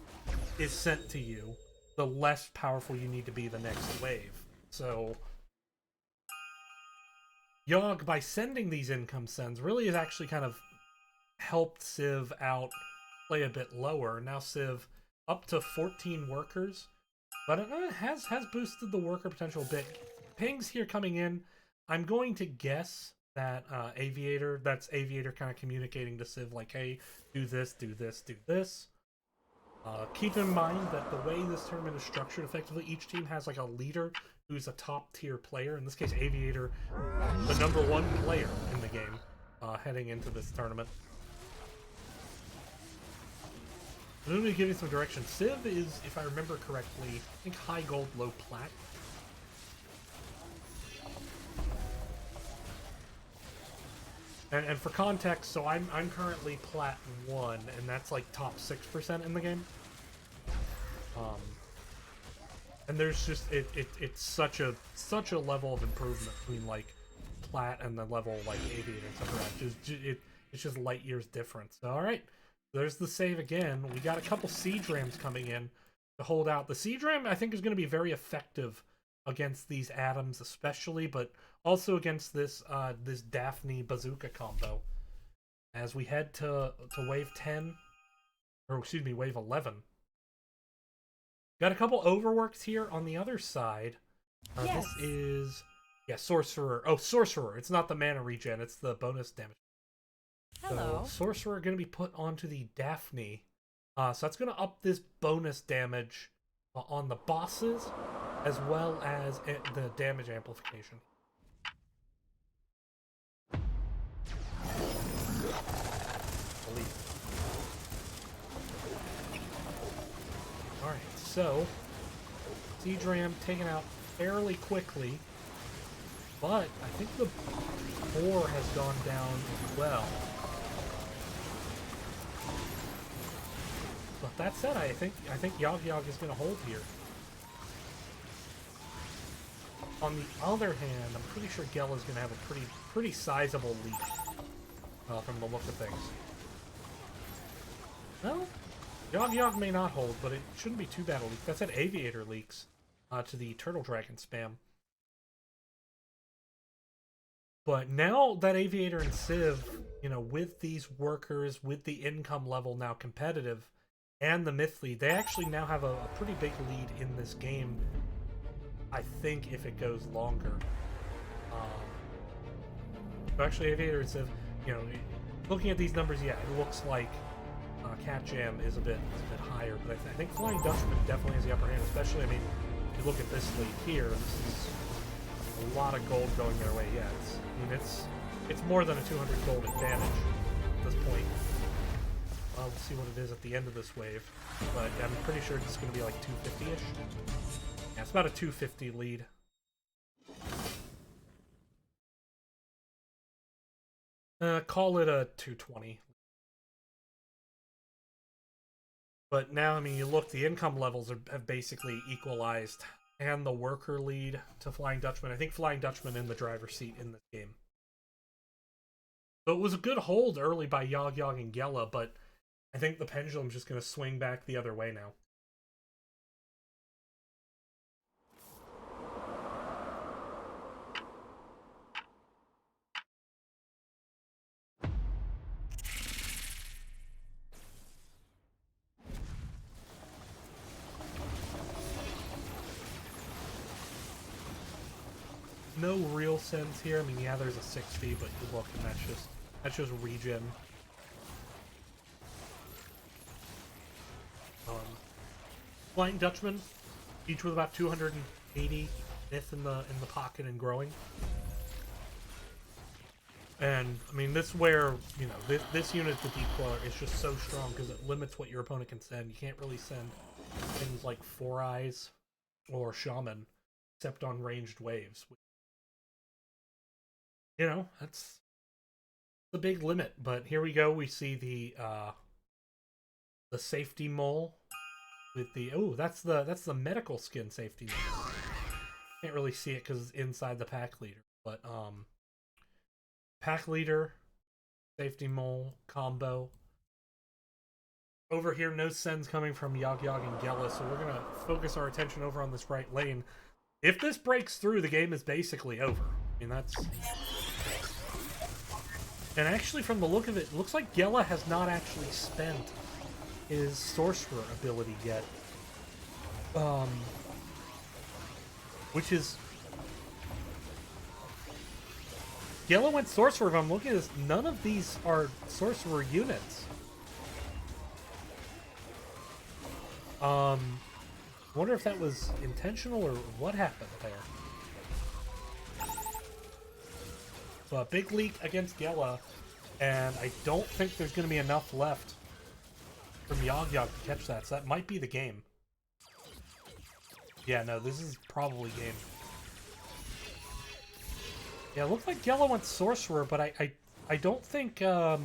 is sent to you, the less powerful you need to be the next wave. So, Yog, by sending these income sends, really has actually kind of helped Civ out play a bit lower. Now Civ up to 14 workers, but it has boosted the worker potential a bit. Pings here coming in. I'm going to guess that that's Aviator kind of communicating to Civ like, hey, do this, do this, do this. Keep in mind that the way this tournament is structured, effectively each team has like a leader who's a top tier player. In this case, Aviator, the #1 player in the game, heading into this tournament. I'm going to give you some direction. Civ is, if I remember correctly, I think high gold, low plat. And for context, so I'm currently plat 1, and that's like top 6% in the game. And there's just it's such a level of improvement between like plat and the level like Aviator and stuff like that. It's just light years difference. So, all right, there's the save again. We got a couple siege rams coming in to hold out. The siege ram I think is going to be very effective against these atoms especially, but also against this this Daphne bazooka combo as we head to wave 10, or excuse me, wave 11. Got a couple overworks here on the other side. Yes. This is, yeah, Sorcerer. Oh, Sorcerer. It's not the mana regen, it's the bonus damage. Hello. So, Sorcerer going to be put onto the Daphne. So that's going to up this bonus damage on the bosses, as well as the damage amplification. Alright, so Siege Ram taken out fairly quickly, but I think the boar has gone down as well. But that said, I think Yog is going to hold here. On the other hand, I'm pretty sure Gela is going to have a pretty sizable leak from the look of things. Well, Yog may not hold, but it shouldn't be too bad a leak. That said, Aviator leaks. to the Turtle Dragon spam. But now that Aviator and Civ, with these workers, with the income level now competitive, and the Myth lead, they actually now have a pretty big lead in this game. I think if it goes longer. So actually, Aviator and Civ, looking at these numbers, yeah, it looks like Cat Jam is a bit higher, but I think Flying Dutchman definitely has the upper hand. Especially, if you look at this lead here, this is a lot of gold going their way. Yeah, it's more than a 200 gold advantage at this point. We'll see what it is at the end of this wave, but I'm pretty sure it's going to be like 250-ish. Yeah, it's about a 250 lead. Call it a 220. But now, you look, the income levels have basically equalized, and the worker lead to Flying Dutchman. I think Flying Dutchman in the driver's seat in this game. So it was a good hold early by Yog Yog and Gela, but I think the pendulum's just going to swing back the other way now. No real sense here. Yeah, there's a 60, but you look, and that's just regen. Flying Dutchman, each with about 280 myth in the pocket and growing. And this is where this unit, the Deep Queller, is just so strong because it limits what your opponent can send. You can't really send things like Four Eyes or Shaman, except on ranged waves. That's the big limit. But here we go. We see the safety mole with the that's the medical skin safety mole. Can't really see it because it's inside the pack leader. But pack leader, safety mole combo. Over here, no sends coming from Yog Yog and Gela, so we're gonna focus our attention over on this right lane. If this breaks through, the game is basically over. That's. And actually, from the look of it, it looks like Gela has not actually spent his Sorcerer ability yet. Which is... Gela went Sorcerer. If I'm looking at this, none of these are Sorcerer units. Wonder if that was intentional or what happened there. So a big leak against Gela, and I don't think there's going to be enough left from Yog Yog to catch that, so that might be the game. Yeah, no, this is probably game. Yeah, it looks like Gela went Sorcerer, but I don't think I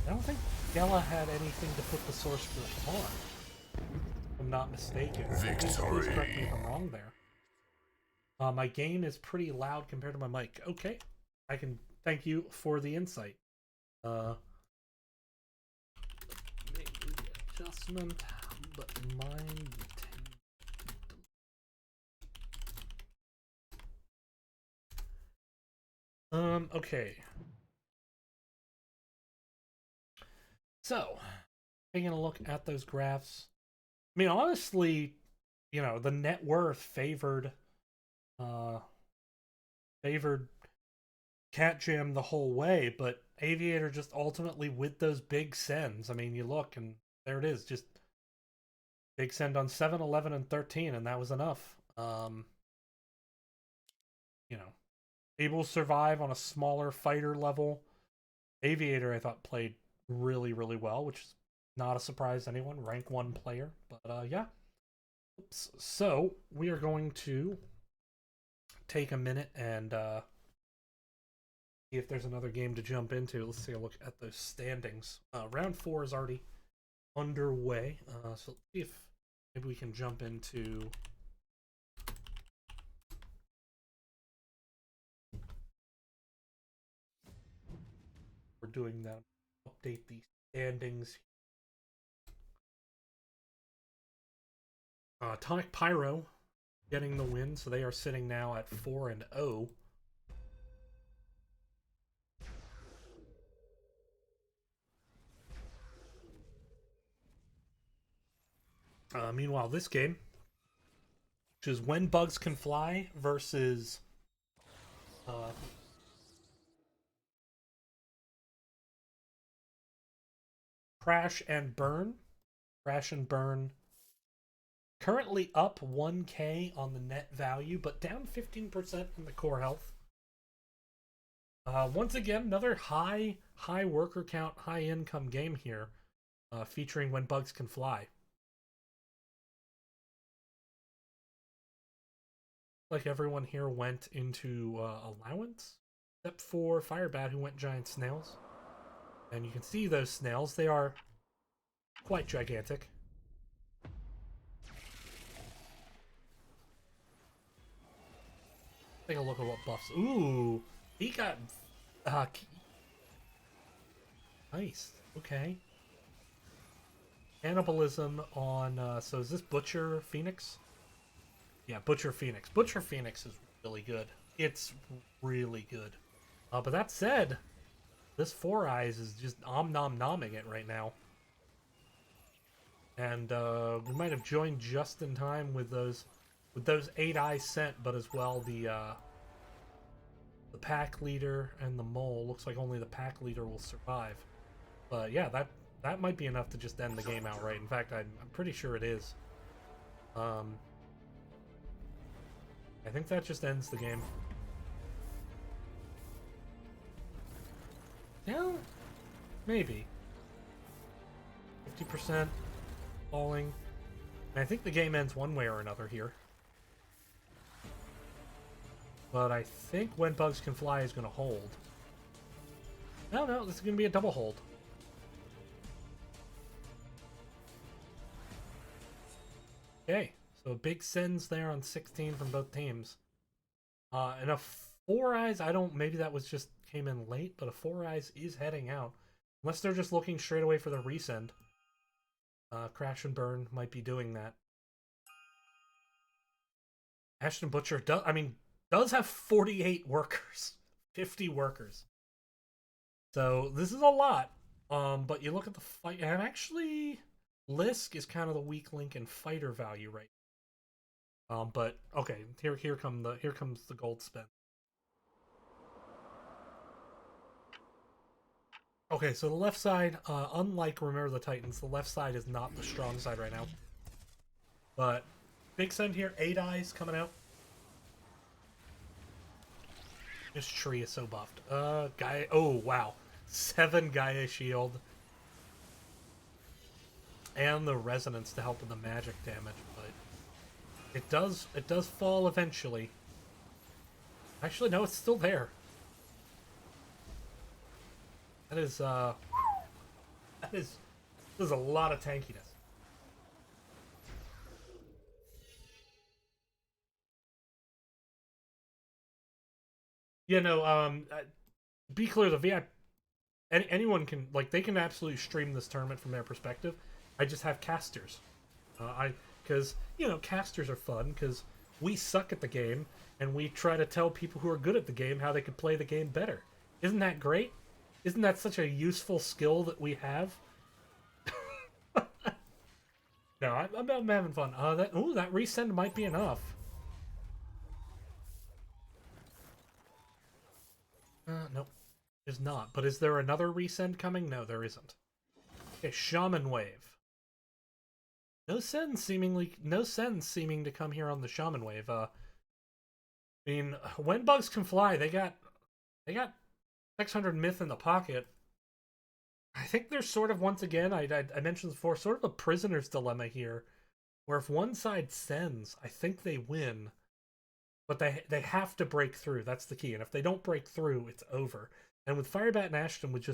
don't think Gela had anything to put the Sorcerer on. If I'm not mistaken. Victory. Please correct me if I'm wrong there. My gain is pretty loud compared to my mic. Okay, I can thank you for the insight. Maybe adjustment, but mine. Okay. So, taking a look at those graphs. Honestly, the net worth favored Cat Jam the whole way, but Aviator just ultimately with those big sends. you look and there it is, just big send on 7, 11, and 13, and that was enough. Able to survive on a smaller fighter level. Aviator, I thought, played really, really well, which is not a surprise to anyone. Rank 1 player, but yeah. Oops. So we are going to take a minute and see if there's another game to jump into. Let's take a look at those standings. Round 4 is already underway, so let's see if maybe we can jump into we're doing that. Update the standings. Tonic Pyro getting the win, so they are sitting now at 4-0. Meanwhile, this game, which is When Bugs Can Fly versus Crash and Burn. Crash and Burn currently up 1k on the net value, but down 15% in the core health. Once again, another high worker count, high income game here, featuring When Bugs Can Fly. Like everyone here went into allowance, except for Firebat, who went giant snails. And you can see those snails, they are quite gigantic. Take a look at what buffs. Ooh, he got nice. Okay. Cannibalism on so is this Butcher Phoenix? Yeah, Butcher Phoenix. Butcher Phoenix is really good. It's really good. But that said, this Four Eyes is just nom-nom-nomming it right now. And we might have joined just in time with those 8 eyes sent, but as well the pack leader and the mole. Looks like only the pack leader will survive. But yeah, that might be enough to just end the game outright. In fact, I'm pretty sure it is. I think that just ends the game. Yeah, maybe. 50% falling. And I think the game ends one way or another here. But I think When Bugs Can Fly is going to hold. No, this is going to be a double hold. Okay, so big sends there on 16 from both teams. And a Four Eyes, maybe that was just came in late, but a Four Eyes is heading out. Unless they're just looking straight away for the resend. Crash and Burn might be doing that. Ashton Butcher does have 48 workers. 50 workers. So this is a lot. But you look at the fight, and actually Lisk is kind of the weak link in fighter value right now. But okay, here comes the gold spin. Okay, so the left side, unlike Remember the Titans, the left side is not the strong side right now. But big send here, 8 eyes coming out. This tree is so buffed. Gaia, oh wow. 7 Gaia shield. And the resonance to help with the magic damage, but it does fall eventually. Actually, no, it's still there. That is there's a lot of tankiness. Be clear, the VIP, anyone can, they can absolutely stream this tournament from their perspective. I just have casters. Because, casters are fun, because we suck at the game, and we try to tell people who are good at the game how they could play the game better. Isn't that great? Isn't that such a useful skill that we have? No, I'm having fun. That resend might be enough. Nope. There's not. But is there another resend coming? No, there isn't. Okay, Shaman Wave. No sends seeming to come here on the Shaman Wave. When Bugs Can Fly, they got 600 myth in the pocket. I think there's sort of, once again, I mentioned before, sort of a prisoner's dilemma here, where if one side sends, I think they win, but they have to break through. That's the key. And if they don't break through, it's over. And with Firebat and Ashton, with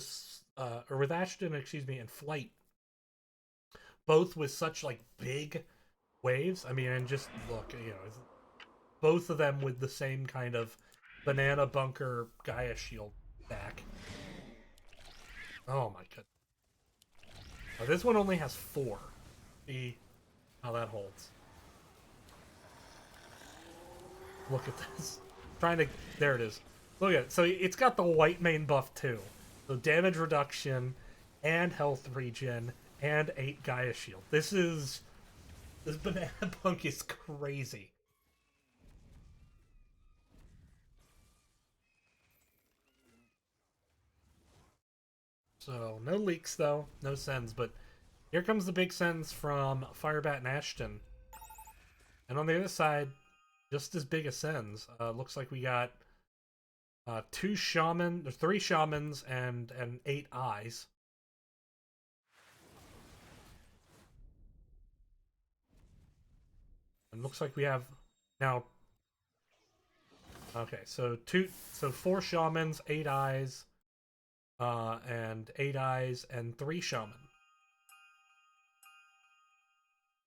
Ashton, and Flight, both with such big waves. And just look, both of them with the same kind of banana bunker Gaia shield back. Oh my goodness. This one only has 4. See how that holds. Look at this. Trying to... There it is. Look at it. So it's got the white main buff too. So damage reduction and health regen and 8 Gaia shield. This Banana Punk is crazy. So no leaks though, no sends, but here comes the big sends from Firebat and Ashton. And on the other side, just as big as sends. Looks like we got 3 shamans and 8 eyes. And looks like we have now. Okay, so 4 shamans, 8 eyes, and 8 eyes and 3 shaman.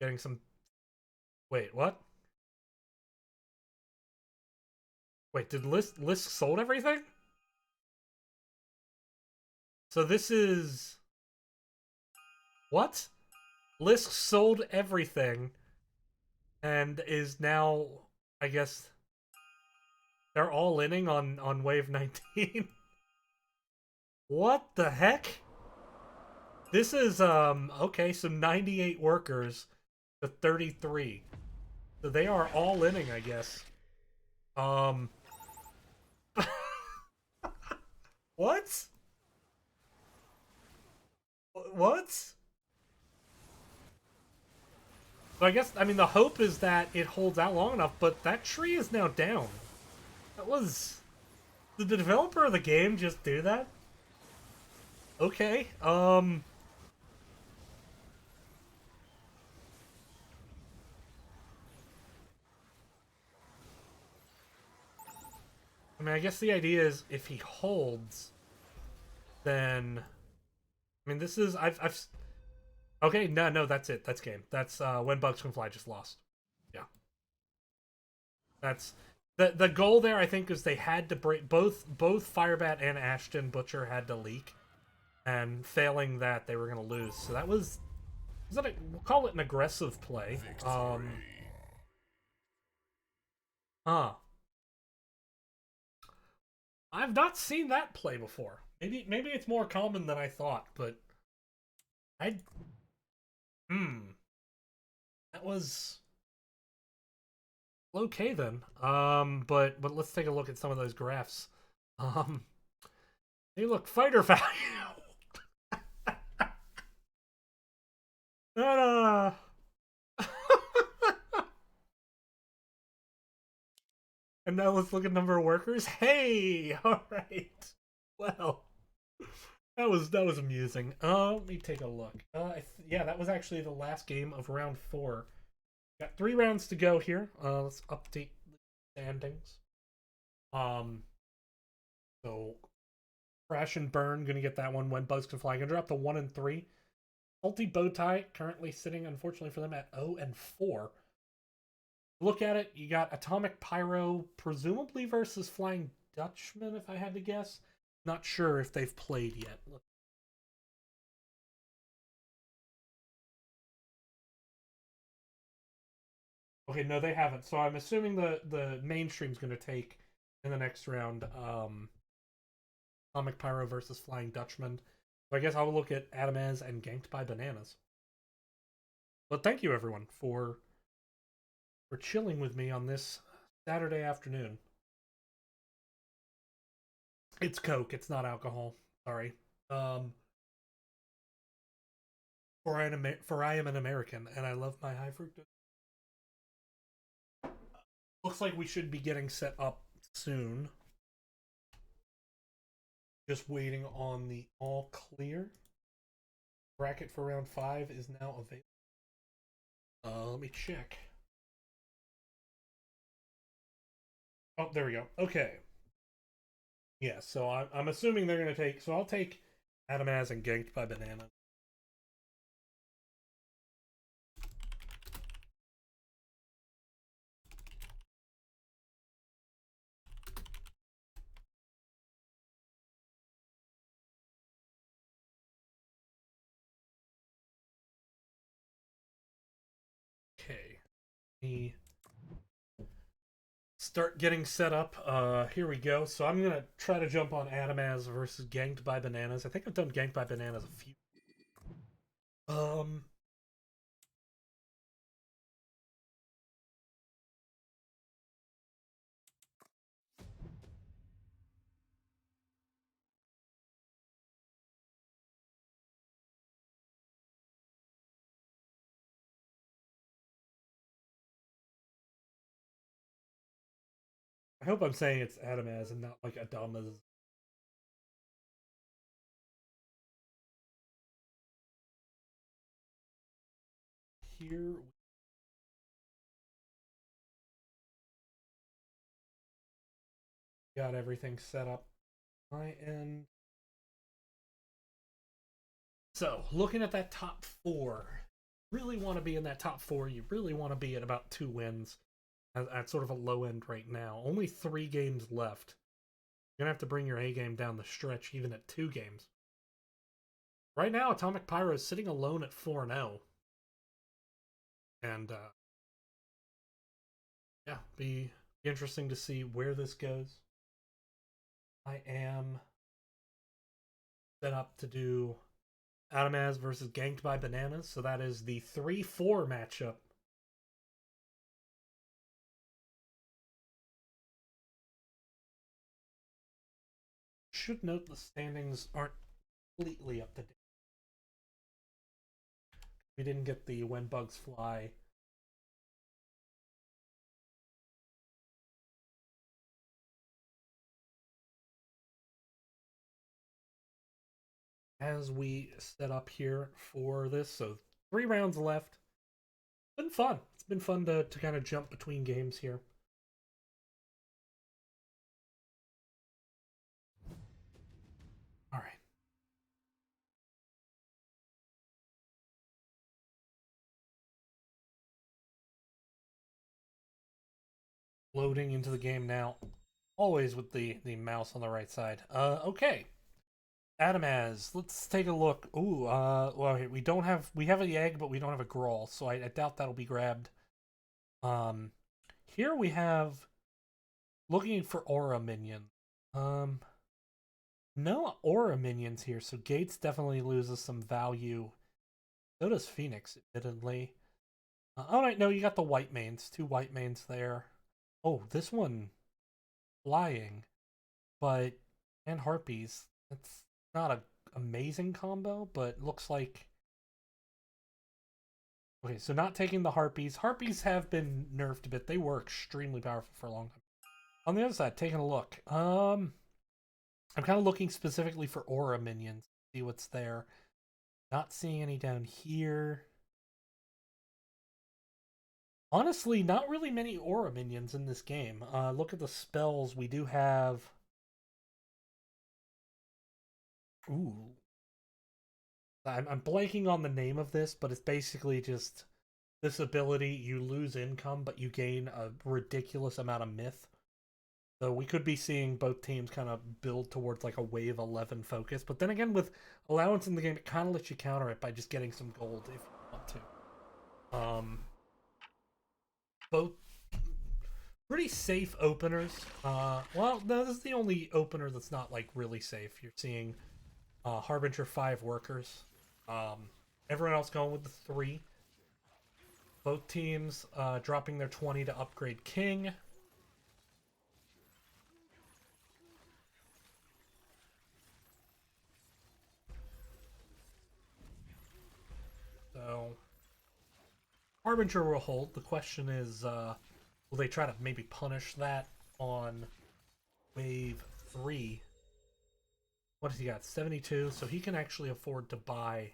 Getting some. Wait, what? Wait, did Lisk sold everything? So this is... What? Lisk sold everything and is now, I guess, they're all inning on wave 19. What the heck? This is, okay, so 98 workers to 33. So they are all inning, I guess. What? What? So I guess, I mean, the hope is that it holds out long enough, but that tree is now down. That was... Did the developer of the game just do that? Okay, I mean, I guess the idea is if he holds, then... I mean, this is... I've... Okay, no, that's it. That's game. That's When Bugs Can Fly just lost. Yeah. That's... The goal there, I think, is they had to break... Both Firebat and Ashton Butcher had to leak. And failing that, they were going to lose. So that was... we'll call it an aggressive play. Victory. I've not seen that play before. Maybe it's more common than I thought, but that was okay then. But let's take a look at some of those graphs. Hey, look, fighter value. No. And now let's look at number of workers. Hey, all right. Well, that was amusing. Let me take a look. Yeah, that was actually the last game of round 4. Got 3 rounds to go here. Let's update the standings. So Crash and Burn gonna get that one. When Bugs Can Fly, gonna drop to 1 and 3. Salty Bowtie currently sitting, unfortunately for them, at 0 and 4. Look at it, you got Atomic Pyro, presumably versus Flying Dutchman, if I had to guess. Not sure if they've played yet. Okay, no, they haven't. So I'm assuming the mainstream's going to take in the next round Atomic Pyro versus Flying Dutchman. So I guess I'll look at Adamaz and Ganked by Bananas. But thank you, everyone, for chilling with me on this Saturday afternoon. It's Coke, it's not alcohol. Sorry. For I am an American, and I love my high fructose. Looks like we should be getting set up soon. Just waiting on the all clear. Bracket for round 5 is now available. Let me check. Oh, there we go. Okay. Yeah, so I'm assuming they're going to take... So I'll take Adamaz and Ganked by Banana. Okay. start getting set up. Here we go. So I'm gonna try to jump on Adamaz versus Ganked by Bananas. I think I've done Ganked by Bananas a few. I hope I'm saying it's Adamaz and not like Adamaz. Here we got everything set up on my end. So, looking at that top four, really want to be in that top four. You really want to be at about 2 wins at sort of a low end right now. Only 3 games left. You're going to have to bring your A game down the stretch, even at 2 games. Right now, Atomic Pyro is sitting alone at 4-0. And, yeah, be interesting to see where this goes. I am set up to do Adamaz versus Ganked by Bananas, so that is the 3-4 matchup. Should note the standings aren't completely up to date. We didn't get the When Bugs Fly. As we set up here for this, so 3 rounds left. It's been fun. It's been fun to kind of jump between games here. All right. Loading into the game now. Always with the mouse on the right side. Okay. Adamaz, let's take a look. Ooh, well, we have the egg, but we don't have a Grawl, so I doubt that'll be grabbed. Here we have looking for aura minion. No aura minions here, so Gates definitely loses some value. So does Phoenix, admittedly. Alright, no, you got the white mains. 2 white mains there. Oh, this one flying, but and harpies. That's not an amazing combo, but looks like. Okay, so not taking the harpies. Harpies have been nerfed a bit. They were extremely powerful for a long time. On the other side, taking a look. I'm kind of looking specifically for aura minions. See what's there. Not seeing any down here. Honestly, not really many aura minions in this game. Look at the spells. We do have. Ooh. I'm blanking on the name of this, but it's basically just this ability. You lose income, but you gain a ridiculous amount of myth. So we could be seeing both teams kind of build towards like a wave 11 focus. But then again, with allowance in the game, it kind of lets you counter it by just getting some gold if you want to. Both pretty safe openers. Well, no, this is the only opener that's not like really safe. You're seeing Harbinger 5 workers. Everyone else going with the 3. Both teams dropping their 20 to upgrade King. So Harbinger will hold. The question is, will they try to maybe punish that on wave 3? What has he got? 72, so he can actually afford to buy.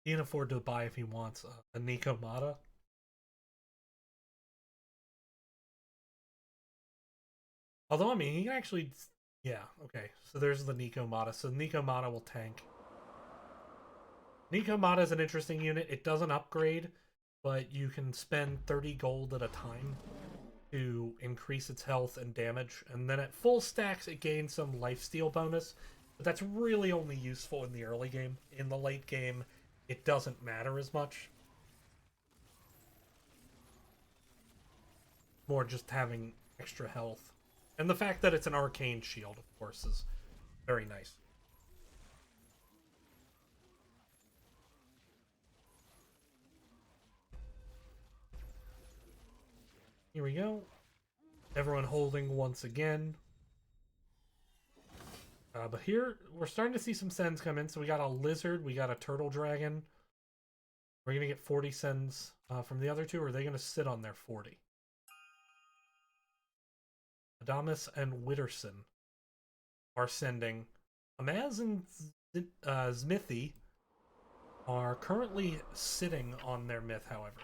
He can afford to buy if he wants a Nico Mata. Although, I mean, he can actually. Yeah, okay. So there's the Nico Mata. So Nico Mata will tank. Nico Mata is an interesting unit. It doesn't upgrade, but you can spend 30 gold at a time to increase its health and damage. And then at full stacks, it gains some lifesteal bonus. But that's really only useful in the early game. In the late game, it doesn't matter as much. more just having extra health. And the fact that it's an arcane shield, of course, is very nice. Here we go. Everyone holding once again. But here, we're starting to see some sends come in. So we got a lizard, we got a turtle dragon. We're going to get 40 sends from the other two, or are they going to sit on their 40? Adamus and Witterson are sending. Amaz and Smithy are currently sitting on their myth, however.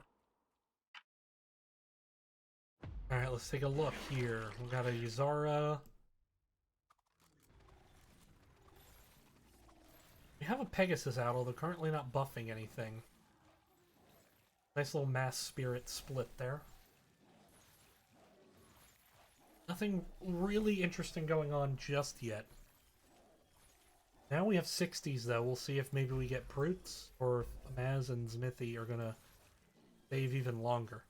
Alright, let's take a look here. We got a Yuzara. We have a Pegasus out, although currently not buffing anything. Nice little mass spirit split there. Nothing really interesting going on just yet. Now we have 60s, though. We'll see if maybe we get Brutes, or if Maz and Smithy are gonna save even longer.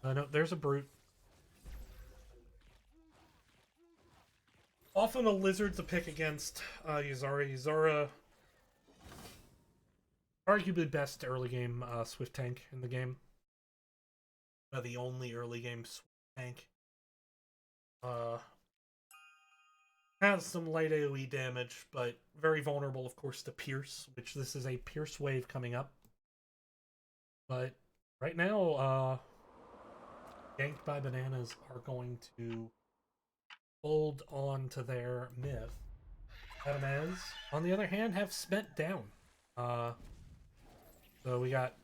No, there's a Brute. Often a Lizard's a pick against Yuzara. Yuzara, arguably best early game Swift tank in the game. The only early game Swift tank. Has some light AoE damage, but very vulnerable, of course, to Pierce, which this is a Pierce wave coming up. But right now, Ganked by Bananas are going to hold on to their myth. Adamaz, on the other hand, have spent down. So we got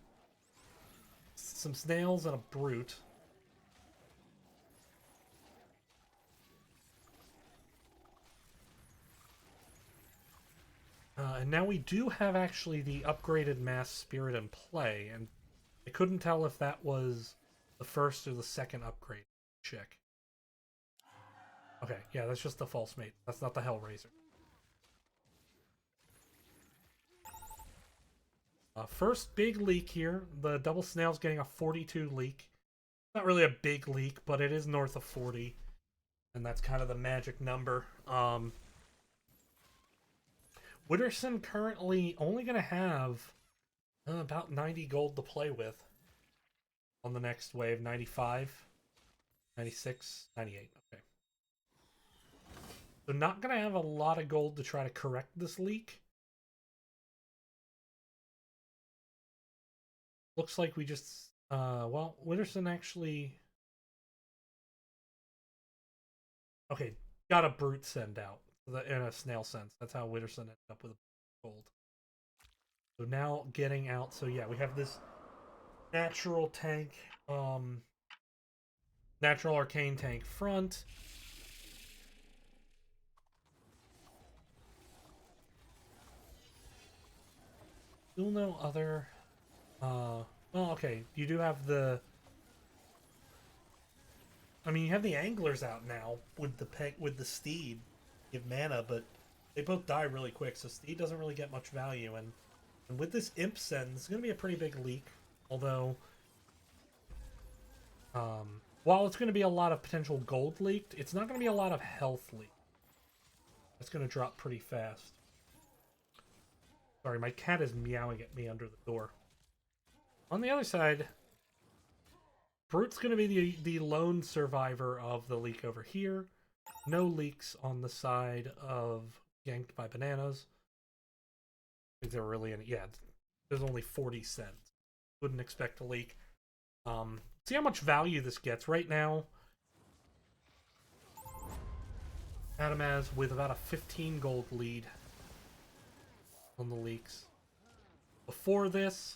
some snails and a brute. And now we do have actually the upgraded Mass Spirit in play, and I couldn't tell if that was the first or the second upgrade. Check. Okay, yeah, that's just the False Mate. That's not the Hellraiser. First big leak here. The double snail's getting a 42 leak. Not really a big leak, but it is north of 40. And that's kind of the magic number. Witterson currently only going to have about 90 gold to play with on the next wave. 95, 96, 98. Okay. So not going to have a lot of gold to try to correct this leak. Looks like we just, well, Witterson actually... Okay, got a brute send out in a snail sense. That's how Witterson ended up with a gold. So now getting out, so yeah, we have this natural tank, natural arcane tank front. Still no other, well, okay, you do have the, I mean, you have the anglers out now with the steed, give mana, but they both die really quick, so steed doesn't really get much value, and with this imp send, it's going to be a pretty big leak, although, while it's going to be a lot of potential gold leaked, it's not going to be a lot of health leaked. It's going to drop pretty fast. Sorry, my cat is meowing at me under the door. On the other side, Brute's going to be the lone survivor of the leak over here. No leaks on the side of Ganked by Bananas. I think they're really in it. Yeah, there's only 40 cents. Wouldn't expect a leak. See how much value this gets right now. Adamaz with about a 15 gold lead on the leaks. Before this,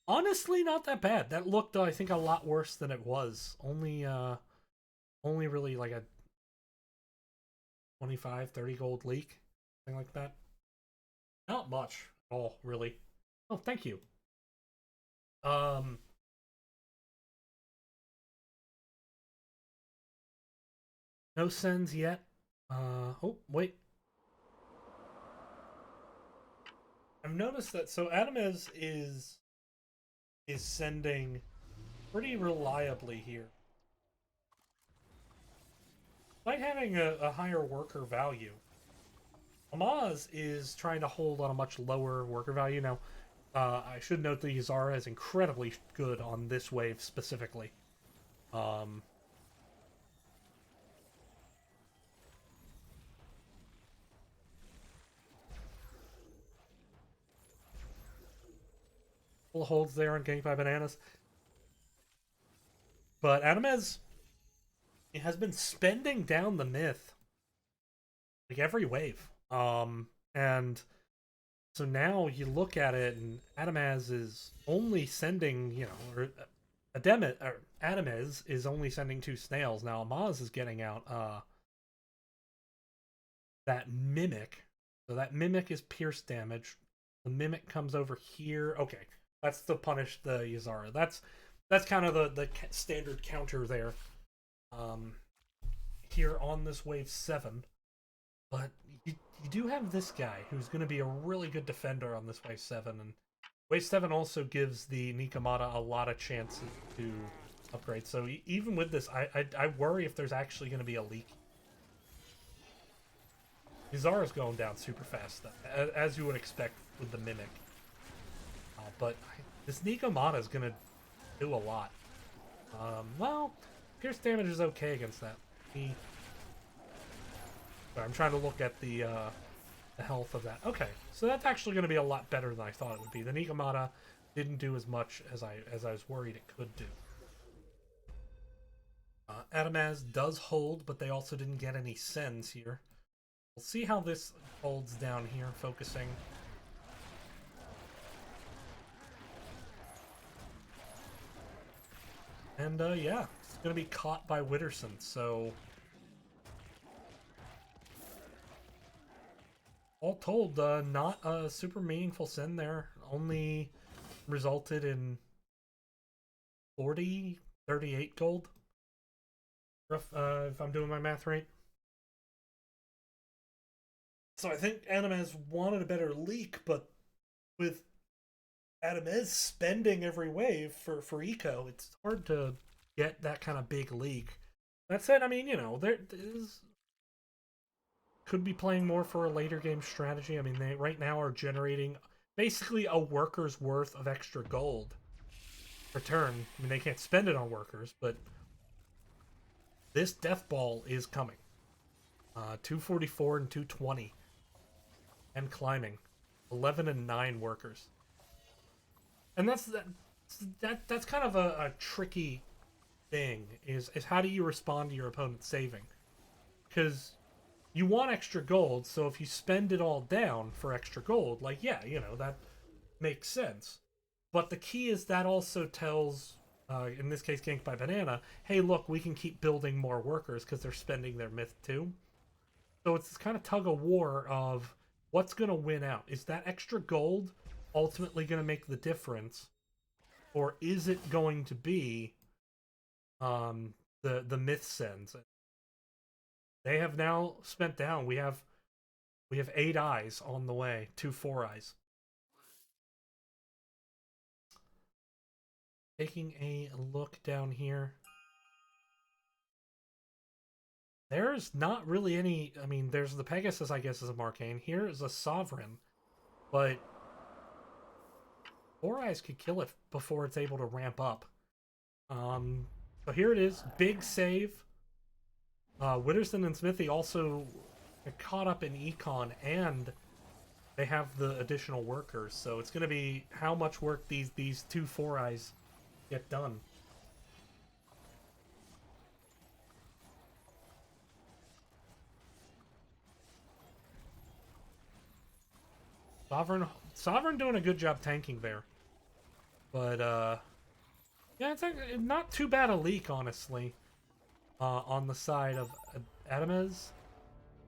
honestly, not that bad. That looked, I think, a lot worse than it was. Only really like a 25, 30 gold leak, something like that. Not much at all, really. Oh, thank you. No sends yet. Oh, wait. I've noticed that, so Adamez is sending pretty reliably here. Despite having a higher worker value, Amaz is trying to hold on a much lower worker value. Now, I should note that Yazara is incredibly good on this wave specifically. Full holds there on Ganked by Bananas. But Adamez has been spending down the myth like every wave. And so now you look at it, and Adamez is only sending, you know, or Adamez is only sending 2 snails. Now Amaz is getting out that mimic. So that mimic is pierce damage. The mimic comes over here. Okay, that's to punish the Yazara. That's kind of the standard counter there. Here on this wave 7. But you do have this guy who's going to be a really good defender on this wave 7, and wave 7 also gives the Nikomata a lot of chances to upgrade. So even with this, I worry if there's actually going to be a leak. Yazara's going down super fast, as you would expect with the Mimic. But this Nikomata is going to do a lot. Well, pierce damage is okay against that. I'm trying to look at the health of that. Okay, so that's actually going to be a lot better than I thought it would be. The Nikomata didn't do as much as I was worried it could do. Adamaz does hold, but they also didn't get any sends here. We'll see how this holds down here, focusing. And yeah, it's going to be caught by Witterson, so all told, not a super meaningful send there. Only resulted in 38 gold. Rough, if I'm doing my math right. So I think Adamez wanted a better leak, but with Adamez spending every wave for eco, it's hard to get that kind of big leak. That said, I mean, you know, there is could be playing more for a later game strategy. I mean, they right now are generating basically a worker's worth of extra gold per turn. I mean, they can't spend it on workers, but this death ball is coming. 244 and 220. And climbing. 11 and 9 workers. And that's kind of a tricky thing, is how do you respond to your opponent saving? Because you want extra gold, so if you spend it all down for extra gold, like, yeah, you know, that makes sense. But the key is that also tells, in this case, Ganked by Banana, hey, look, we can keep building more workers because they're spending their myth too. So it's this kind of tug of war of what's going to win out. Is that extra gold ultimately going to make the difference? Or is it going to be the myth sends? They have now spent down. We have 8 eyes on the way, 2 4 eyes. Taking a look down here. There's not really any. I mean, there's the Pegasus, I guess, is a Marcane. Here is a Sovereign, but 4 eyes could kill it before it's able to ramp up. So here it is, big save. Witterson and Smithy also caught up in econ, and they have the additional workers. So it's going to be how much work these 2 4 eyes get done. Sovereign doing a good job tanking there. But, yeah, it's not too bad a leak, honestly, on the side of Adamez.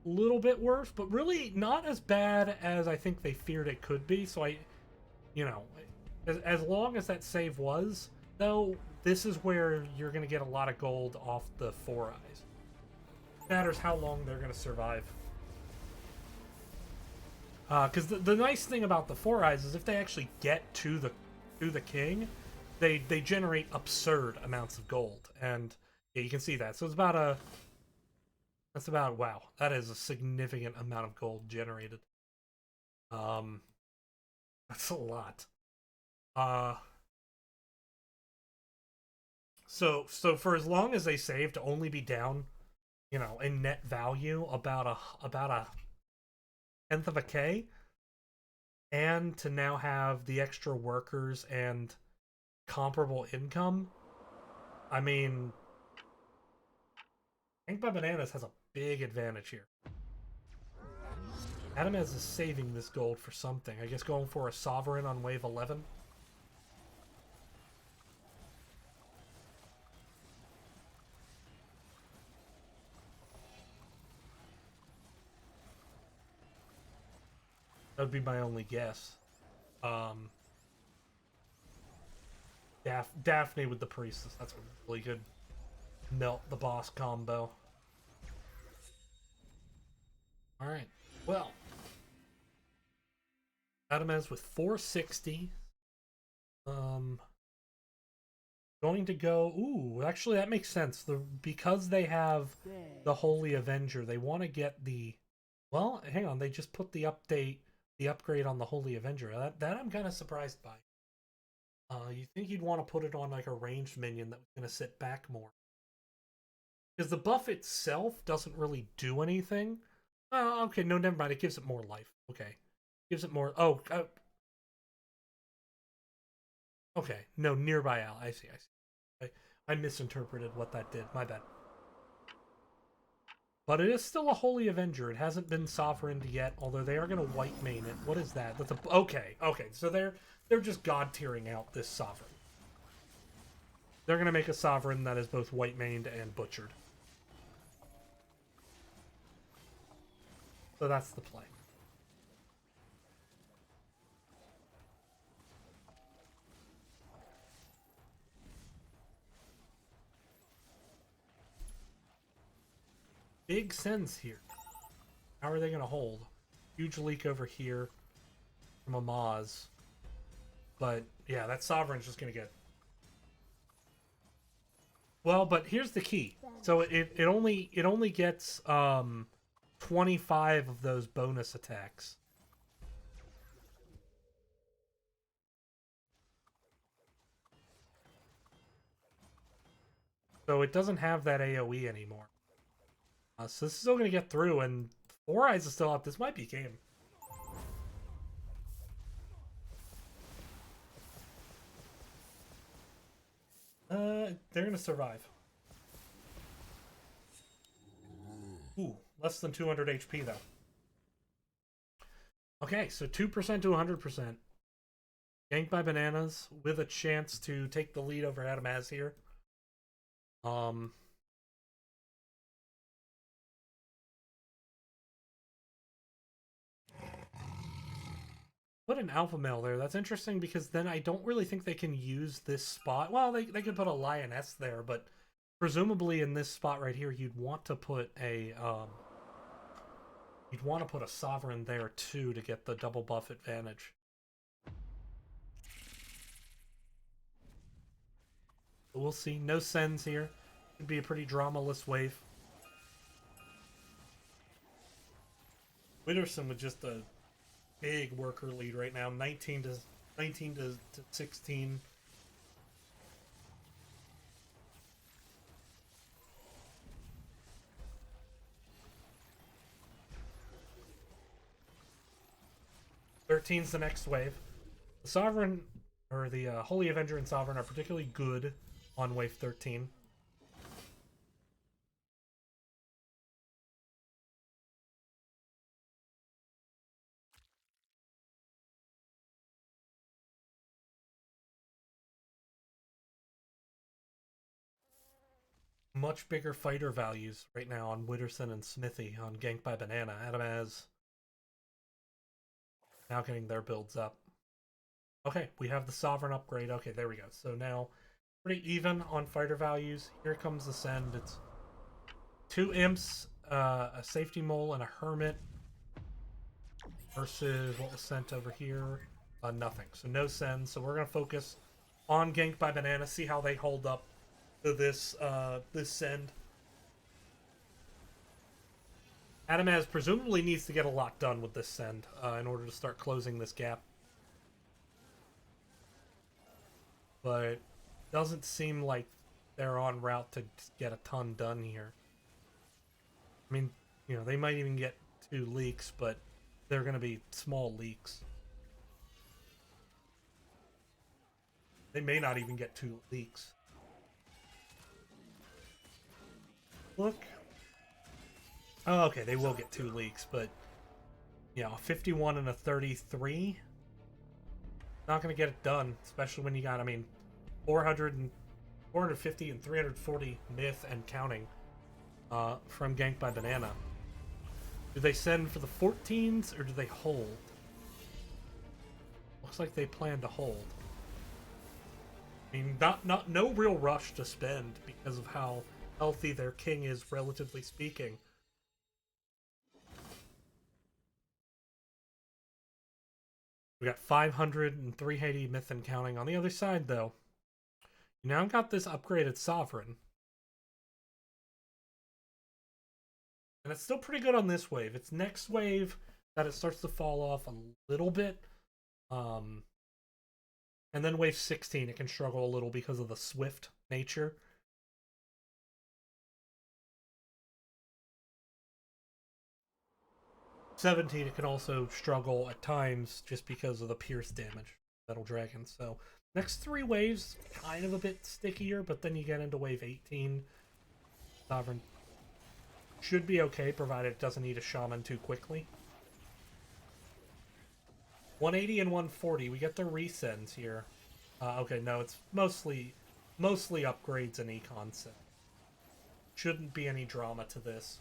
A little bit worse, but really not as bad as I think they feared it could be. So you know, as long as that save was, though, this is where you're going to get a lot of gold off the 4 eyes. It matters how long they're going to survive. Because the nice thing about the 4 eyes is if they actually get to the king, they generate absurd amounts of gold, and yeah, you can see that. So it's about wow, that is a significant amount of gold generated. That's a lot. So for as long as they save to only be down, in net value about a tenth of a K, and to now have the extra workers and comparable income, I mean, Ganked by Bananas has a big advantage here. Adamez is saving this gold for something. I guess going for a Sovereign on wave 11. That would be my only guess. Daphne with the Priestess. That's a really good melt the boss combo. Alright, well. Adamez with 460. Going to go... Ooh, actually that makes sense. Because they have the Holy Avenger, they want to get the... Well, hang on, they just put the upgrade on the Holy Avenger. That I'm kind of surprised by. You think you'd want to put it on like a ranged minion that was going to sit back more. Because the buff itself doesn't really do anything. Oh, okay, no, never mind. It gives it more life. Okay. Gives it more... Oh, okay. No, nearby ally. I see. I misinterpreted what that did. My bad. But it is still a Holy Avenger. It hasn't been sovereigned yet, although they are going to white main it. What is that? That's a... Okay. So they're just god-tiering out this sovereign. They're going to make a sovereign that is both white-mained and butchered. So that's the play. Big sense here. How are they going to hold? Huge leak over here from Amaz. But, yeah, that Sovereign's just going to get... Well, but here's the key. So it only gets 25 of those bonus attacks. So it doesn't have that AoE anymore. So this is still going to get through, and Four Eyes is still up. This might be game. They're going to survive. Ooh, less than 200 HP, though. Okay, so 2% to 100%. Ganked by Bananas with a chance to take the lead over Adamaz here. Put an alpha male there. That's interesting because then I don't really think they can use this spot. Well, they could put a lioness there, but presumably in this spot right here, you'd want to put a sovereign there too to get the double buff advantage. But we'll see. No sends here. Could be a pretty dramaless wave. Witterson with just a big worker lead right now, 19 to 16. Thirteen's the next wave. The Sovereign, or the Holy Avenger and Sovereign are particularly good on wave 13. Much bigger fighter values right now on Witterson and Smithy on Ganked by Banana. Adamaz now getting their builds up. Okay, we have the Sovereign upgrade. Okay, there we go. So now pretty even on fighter values. Here comes the send. It's 2 imps, a safety mole, and a hermit versus what was sent over here. Nothing. So no send. So we're going to focus on Ganked by Banana, see how they hold up to this this send. Adamaz presumably needs to get a lot done with this send in order to start closing this gap. But doesn't seem like they're on route to get a ton done here. I mean, you know, they might even get 2 leaks, but they're going to be small leaks. They may not even get 2 leaks. Look. Oh, okay, they will get 2 leaks, but you know, a 51 and a 33, not going to get it done, especially when you got, I mean, 450 and 340 myth and counting from Ganked by Banana. Do they send for the 14s or do they hold? Looks like they plan to hold. I mean, no real rush to spend because of how healthy their king is, relatively speaking. We got 500 and 380 myth and counting. On the other side, though, you now got this upgraded Sovereign. And it's still pretty good on this wave. It's next wave that it starts to fall off a little bit. And then wave 16, it can struggle a little because of the swift nature. '17, it can also struggle at times just because of the pierce damage, Metal Dragon. So next 3 waves, kind of a bit stickier, but then you get into wave 18. Sovereign should be okay, provided it doesn't need a Shaman too quickly. 180 and 140, we get the resends here. Okay, no, it's mostly upgrades and econ set. Shouldn't be any drama to this.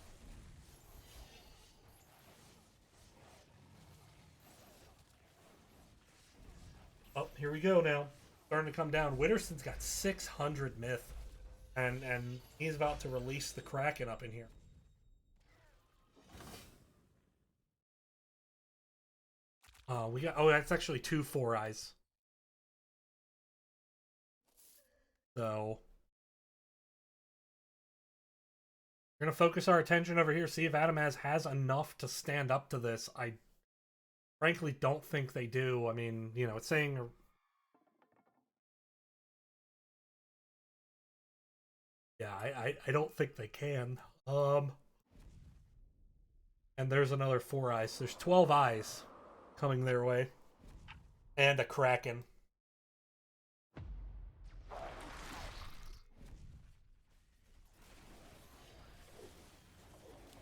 Oh, here we go now. Starting to come down. Witterson's got 600 myth. And he's about to release the Kraken up in here. We got, oh, that's actually 2 4-eyes. So we're gonna focus our attention over here, see if Adamaz has enough to stand up to this. I frankly don't think they do. I mean, you know, it's saying, yeah, I don't think they can. And there's another 4-eyes. There's 12 eyes coming their way. And a Kraken.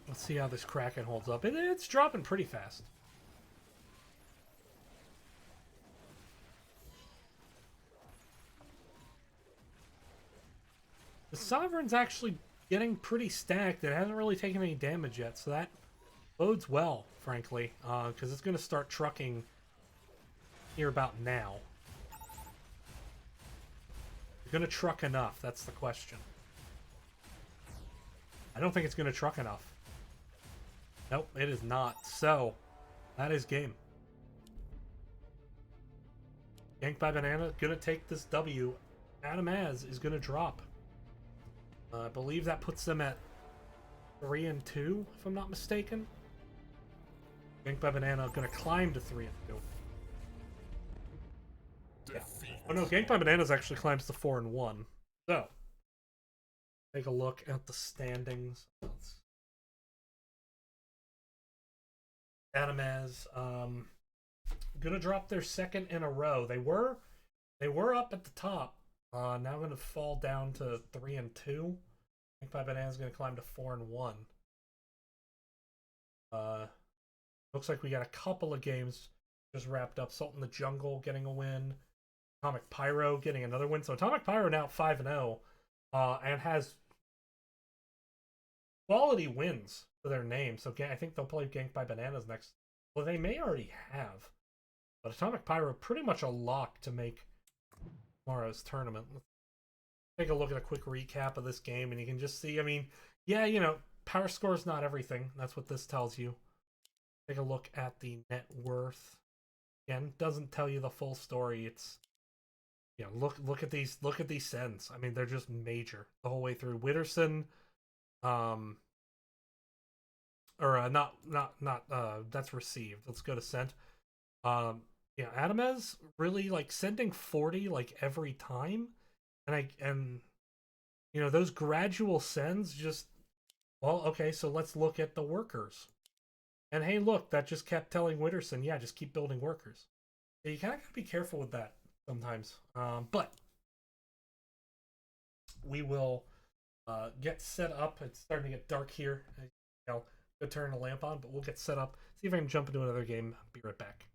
Let's see how this Kraken holds up. It's dropping pretty fast. The Sovereign's actually getting pretty stacked. It hasn't really taken any damage yet, so that bodes well, frankly, because it's going to start trucking here about now. It's going to truck enough, that's the question. I don't think it's going to truck enough. Nope, it is not. So, that is game. Ganked by Banana, going to take this W. Adamaz is going to drop. I believe that puts them at 3 and 2, if I'm not mistaken. Ganked by Banana going to climb to 3 and 2. Yeah. Oh no, Ganked by Bananas actually climbs to 4 and 1. So, take a look at the standings. Adamaz, gonna drop their 2nd in a row. They were up at the top. Now going to fall down to 3 and 2. Ganked by Banana's going to climb to 4 and 1. Looks like we got a couple of games just wrapped up. Salt in the Jungle getting a win. Atomic Pyro getting another win. So Atomic Pyro now 5 and 0, and has quality wins for their name. So I think they'll play Ganked by Bananas next. Well, they may already have, but Atomic Pyro pretty much a lock to make tomorrow's tournament. Let's take a look at a quick recap of this game, and you can just see, I mean, yeah, you know, power score is not everything. That's what this tells you. Take a look at the net worth. Again, doesn't tell you the full story. It's you know, look at these sends. I mean, they're just major the whole way through. Witterson, um, or not that's received. Let's go to sent. Yeah, Adamez really like sending 40 like every time, and you know those gradual sends just well okay. So let's look at the workers, and hey, look, that just kept telling Witterson, yeah, just keep building workers. So you kind of gotta be careful with that sometimes. But we will get set up. It's starting to get dark here. I'll go turn the lamp on, but we'll get set up. See if I can jump into another game. Be right back.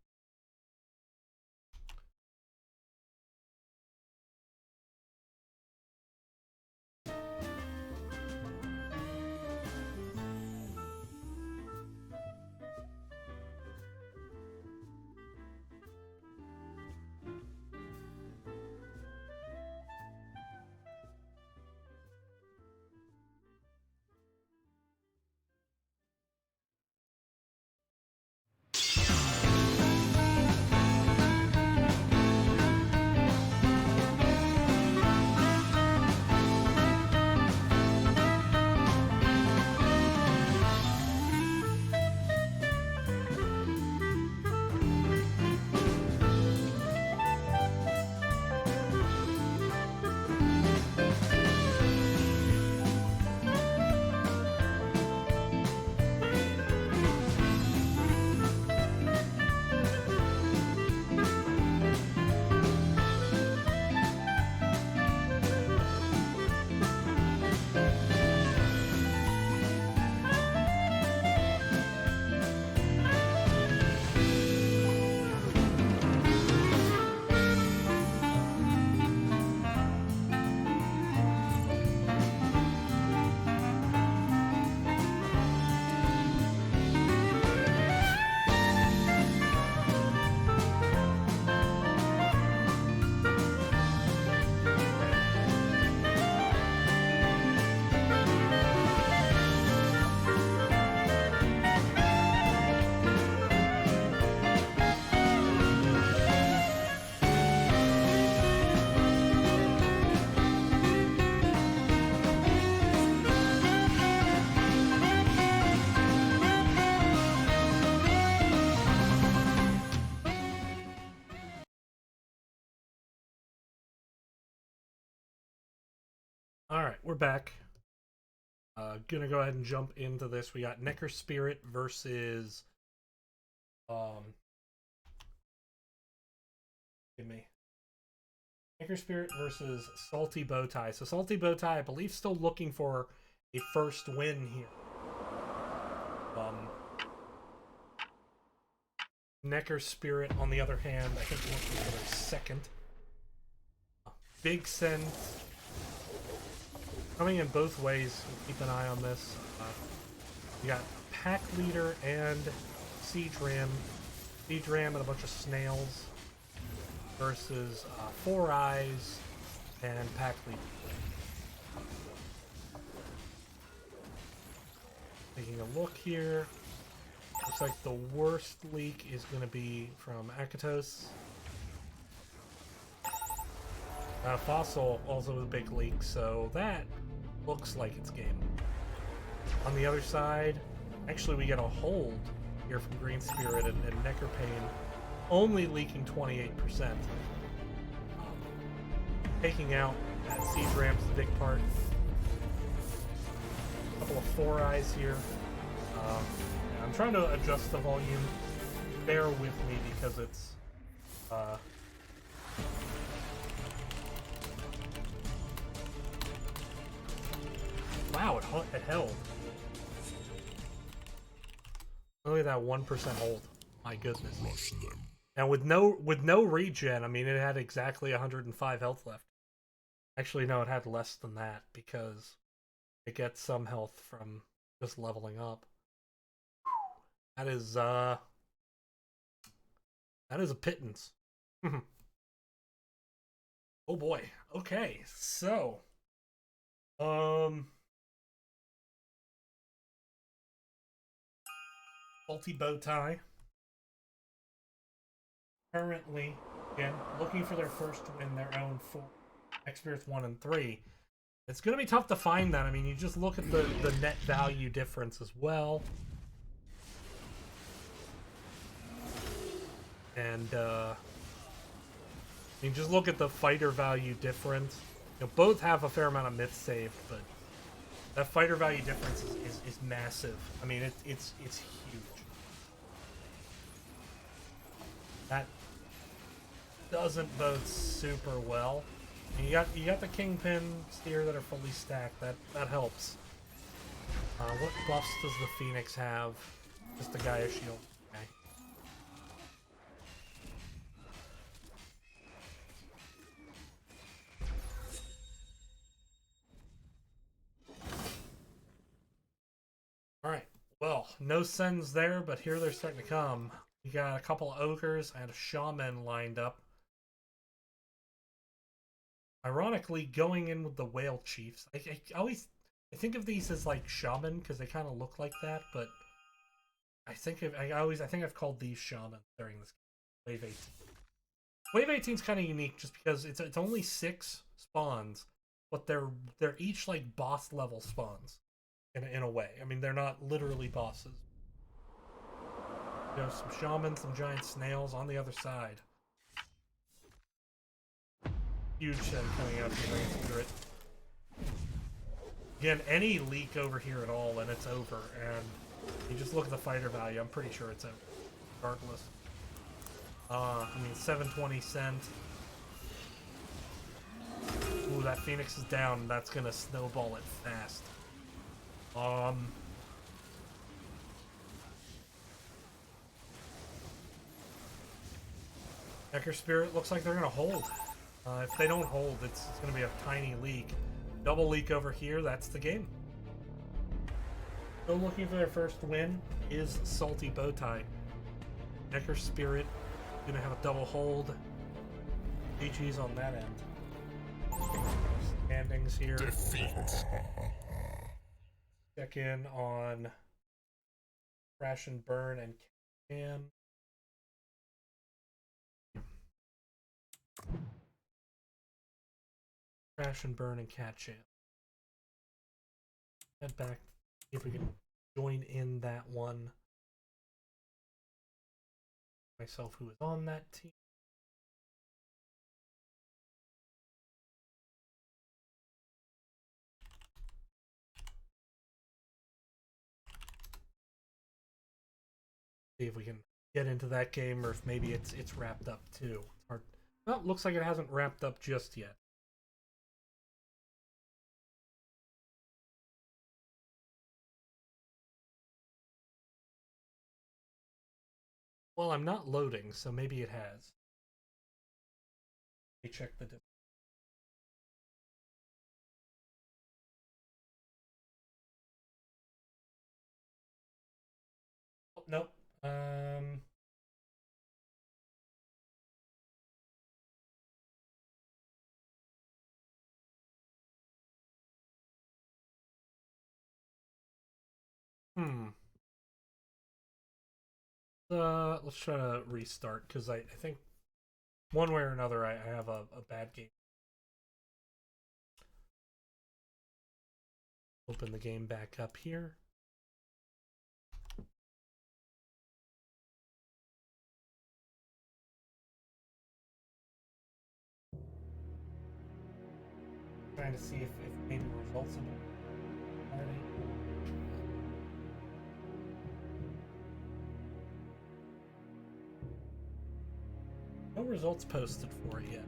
All right, we're back. Gonna go ahead and jump into this. We got Necker Spirit versus give me Necker Spirit versus Salty Bowtie. So Salty Bowtie, I believe, still looking for a first win here. Necker Spirit, on the other hand, I think looking for their second. Big Send coming in both ways. We'll keep an eye on this. We got Pack Leader and Siege Ram. Siege Ram and a bunch of snails versus Four Eyes and Pack Leader. Taking a look here. Looks like the worst leak is going to be from Akatos. Fossil also with a big leak, so that looks like it's game. On the other side, actually we get a hold here from Green Spirit and Necker Pain, only leaking 28%. Taking out that Siege Ram's the big part. A couple of Four Eyes here. I'm trying to adjust the volume. Bear with me because it's wow, it held. Only that 1% hold. My goodness. Rush them. And with no regen, I mean, it had exactly 105 health left. Actually, no, it had less than that because it gets some health from just leveling up. That is a pittance. Oh boy. Okay, so Salty Bowtie currently Again, looking for their first to win their own for Experience 1 and 3. It's going to be tough to find that. I mean, you just look at the net value difference as well. And, I mean, just look at the fighter value difference. You know, both have a fair amount of myths saved, but that fighter value difference is massive. I mean, it's huge. That doesn't bode super well. And you got the Kingpin Steer that are fully stacked. That helps. What buffs does the Phoenix have? Just the Gaia Shield. Okay. Alright, well, no sends there, but here they're starting to come. We got a couple of ogres and a shaman lined up. Ironically, going in with the whale chiefs. I think of these as like shaman because they kind of look like that, but I think I've called these shaman during this game. Wave 18. Wave 18 is kind of unique just because it's only 6 spawns, but they're each like boss level spawns in a way. I mean, they're not literally bosses. You know, some shamans, some giant snails on the other side. Huge send coming out from the Spirit. Again, any leak over here at all, and it's over. And you just look at the fighter value. I'm pretty sure it's over, regardless. I mean, 720 cent. Ooh, that Phoenix is down. That's gonna snowball it fast. Ecker Spirit looks like they're gonna hold. If they don't hold, it's going to be a tiny leak. Double leak over here, that's the game. Still looking for their first win is Salty Bowtie. Ecker Spirit going to have a double hold. GG's on that end. Standings here. Defeat. Check in on Crash and Burn and Can. Crash and Burn and Cat Jam. Head back, see if we can join in that one. Myself, who is on that team. See if we can get into that game, or if maybe it's wrapped up too. It's hard. Well, looks like it hasn't wrapped up just yet. Well, I'm not loading, so maybe it has. Let me check the oh, nope. Let's try to restart, because I think one way or another I have a bad game. Open the game back up here. Trying to see if maybe results have been already. No results posted for it yet.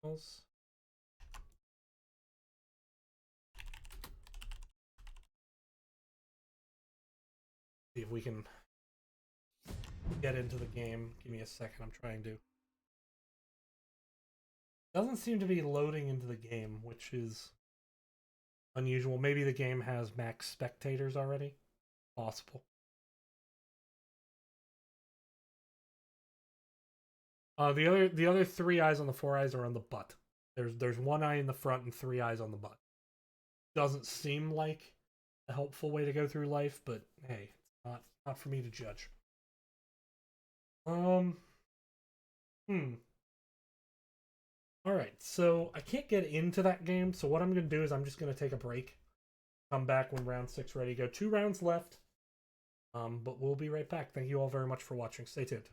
Else. See if we can get into the game. Give me a second, I'm trying to. Doesn't seem to be loading into the game, which is unusual. Maybe the game has max spectators already. Possible. The other 3 eyes on the 4 eyes are on the butt. There's one eye in the front and three eyes on the butt. Doesn't seem like a helpful way to go through life, but hey, it's not for me to judge. Alright, so I can't get into that game, so what I'm gonna do is I'm just gonna take a break. Come back when round 6 ready. Go 2 rounds left. But we'll be right back. Thank you all very much for watching. Stay tuned.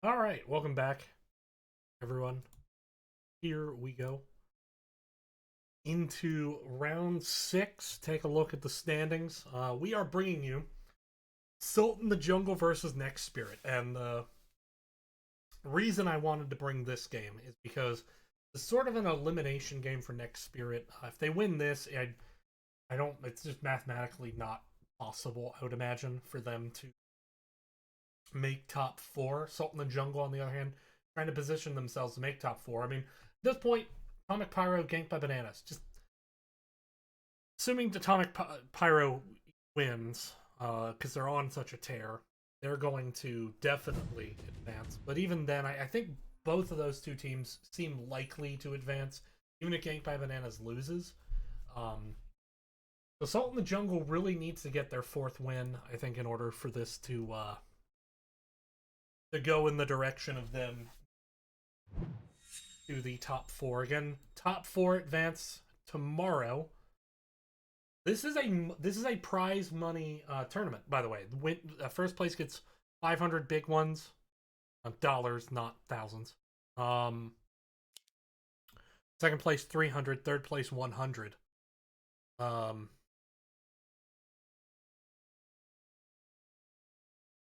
All right, welcome back, everyone. Here we go into round 6. Take a look at the standings. We are bringing you Sultan the Jungle versus Next Spirit, and the reason I wanted to bring this game is because it's sort of an elimination game for Next Spirit. If they win this, I don't. It's just mathematically not possible, I would imagine, for them to make top 4. Sultan the Jungle, on the other hand, trying to position themselves to make top 4. I mean, at this point, Atomic Pyro ganked by Bananas. Just assuming Atomic Pyro wins, because they're on such a tear, they're going to definitely advance. But even then, I think both of those two teams seem likely to advance, even if Ganked by Bananas loses. So Sultan the Jungle really needs to get their 4th win, I think, in order for this to go in the direction of them to the top 4. Again, top 4 advance tomorrow. This is a prize money tournament, by the way. First place gets 500 big ones, dollars, not thousands. Second place 300, third place 100.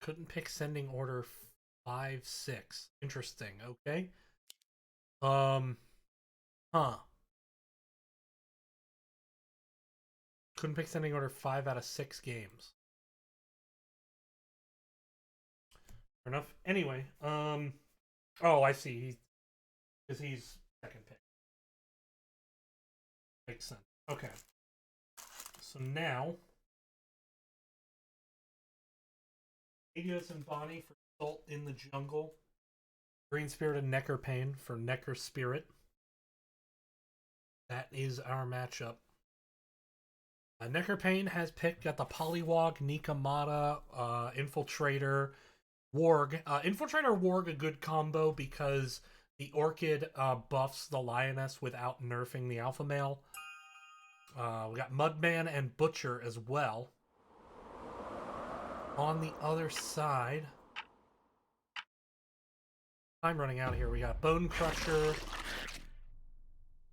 Couldn't pick sending order 5, 6. Interesting. Okay. Couldn't pick sending order 5 out of 6 games. Fair enough. Anyway, oh, I see. He's second pick. Makes sense. Okay. So now, Adios and Bonnie for Salt in the Jungle. Green Spirit and Necker Pain for Necker Spirit. That is our matchup. Necker Pain has picked at the Poliwag, Nikamata, Infiltrator, Warg. Infiltrator Warg, a good combo because the Orchid buffs the Lioness without nerfing the Alpha Male. We got Mudman and Butcher as well. On the other side, I'm running out here. We got Bone Crusher,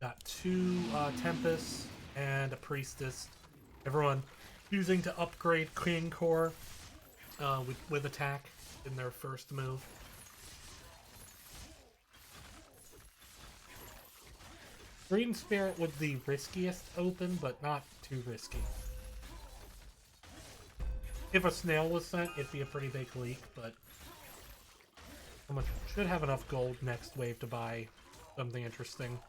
got 2 Tempests, and a Priestess. Everyone choosing to upgrade King Core with attack in their first move. Green Spirit with the riskiest open, but not too risky. If a snail was sent, it'd be a pretty big leak, but someone should have enough gold next wave to buy something interesting.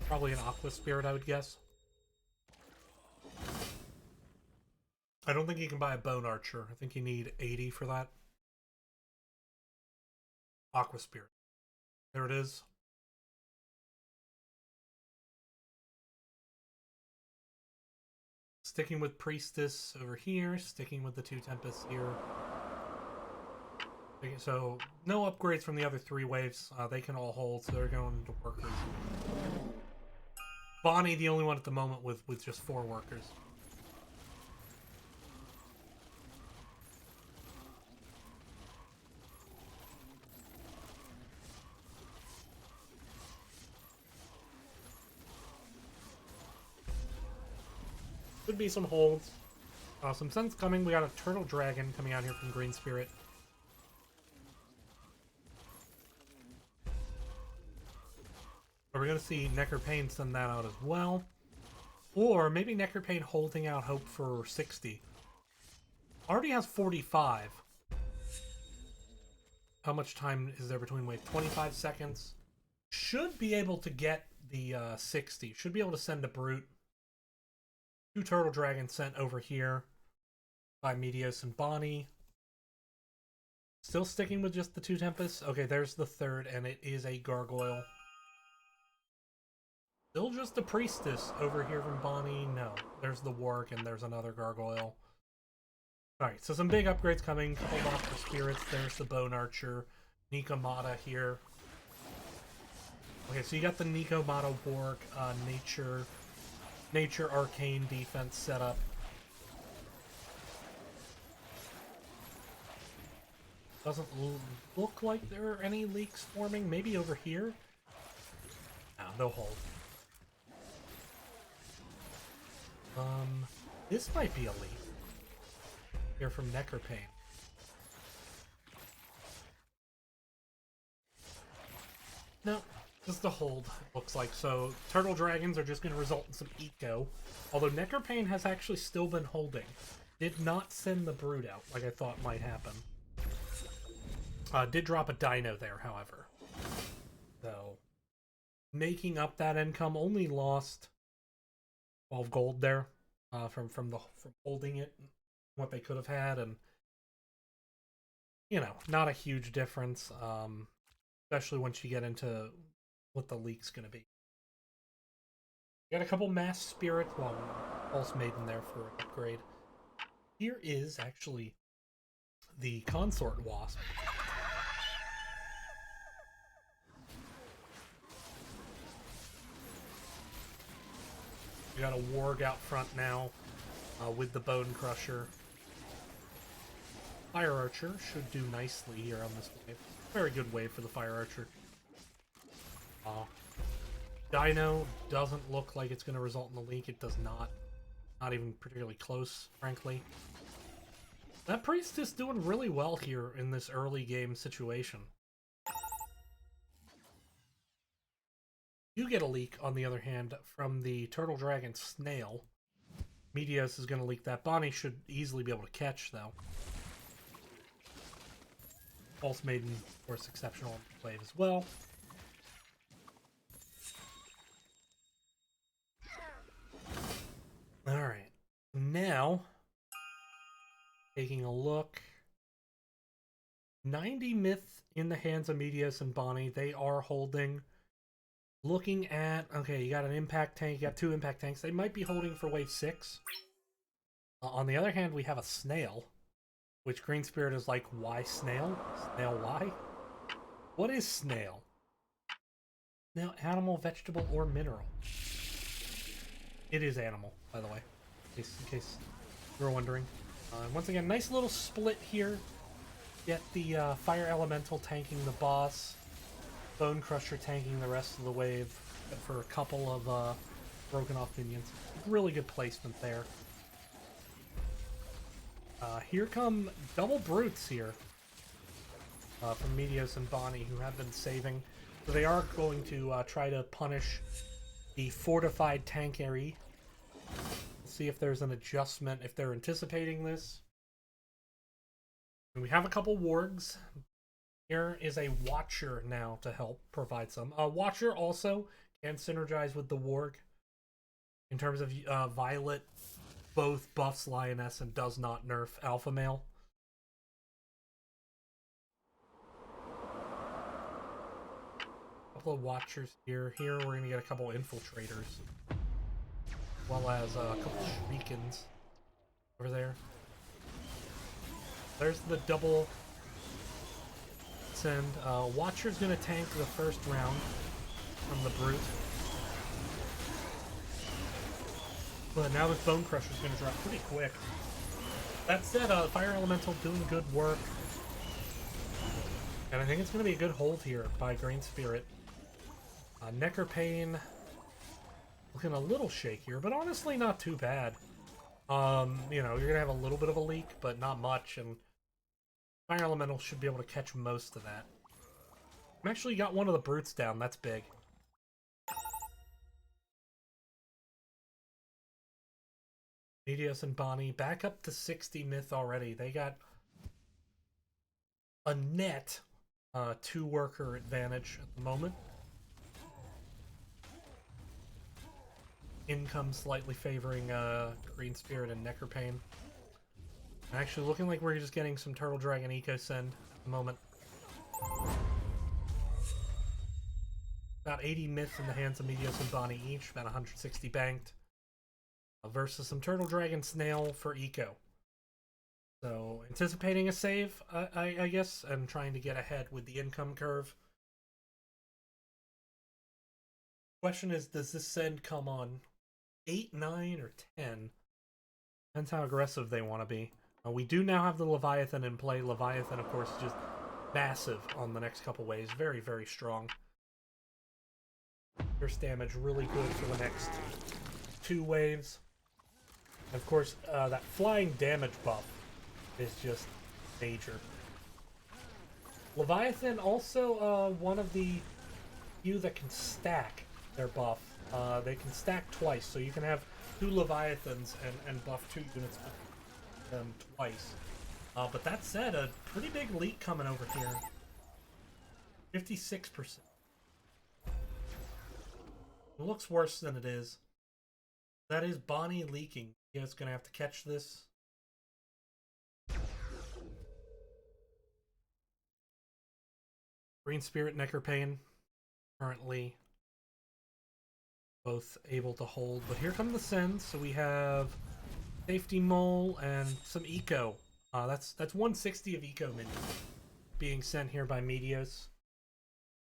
Probably an Aqua Spirit, I would guess. I don't think you can buy a Bone Archer. I think you need 80 for that. Aqua Spirit. There it is. Sticking with Priestess over here. Sticking with the 2 Tempests here. So, no upgrades from the other 3 waves. They can all hold, so they're going into workers. Bonnie, the only one at the moment with just 4 workers. Could be some holds. Some sun's coming. We got a Turtle Dragon coming out here from Green Spirit. We're going to see Necker Pain send that out as well. Or maybe Necker Pain holding out hope for 60. Already has 45. How much time is there between waves? 25 seconds. Should be able to get the 60. Should be able to send a Brute. 2 Turtle Dragons sent over here by Medios and Bonnie. Still sticking with just the 2 Tempests. Okay, there's the 3rd, and it is a Gargoyle. Still just the Priestess over here from Bonnie. No, there's the Warg, and there's another Gargoyle. Alright, so some big upgrades coming. Couple Monster Spirits. There's the Bone Archer. Nikamata here. Okay, so you got the Nikamata Warg, Nature Arcane defense set up. Doesn't look like there are any leaks forming. Maybe over here? No hold. This might be a leak. Here from Nectarpain. No, just a hold, it looks like. So, Turtle Dragons are just going to result in some eco. Although Nectarpain has actually still been holding. Did not send the Brood out like I thought might happen. Did drop a Dino there, however. So, making up that income, only lost 12 gold there from holding it, what they could have had, and you know, not a huge difference, especially once you get into what the leak's going to be. Got a couple Mass Spirit, well, Pulse Maiden there for an upgrade. Here is actually the Consort Wasp. We got a Warg out front now with the Bone Crusher. Fire Archer should do nicely here on this wave. Very good wave for the Fire Archer. Dino doesn't look like it's going to result in the leak. It does not. Not even particularly close, frankly. That Priest is doing really well here in this early game situation. You get a leak, on the other hand, from the Turtle Dragon Snail. Meteos is going to leak that. Bonnie should easily be able to catch, though. Pulse Maiden, of course, exceptional wave as well. Alright. Now, taking a look. 90 Myth in the hands of Meteos and Bonnie. They are holding. Looking at, okay, you got an impact tank, you got 2 impact tanks. They might be holding for wave 6. On the other hand, we have a snail, which Green Spirit is like, why snail? Snail why? What is snail? Now, animal, vegetable, or mineral? It is animal, by the way, in case you were wondering. Once again, nice little split here. Get the Fire Elemental tanking the boss. Bone Crusher tanking the rest of the wave for a couple of broken off minions. Really good placement there. Here come double Brutes here from Meteos and Bonnie, who have been saving. So they are going to try to punish the Fortified Tankery. See if there's an adjustment, if they're anticipating this. And we have a couple Wargs. Here is a Watcher now to help provide some. Watcher also can synergize with the Warg. In terms of Violet, both buffs Lioness and does not nerf Alpha Male. A couple of Watchers here. Here we're going to get a couple Infiltrators. As well as a couple Shriekins over there. There's the double send. Watcher's going to tank the first round from the Brute. But now this Bone Crusher's going to drop pretty quick. That said, Fire Elemental doing good work. And I think it's going to be a good hold here by Green Spirit. Nectarpain looking a little shakier, but honestly not too bad. You know, you're going to have a little bit of a leak, but not much, and Fire Elemental should be able to catch most of that. I actually got one of the Brutes down, that's big. Meteos and Bonnie back up to 60 Myth already. They got a net 2-worker advantage at the moment. Income slightly favoring Green Spirit and Nectarpain. Actually looking like we're just getting some Turtle Dragon Eco Send at the moment. About 80 Myth in the hands of Meteos and Bonnie each, about 160 banked. Versus some Turtle Dragon Snail for Eco. So, anticipating a save, I guess, and trying to get ahead with the income curve. Question is, does this send come on 8, 9, or 10? Depends how aggressive they want to be. We do now have the Leviathan in play. Leviathan, of course, just massive on the next couple waves. Very, very strong. Pierce damage really good for the next 2 waves. And of course, that flying damage buff is just major. Leviathan also one of the few that can stack their buff. They can stack twice, so you can have 2 Leviathans and buff 2 units with them twice. But that said, a pretty big leak coming over here. 56%. It looks worse than it is. That is Bonnie leaking. You guys gonna have to catch this. Green Spirit, Necropain, currently both able to hold. But here come the sends. So we have Safety Mole and some Eco. That's 160 of Eco minions being sent here by Meteos.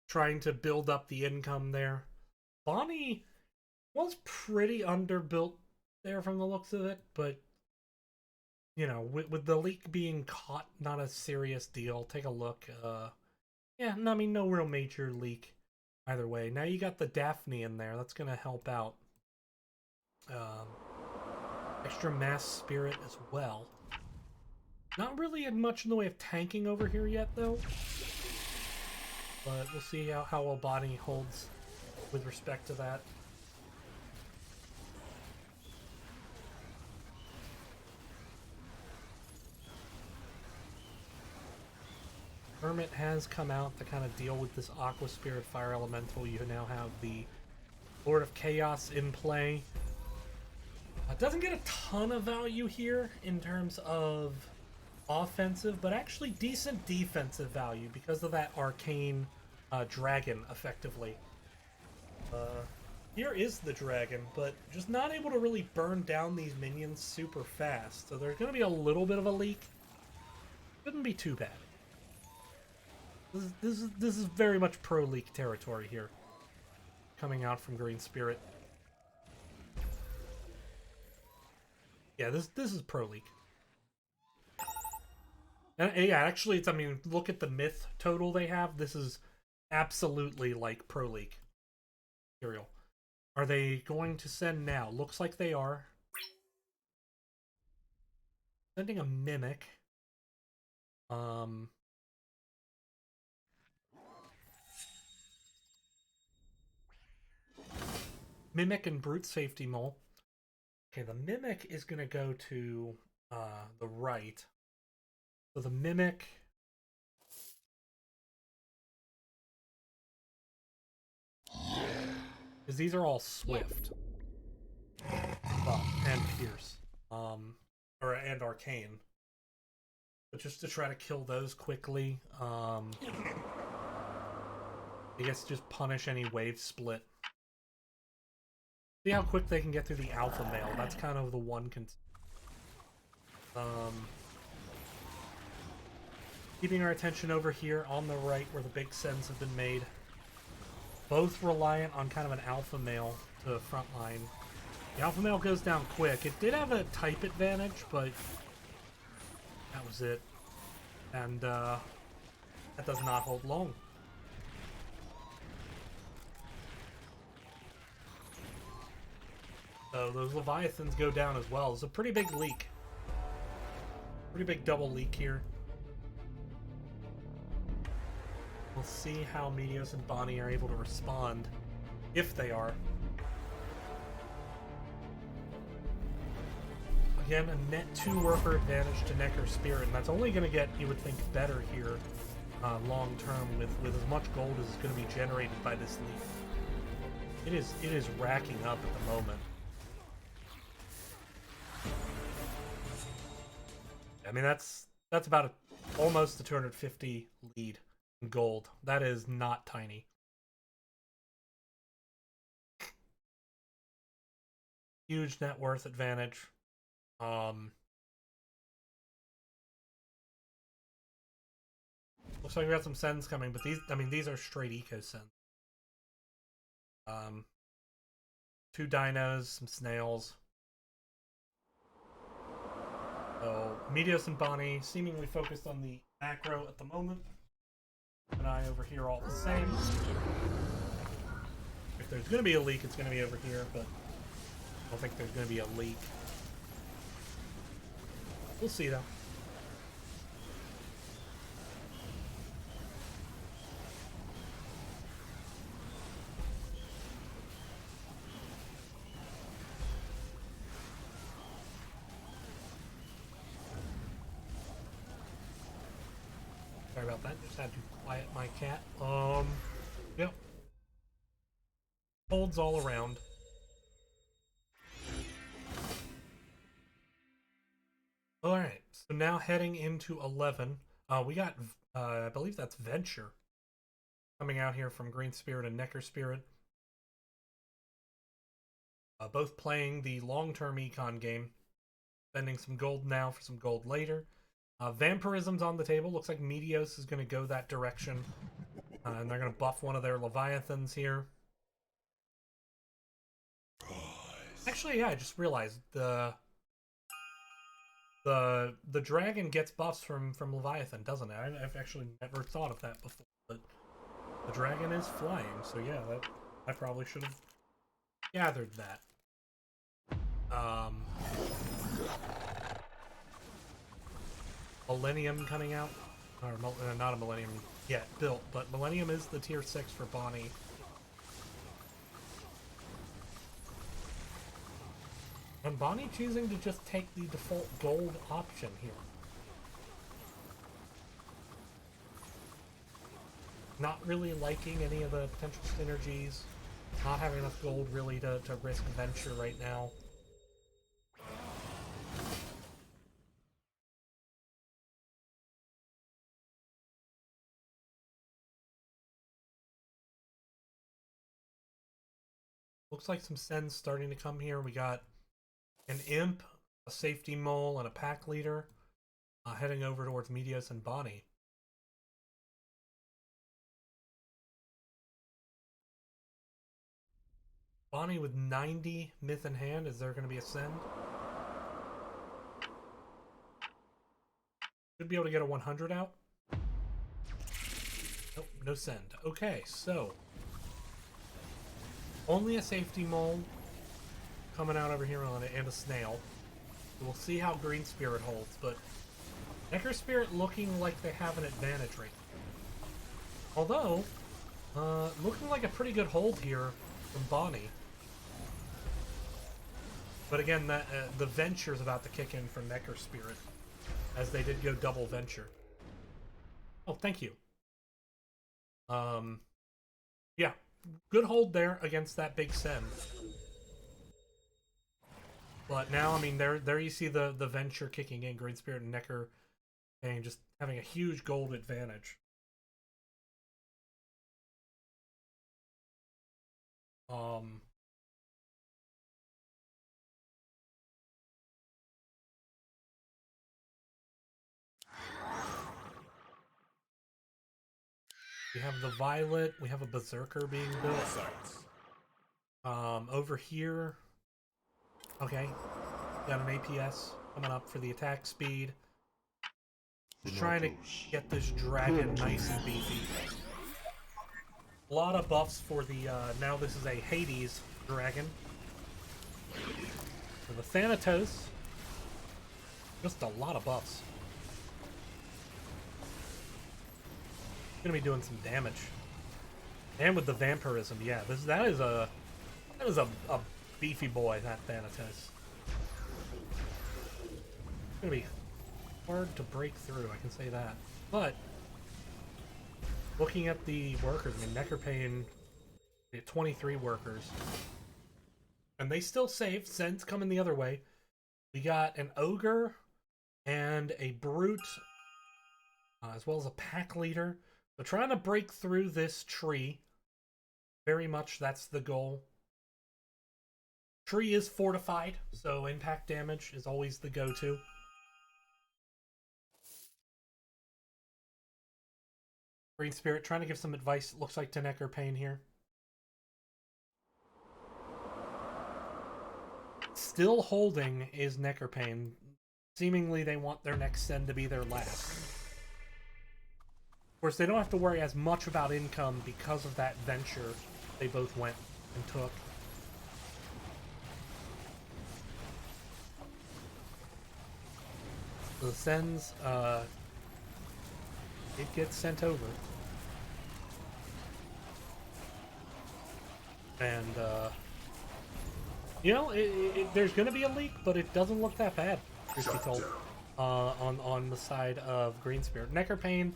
Trying to build up the income there. Bonnie was pretty underbuilt there from the looks of it, but you know, with the leak being caught, not a serious deal. Take a look. Yeah, no, I mean, no real major leak either way. Now you got the Daphne in there. That's going to help out. Extra Mass Spirit as well. Not really much in the way of tanking over here yet, though. But we'll see how well Bonnie holds with respect to that. Hermit has come out to kind of deal with this Aqua Spirit Fire Elemental. You now have the Lord of Chaos in play. It doesn't get a ton of value here in terms of offensive, but actually decent defensive value because of that Arcane Dragon, effectively. Here is the Dragon, but just not able to really burn down these minions super fast. So there's going to be a little bit of a leak. Shouldn't be too bad. This is very much pro leak territory here, coming out from Green Spirit. Yeah, this is pro leak. And yeah, actually, I mean, look at the myth total they have. This is absolutely like pro leak material. Are they going to send now? Looks like they are. Sending a Mimic. Mimic and Brute Safety Mole. Okay, the Mimic is going to go to the right. So the Mimic... Because these are all Swift. Well, and Pierce. And Arcane. But just to try to kill those quickly, I guess just punish any wave split. See how quick they can get through the alpha male. That's kind of the one keeping our attention over here on the right where the big sends have been made. Both reliant on kind of an alpha male to frontline. The alpha male goes down quick. It did have a type advantage, but that was it. And that does not hold long. So those Leviathans go down as well. It's a pretty big leak. Pretty big double leak here. We'll see how Meteos and Bonnie are able to respond, if they are. Again, a net 2 worker advantage to Necker Spirit, and that's only going to get, you would think, better here long term with as much gold as is going to be generated by this leak. It is racking up at the moment. I mean, that's about almost a 250 lead in gold. That is not tiny. Huge net worth advantage. Looks like we got some sends coming, but these are straight eco sends. 2 dinos, some snails. So, Meteos and Bonnie seemingly focused on the macro at the moment. An eye over here all the same. If there's going to be a leak, it's going to be over here, but I don't think there's going to be a leak. We'll see, though. Sorry about that. Just had to quiet my cat. Yep. Holds all around. Alright, so now heading into 11. We got, I believe that's Venture coming out here from Green Spirit and Necker Spirit. Both playing the long-term econ game. Spending some gold now for some gold later. Vampirism's on the table. Looks like Meteos is going to go that direction. And they're going to buff one of their Leviathans here. Actually, yeah, I just realized the dragon gets buffs from Leviathan, doesn't it? I've actually never thought of that before, but the dragon is flying, so yeah, I probably should have gathered that. Millennium coming out, or not a Millennium yet built, but Millennium is the tier 6 for Bonnie. And Bonnie choosing to just take the default gold option here. Not really liking any of the potential synergies. Not having enough gold really to risk Venture right now. Looks like some sends starting to come here. We got an Imp, a Safety Mole, and a Pack Leader heading over towards Meteos and Bonnie. Bonnie with 90 myth in hand. Is there going to be a send? Should be able to get a 100 out. Nope, no send. Okay, so only a Safety Mole coming out over here on it, and a Snail. We'll see how Green Spirit holds, but Necker Spirit looking like they have an advantage right now. Although, looking like a pretty good hold here from Bonnie. But again, the Venture's about to kick in from Necker Spirit, as they did go double Venture. Oh, thank you. Yeah, good hold there against that big send. But now, I mean, there you see the Venture kicking in, Green Spirit and Necker, and just having a huge gold advantage. We have the Violet, we have a Berserker being built. Over here, okay, got an APS coming up for the attack speed. Just trying to get this dragon nice and beefy. A lot of buffs for the, now this is a Hades dragon. For the Thanatos, just a lot of buffs. Gonna be doing some damage. And with the Vampirism, yeah, that is a beefy boy, that Thanatos. It's gonna be hard to break through, I can say that. But looking at the workers, I mean, Necker paying 23 workers, and they still saved. Send's coming the other way. We got an Ogre and a Brute, as well as a Pack Leader. So trying to break through this tree. Very much that's the goal. Tree is fortified, so impact damage is always the go-to. Green Spirit trying to give some advice, looks like, to Necker Pain here. Still holding is Necker Pain. Seemingly they want their next send to be their last. Of course, they don't have to worry as much about income because of that venture they both went and took. So the Sens, it gets sent over. And, you know, there's going to be a leak, but it doesn't look that bad, truth be told, on the side of Green Spirit. Neckerpain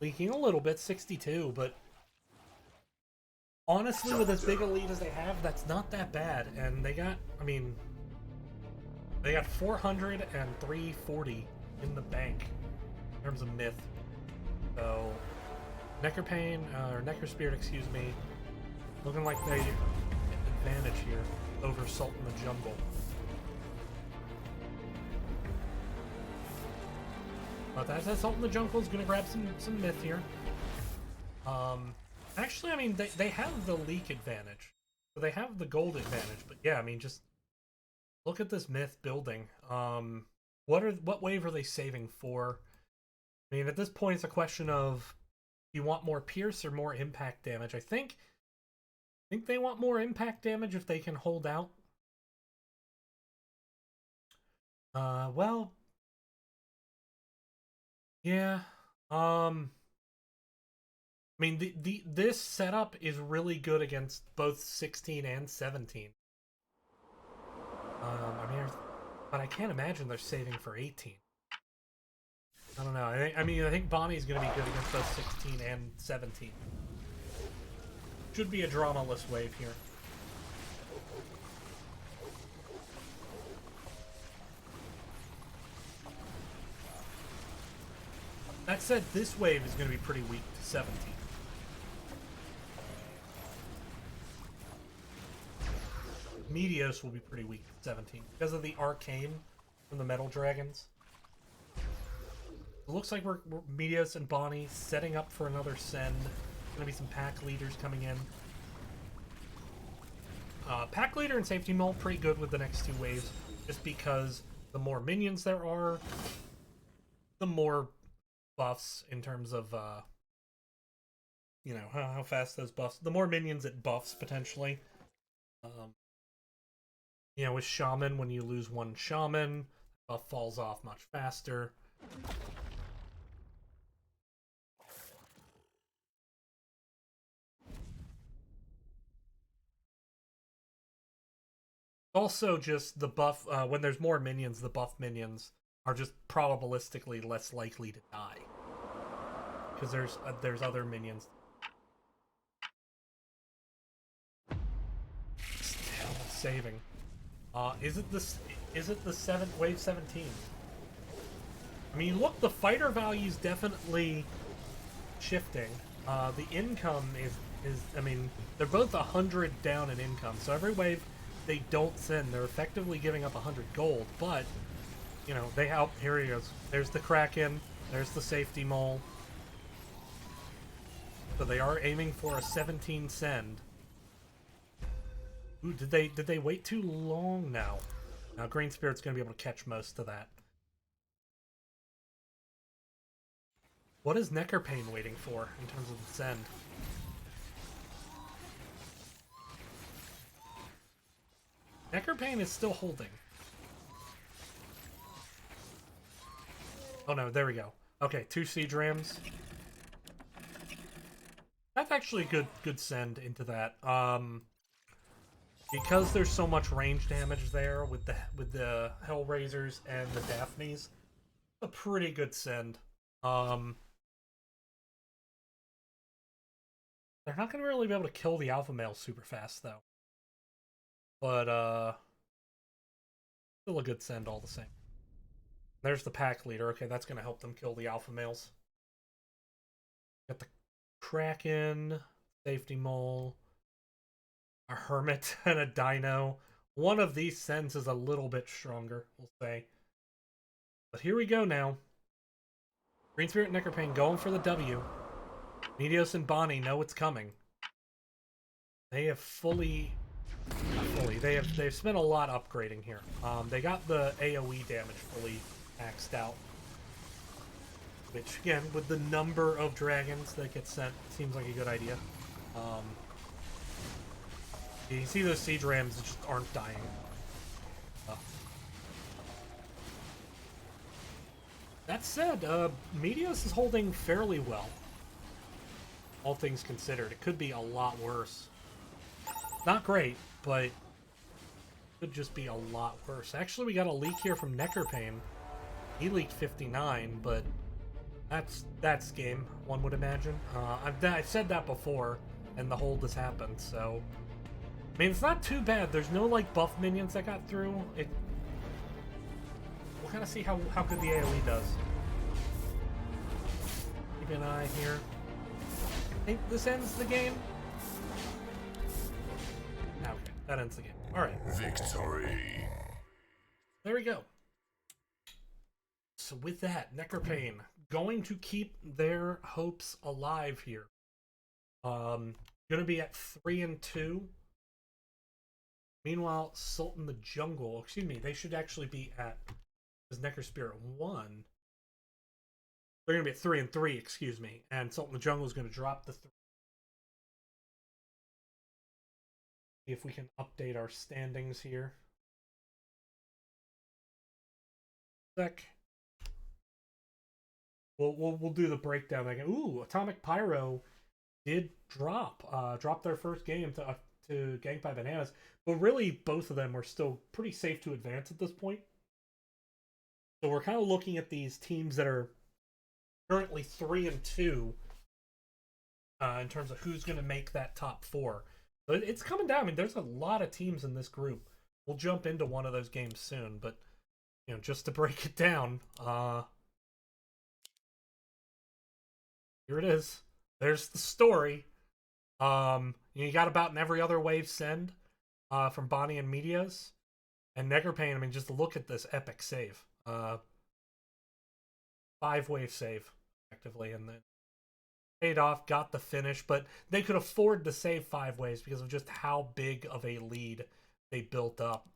leaking a little bit, 62, but honestly, with as big a lead as they have, that's not that bad. And they got, I mean, they got 400 and 340 in the bank in terms of myth. So, Neckerpain, or Necker Spirit, excuse me, looking like they get an advantage here over Salt in the Jungle. But that Salt in the Jungle is going to grab some myth here. Actually, I mean, they have the leak advantage. So they have the gold advantage. But yeah, I mean, just look at this myth building. What wave are they saving for? I mean, at this point, it's a question of, do you want more pierce or more impact damage? I think they want more impact damage if they can hold out. Well, yeah. I mean, this setup is really good against both 16 and 17. I mean, but I can't imagine they're saving for 18. I don't know. I think Bonnie's going to be good against both 16 and 17. Should be a dramaless wave here. That said, this wave is going to be pretty weak to 17. Meteos will be pretty weak to 17 because of the arcane from the Metal Dragons. It looks like we're Meteos and Bonnie setting up for another send. Gonna be some pack leaders coming in. Pack leader and safety mole pretty good with the next two waves, just because the more minions there are, the more buffs in terms of you know how fast those buffs. The more minions it buffs potentially. You know, with Shaman, when you lose one Shaman, buff falls off much faster. Also, just the buff, when there's more minions, the buff minions are just probabilistically less likely to die. Because there's other minions. Still saving. Is it the wave 17? I mean, look, the fighter value's definitely shifting. The income is, I mean, they're both 100 down in income, so every wave they don't send, they're effectively giving up 100 gold, but, you know, they help. Here he goes. There's the Kraken, there's the safety mole. So they are aiming for a 17 send. Ooh, did they wait too long now? Now Green Spirit's gonna be able to catch most of that. What is Neckerpain waiting for in terms of the send? Neckerpain is still holding. Oh no, there we go. Okay, 2 siege rams. That's actually a good send into that. Because there's so much range damage there with the Hellraisers and the Daphnes, a pretty good send. They're not gonna really be able to kill the alpha male super fast though. But still a good send all the same. There's the pack leader. Okay, that's gonna help them kill the alpha males. Got the Kraken, safety mole, a hermit, and a dino. One of these sends is a little bit stronger, we'll say. But here we go now. Green Spirit and Neckerpain going for the W. Meteos and Bonnie know it's coming. They have they've spent a lot upgrading here. They got the AoE damage fully maxed out. Which, again, with the number of dragons that get sent, seems like a good idea. You can see those siege rams just aren't dying. That said, Medios is holding fairly well. All things considered. It could be a lot worse. Not great, but could just be a lot worse. Actually, we got a leak here from Neckerpain. He leaked 59, but that's game, one would imagine. I've said that before, and the hold has happened, so... I mean, it's not too bad. There's no, like, buff minions that got through. We'll kind of see how good the AoE does. Keep an eye here. I think this ends the game. Okay, that ends the game. Alright. Victory. There we go. So with that, Neckerpain going to keep their hopes alive here. Gonna be at 3-2. Meanwhile, Sultan the Jungle, excuse me, they should actually be at, because Necker Spirit 1. They're gonna be at 3-3, excuse me, and Sultan the Jungle is gonna drop the 3. See if we can update our standings here. Sec. We'll do the breakdown again. Ooh, Atomic Pyro did drop their first game to Gang by Bananas, but really both of them were still pretty safe to advance at this point. So we're kind of looking at these teams that are currently 3-2 in terms of who's going to make that top 4. But it's coming down. I mean, there's a lot of teams in this group. We'll jump into one of those games soon, but you know, just to break it down, here it is. There's the story. You got about in every other wave send from Bonnie and Medios. And Neckerpain, I mean, just look at this epic save. 5-wave save, effectively, and then paid off, got the finish, but they could afford to save 5 waves because of just how big of a lead they built up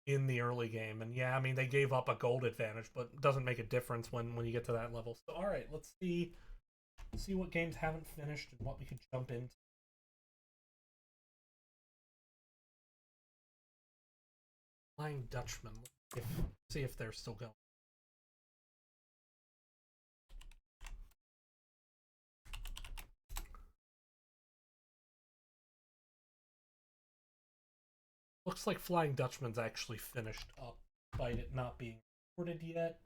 in the early game. And yeah, I mean, they gave up a gold advantage, but it doesn't make a difference when you get to that level. So, all right, let's see what games haven't finished and what we could jump into. Flying Dutchman. See if they're still going. Looks like Flying Dutchman's actually finished up, despite it not being recorded yet.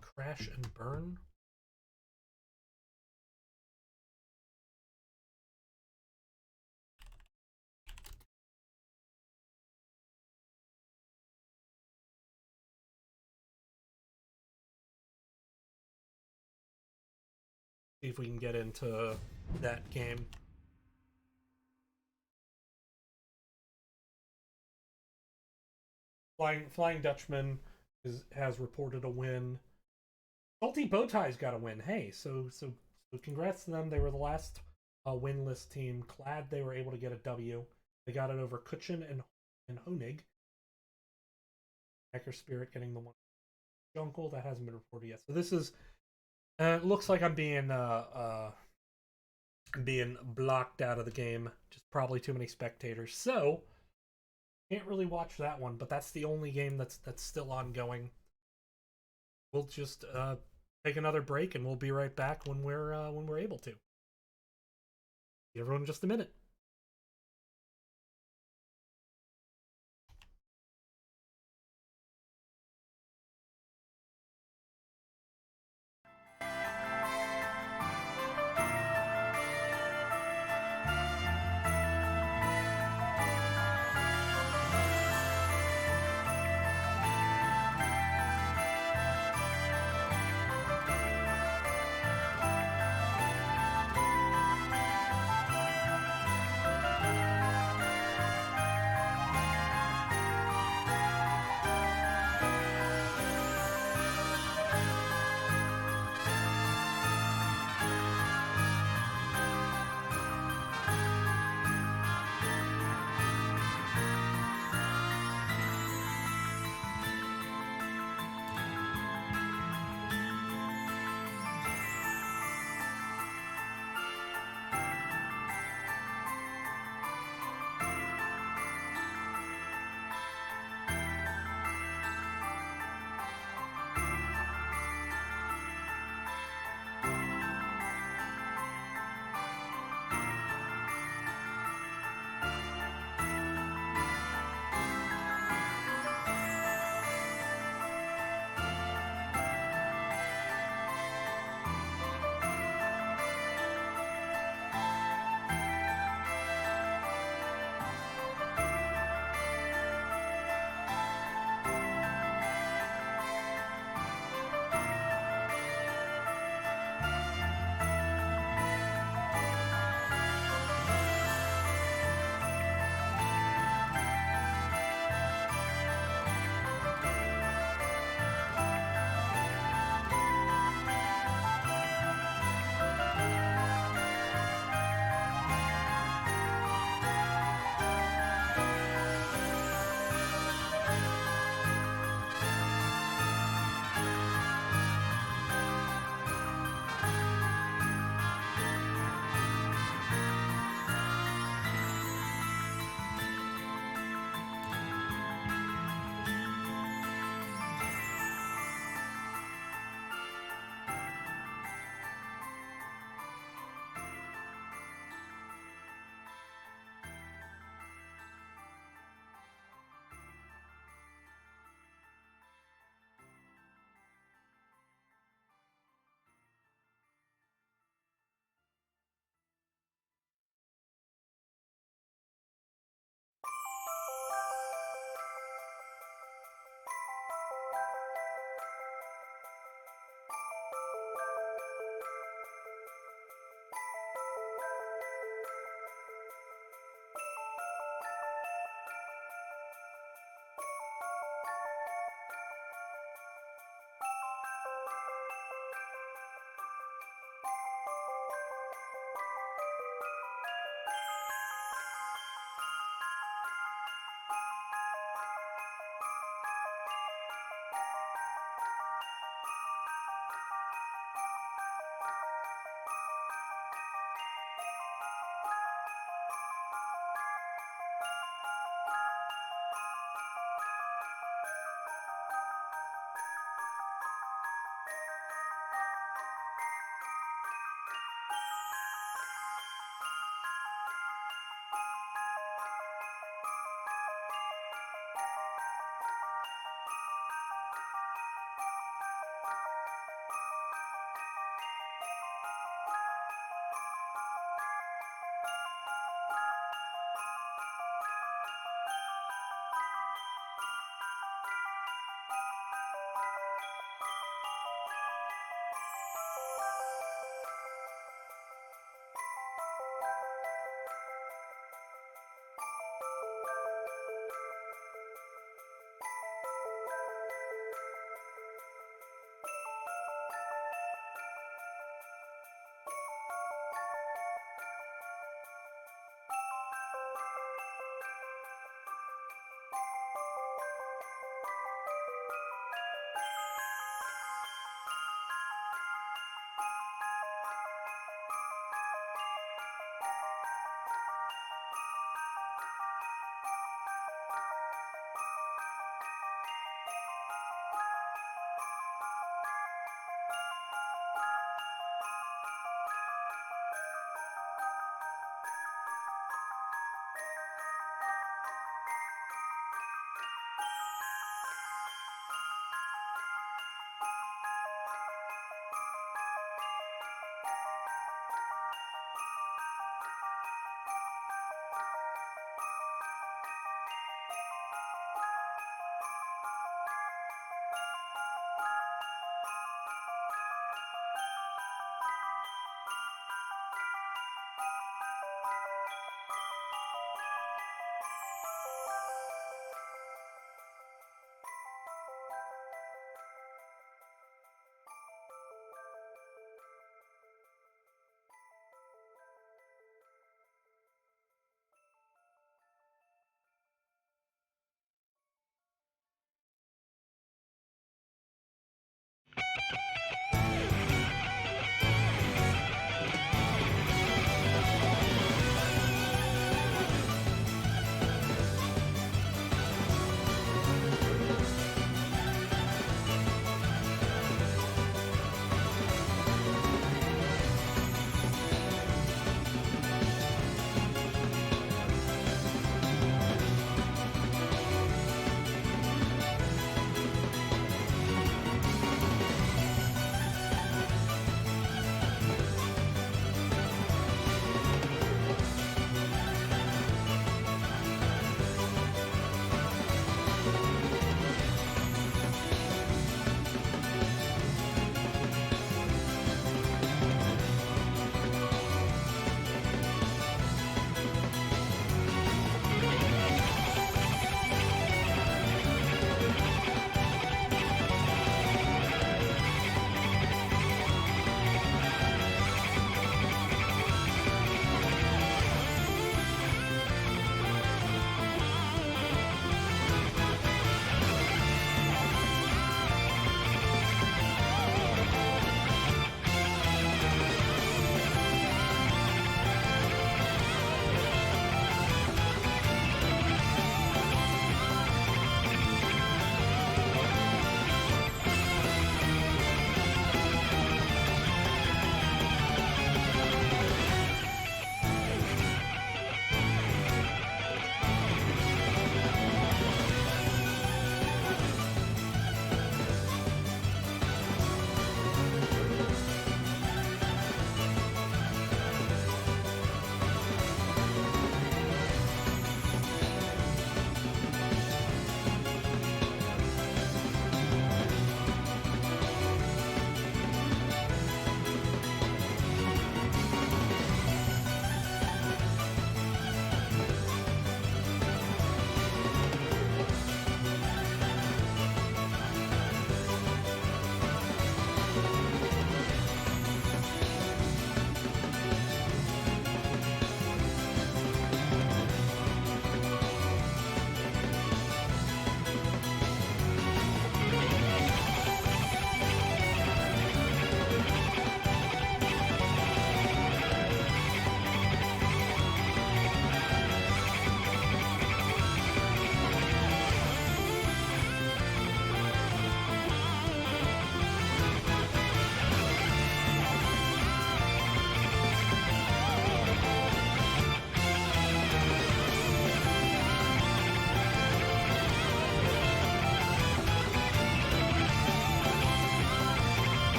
Crash and Burn. See if we can get into that game. Flying Dutchman has reported a win. Salty Bowtie's got a win. Hey, so congrats to them. They were the last winless team. Glad they were able to get a W. They got it over Kutchin and Honig. Necker Spirit getting the one. Jungle, that hasn't been reported yet. So this is it looks like I'm being blocked out of the game. Just probably too many spectators. So can't really watch that one, but that's the only game that's still ongoing. We'll just take another break, and we'll be right back when we're able to. See everyone in just a minute.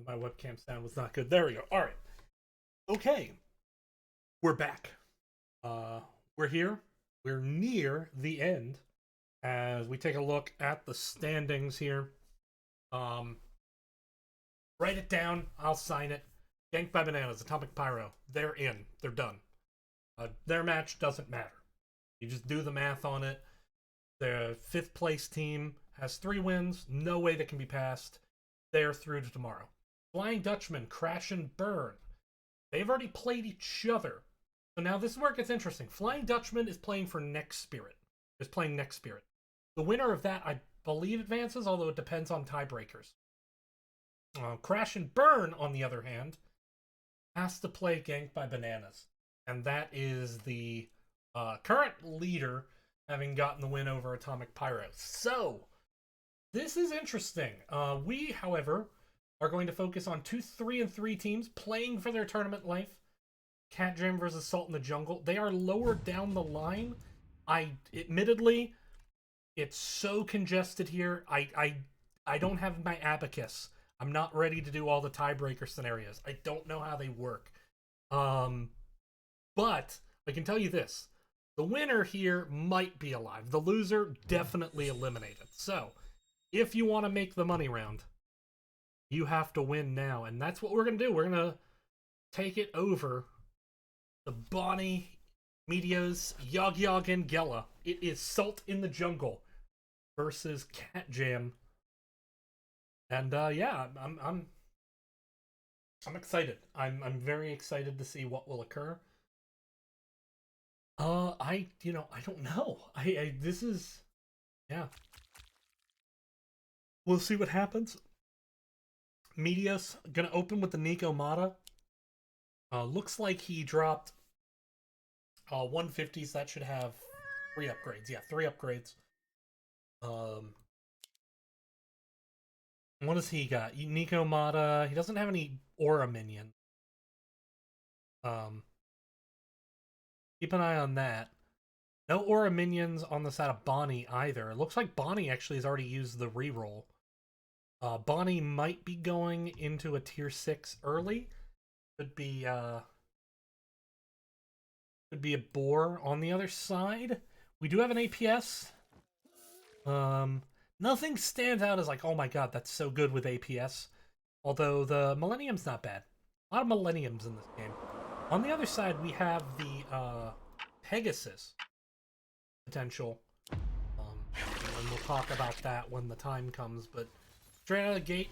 my webcam sound was not good. There we go. All right. Okay. We're back. We're here. We're near the end as we take a look at the standings here. Write it down. I'll sign it. Ganked by Bananas, Atomic Pyro. They're in. They're done. Their match doesn't matter. You just do the math on it. The 5th place team has 3 wins. No way that can be passed. They're through to tomorrow. Flying Dutchman, Crash and Burn. They've already played each other. So now this is where it gets interesting. Flying Dutchman is playing for Next Spirit. Is playing Next Spirit. The winner of that, I believe, advances, although it depends on tiebreakers. Crash and Burn, on the other hand, has to play Ganked by Bananas. And that is the current leader, having gotten the win over Atomic Pyro. So, this is interesting. We, however, are going to focus on 2, 3, and 3 teams playing for their tournament life. Cat Jam versus Salt in the Jungle. They are lower down the line. Admittedly, it's so congested here. I don't have my abacus. I'm not ready to do all the tiebreaker scenarios. I don't know how they work. But I can tell you this. The winner here might be alive. The loser definitely eliminated. So, if you want to make the money round, you have to win now. And that's what we're going to do. We're going to take it over the Bonnie, Meteos, Yog and Gela. It is Salt in the Jungle versus Cat Jam. And yeah, I'm excited. I'm very excited to see what will occur. I don't know. This is, yeah. We'll see what happens. Meteos gonna open with the Nico Mata. Looks like he dropped 150s. That should have 3 upgrades. Yeah, 3 upgrades. What does he got? Nico Mata. He doesn't have any Aura minion. Keep an eye on that. No Aura minions on the side of Bonnie either. It looks like Bonnie actually has already used the reroll. Bonnie might be going into a tier 6 early. Could be a Boar on the other side. We do have an APS. Nothing stands out as like, oh my god, that's so good with APS. Although the Millennium's not bad. A lot of Millenniums in this game. On the other side, we have the Pegasus potential. And we'll talk about that when the time comes, but straight out of the gate,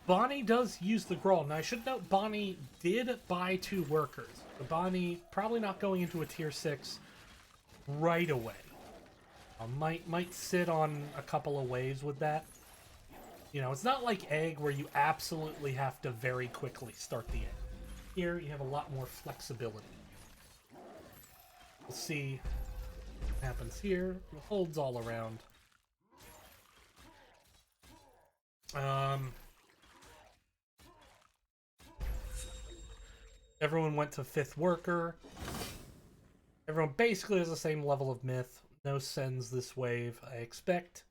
Bonnie does use the Grawl. Now, I should note Bonnie did buy 2 workers. So Bonnie probably not going into a tier 6 right away. Might sit on a couple of waves with that. You know, it's not like Egg where you absolutely have to very quickly start the egg. Here, you have a lot more flexibility. We'll see what happens here. It holds all around. Everyone went to 5th worker. Everyone basically has the same level of myth. No sends this wave, I expect.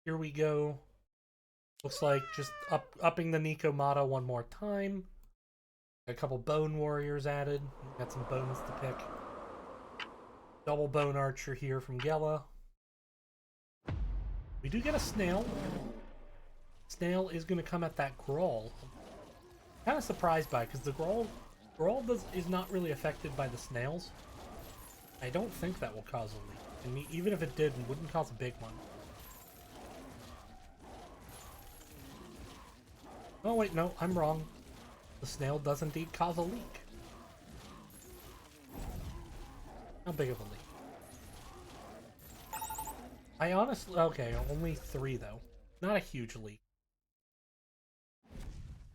Here we go. Looks like just upping the Nico Mata one more time. A couple Bone Warriors added. Got some bones to pick. Double Bone Archer here from Gela. We do get a Snail. Snail is going to come at that Grawl. Kind of surprised by it, because the Grawl is not really affected by the Snails. I don't think that will cause a leak. And even if it did, it wouldn't cause a big one. Oh wait, no, I'm wrong. The Snail does indeed cause a leak. How big of a leak? I honestly... Okay, only 3 though. Not a huge leak.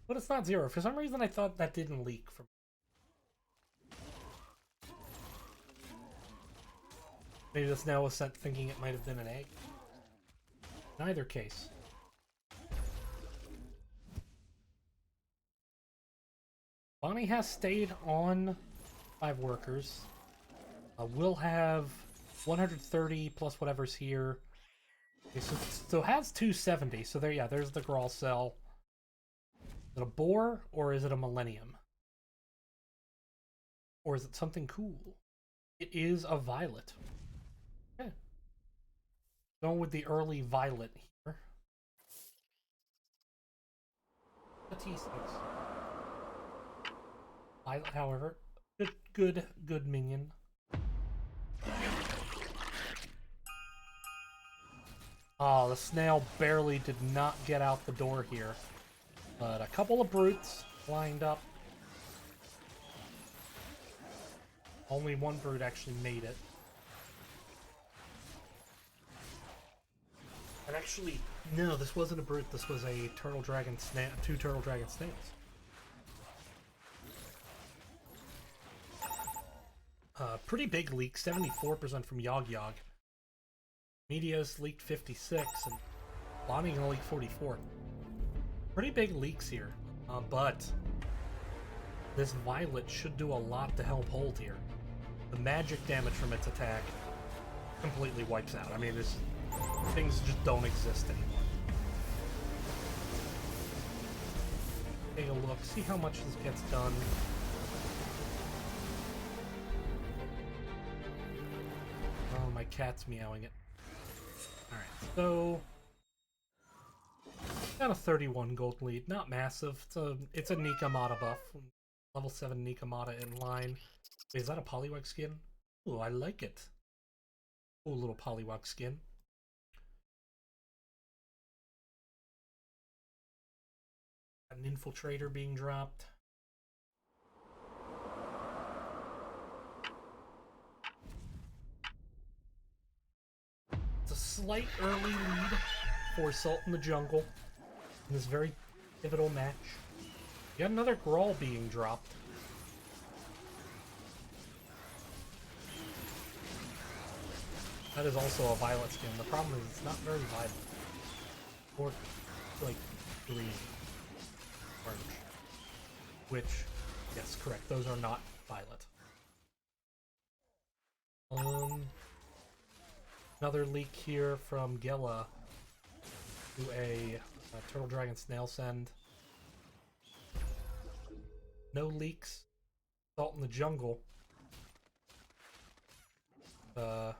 But it's not 0. For some reason I thought that didn't leak from... Maybe the Snail was sent thinking it might have been an egg. In either case. Bonnie has stayed on 5 workers. We'll have 130 plus whatever's here. Okay, so it has 270. So there, yeah, there's the Grawl cell. Is it a boar or is it a millennium? Or is it something cool? It is a violet. Okay. Going with the early violet here. A T6. Violet, however, good minion. Oh, the snail barely did not get out the door here. But a couple of brutes lined up. Only one brute actually made it. And actually, no, this wasn't a brute. This was a turtle dragon snail, 2 turtle dragon snails. Pretty big leak, 74% from Yog Yog. Media's leaked 56, and Bonnie gonna leak 44. Pretty big leaks here, but this violet should do a lot to help hold here. The magic damage from its attack completely wipes out. I mean, things just don't exist anymore. Take a look, see how much this gets done. Oh, my cat's meowing it. Alright, so got a 31 gold lead. Not massive. It's a Nikamata buff. Level 7 Nikamata in line. Wait, is that a Poliwag skin? Ooh, I like it. Ooh, little Poliwag skin. An infiltrator being dropped. It's a slight early lead for Salt in the Jungle in this very pivotal match. You got another Grawl being dropped. That is also a violet skin. The problem is it's not very violet. Or, like, green. Orange. Which, yes, correct. Those are not violet. Another leak here from Gela to a Turtle Dragon Snail Send. No leaks. Salt in the Jungle. You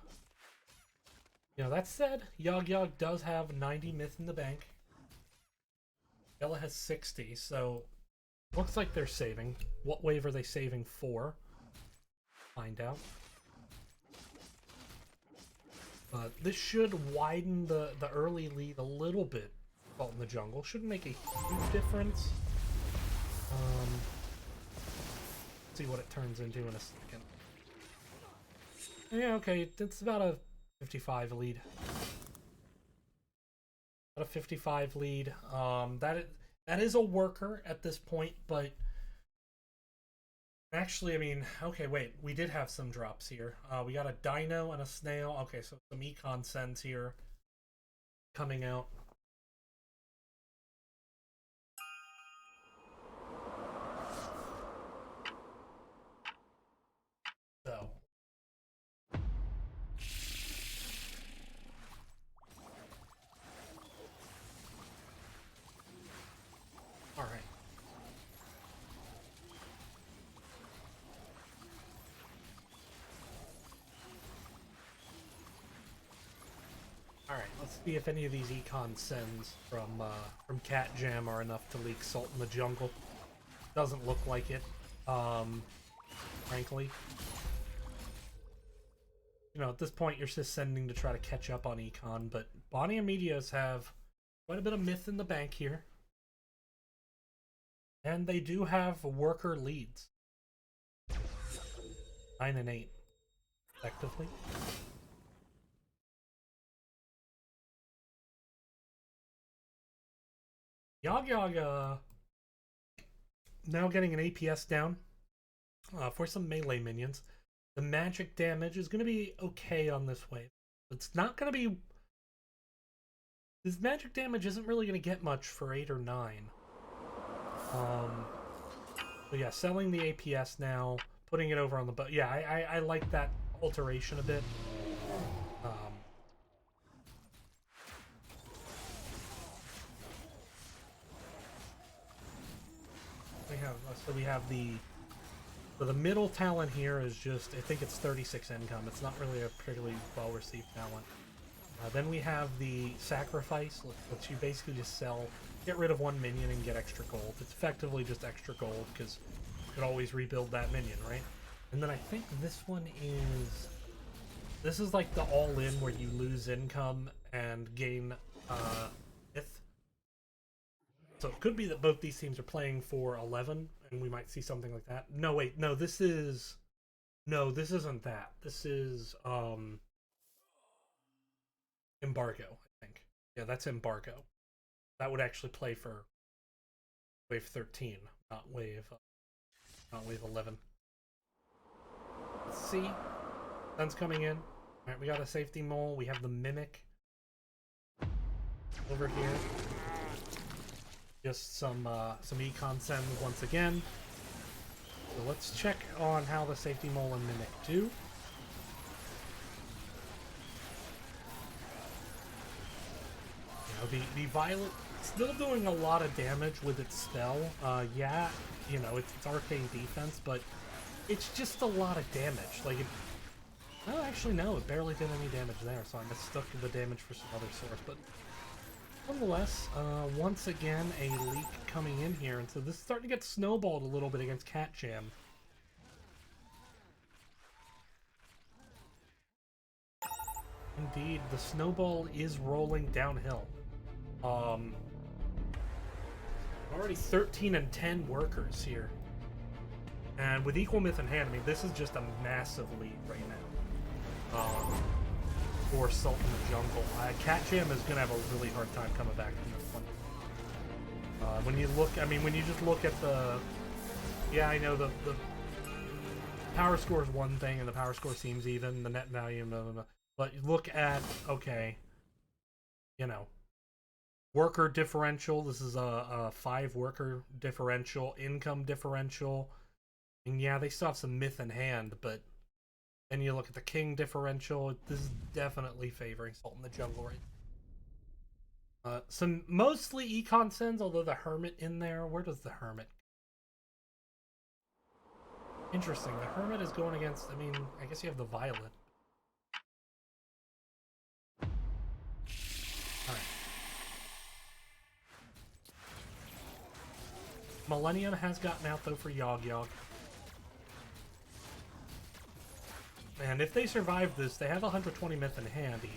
know, that said, Yog Yog does have 90 myth in the bank. Ella has 60, so looks like they're saving. What wave are they saving for? Find out. But this should widen the early lead a little bit. Salt in the Jungle shouldn't make a huge difference. See what it turns into in a second. Yeah, okay, it's about a 55 lead. About a 55 lead. That is a worker at this point, but actually, I mean, okay, wait, we did have some drops here. We got a dino and a snail. Okay, so some econ sends here coming out. So alright. Alright, let's see if any of these econ sends from Cat Jam are enough to leak Salt in the Jungle. Doesn't look like it, frankly. You know, at this point you're just sending to try to catch up on econ, but Bonnie and Medias have quite a bit of myth in the bank here. And they do have worker leads. 9 and 8, effectively. Yog Yog, now getting an APS down for some melee minions. The magic damage is going to be okay on this wave. It's not going to be... This magic damage isn't really going to get much for 8 or 9. But yeah, selling the APS now, putting it over on the... Yeah, I like that alteration a bit. So we have the middle talent here is just, I think it's 36 income. It's not really a particularly well-received talent. Then we have the sacrifice, which you basically just sell, get rid of one minion and get extra gold. It's effectively just extra gold because you could always rebuild that minion, right? And then I think this one is, this is like the all-in where you lose income and gain myth. So it could be that both these teams are playing for 11, and we might see something like that. No, wait, no, this is... No, this isn't that. This is, Embargo, I think. Yeah, that's Embargo. That would actually play for Wave 13, not Wave 11. Let's see. Sun's coming in. Alright, we got a safety mole. We have the Mimic over here. Just some econ send once again. So let's check on how the safety mole and Mimic do. You know, the Violet still doing a lot of damage with its spell. Yeah, you know, it's arcane defense, but it's just a lot of damage. Like, well, actually, no, it barely did any damage there, so I mistook the damage for some other source, but nonetheless, once again, a leak coming in here, and so this is starting to get snowballed a little bit against Cat Jam. Indeed, the snowball is rolling downhill. Already 13 and 10 workers here. And with equal myth in hand, I mean, this is just a massive lead right now. For Salt in the Jungle. Cat Jam is going to have a really hard time coming back from this one. When you look, I mean, when you just look at the... Yeah, I know the power score is one thing, and the power score seems even, the net value, blah, blah, blah. But you look at, okay, you know, worker differential. This is a 5 worker differential, income differential. And yeah, they still have some myth in hand, but then you look at the king differential. This is definitely favoring Salt in the Jungle, right? Some mostly econ sends, although the Hermit in there. Where does the Hermit? Interesting. The Hermit is going against, I mean, I guess you have the Violet. Alright. Millennium has gotten out, though, for Yogg-Yogg. And if they survive this, they have 120 myth in hand each.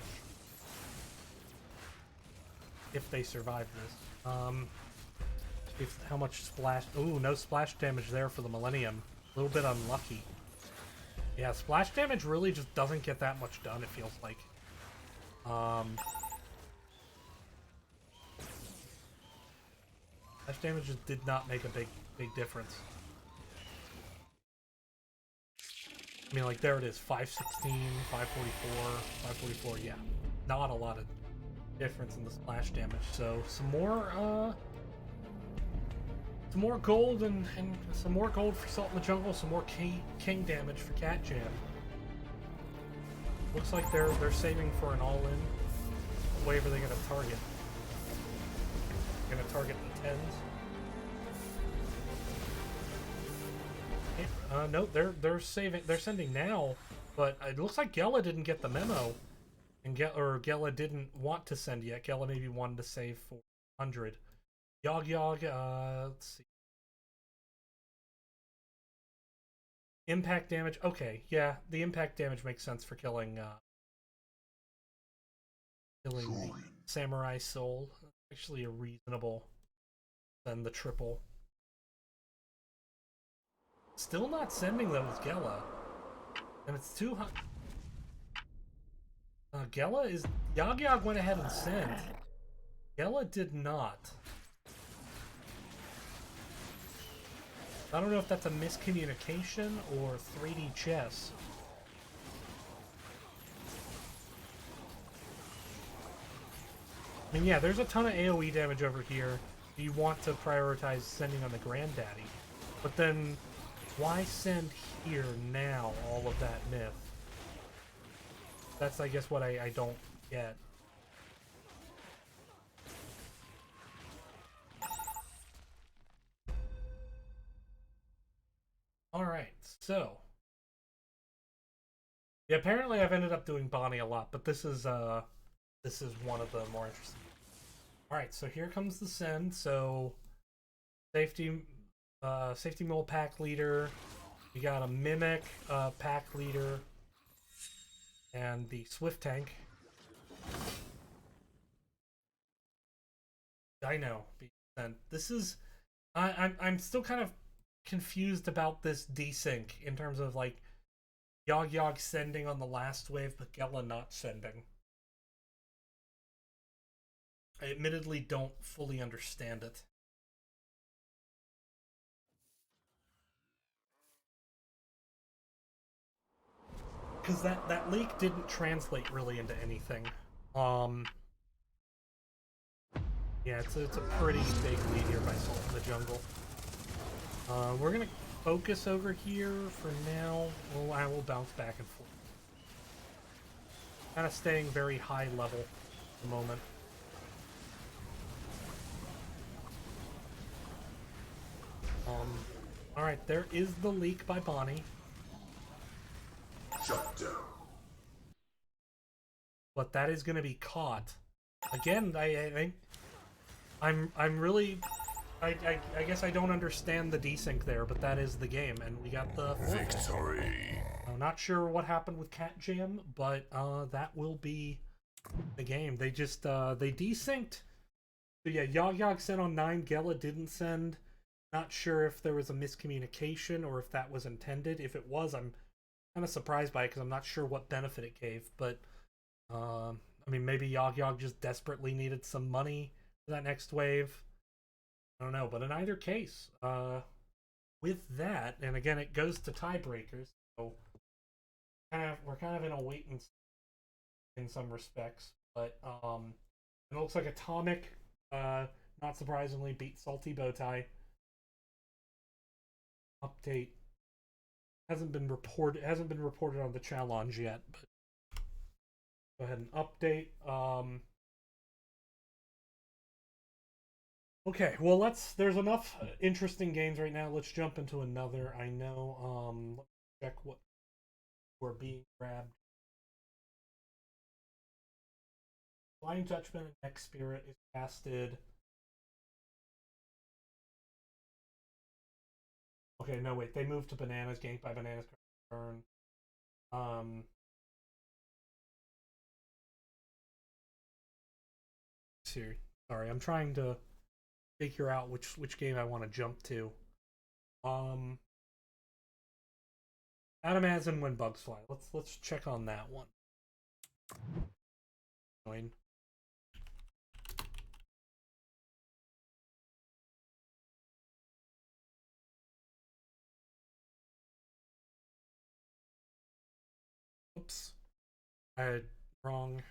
If they survive this. How much splash... Ooh, no splash damage there for the Millennium. A little bit unlucky. Yeah, splash damage really just doesn't get that much done, it feels like. Splash damage just did not make a big difference. I mean, like, there it is, 516, 544, 544, yeah. Not a lot of difference in the splash damage, so some more gold and some more gold for Salt in the Jungle, some more king damage for Cat Jam. Looks like they're saving for an all-in. What wave are they gonna target? They're gonna target the 10s? No, they're saving. They're sending now, but it looks like Gela didn't get the memo, and Gela didn't want to send yet. Gela maybe wanted to save for 100. Yogg-Yogg. Let's see. Impact damage. Okay, yeah, the impact damage makes sense for killing the Samurai Soul. Actually, a reasonable than the triple. Still not sending them with Gela. And it's 200. Gela is... Yogg-Yogg went ahead and sent. Gela did not. I don't know if that's a miscommunication or 3D chess. I mean, yeah, there's a ton of AoE damage over here. You want to prioritize sending on the Granddaddy. But then... why send here now all of that myth? That's, I guess, what I don't get. Alright, so. Yeah, apparently I've ended up doing Bonnie a lot, but this is one of the more interesting. Alright, so here comes the send. So safety mole pack leader. We got a mimic pack leader. And the Swift tank. Dino being sent. This is I'm still kind of confused about this desync in terms of like Yog Yog sending on the last wave, but Gela not sending. I admittedly don't fully understand it. Because that leak didn't translate really into anything. Yeah, it's a pretty big lead here by Salt in the Jungle. We're gonna focus over here for now. I will bounce back and forth. Kind of staying very high level at the moment. Alright, there is the leak by Bonnie. Shut down. But that is gonna be caught. Again, I think I'm really I guess I don't understand the desync there, but that is the game, and we got the Victory. I'm not sure what happened with Cat Jam, but that will be the game. They just they desynced. So yeah, Yog Yog sent on 9, Gela didn't send. Not sure if there was a miscommunication or if that was intended. If it was, I'm kind of surprised by it because I'm not sure what benefit it gave. But I mean, maybe Yog Yog just desperately needed some money for that next wave. I don't know, but in either case, with that, and again, it goes to tiebreakers, so we're kind of in a wait and see in some respects, but it looks like Atomic, not surprisingly, beat Salty Bowtie. Update hasn't been reported on the challenge yet, but go ahead and update. Okay, well there's enough interesting games right now. Let's jump into another. I know, let's check what we're being grabbed. Flying Judgment and X Spirit is casted. Okay, no wait, they moved to Bananas, ganked by Bananas turn. Sorry, I'm trying to figure out which game I want to jump to. Adamazin when bugs fly. Let's check on that one. Join. Oops. I had wrong.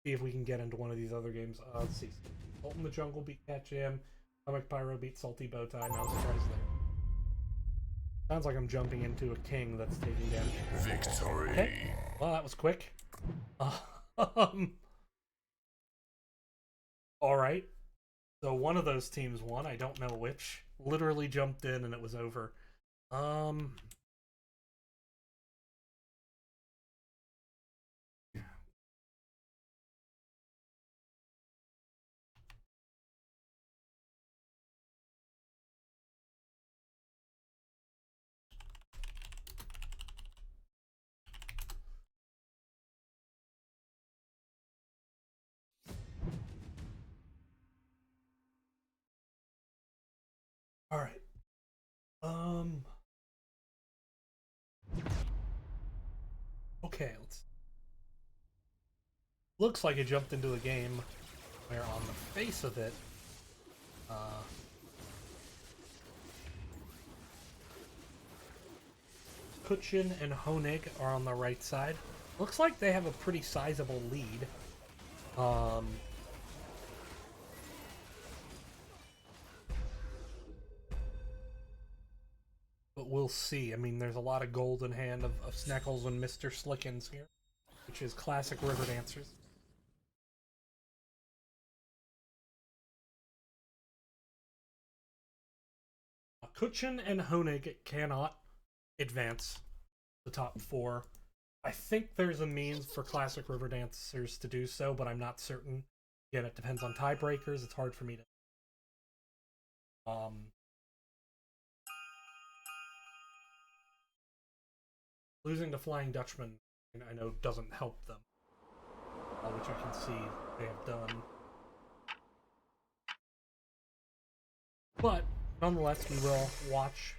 See if we can get into one of these other games. Let's see. Salt in the Jungle beat Cat Jam. Comic Pyro beat Salty Bowtie. No surprise there. Sounds like I'm jumping into a king that's taking damage. Victory. Okay. Well, that was quick. Alright. So one of those teams won. I don't know which. Literally jumped in and it was over. Alright. Okay, looks like it jumped into a game where on the face of it, Kutchin and Honig are on the right side. Looks like they have a pretty sizable lead. but we'll see. I mean, there's a lot of golden hand of Sneckles and Mr. Slickens here, which is classic River Dancers. Kuchen and Honig cannot advance the top 4. I think there's a means for classic River Dancers to do so, but I'm not certain. Again, it depends on tiebreakers. It's hard for me to... Losing to Flying Dutchman, I know, doesn't help them. Which you can see they have done. But nonetheless, we will watch.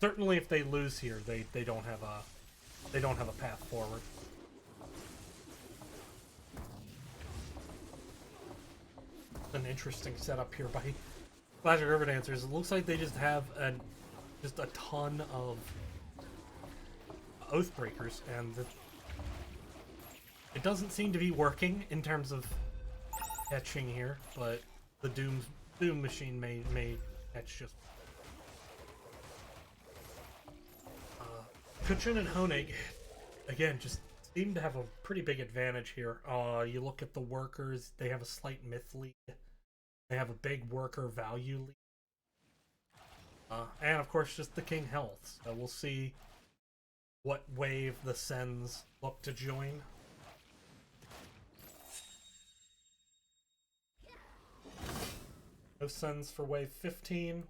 Certainly, if they lose here, they don't have a path forward. An interesting setup here by Classic River Dancers. It looks like they just have just a ton of Oathbreakers, and it doesn't seem to be working in terms of catching here. But the Doom machine may catch just. Kuchen and Honig, again, just seem to have a pretty big advantage here. You look at the workers; they have a slight myth lead. They have a big worker value lead. And of course, just the King health. So we'll see what wave the Sens look to join. No Sens for wave 15.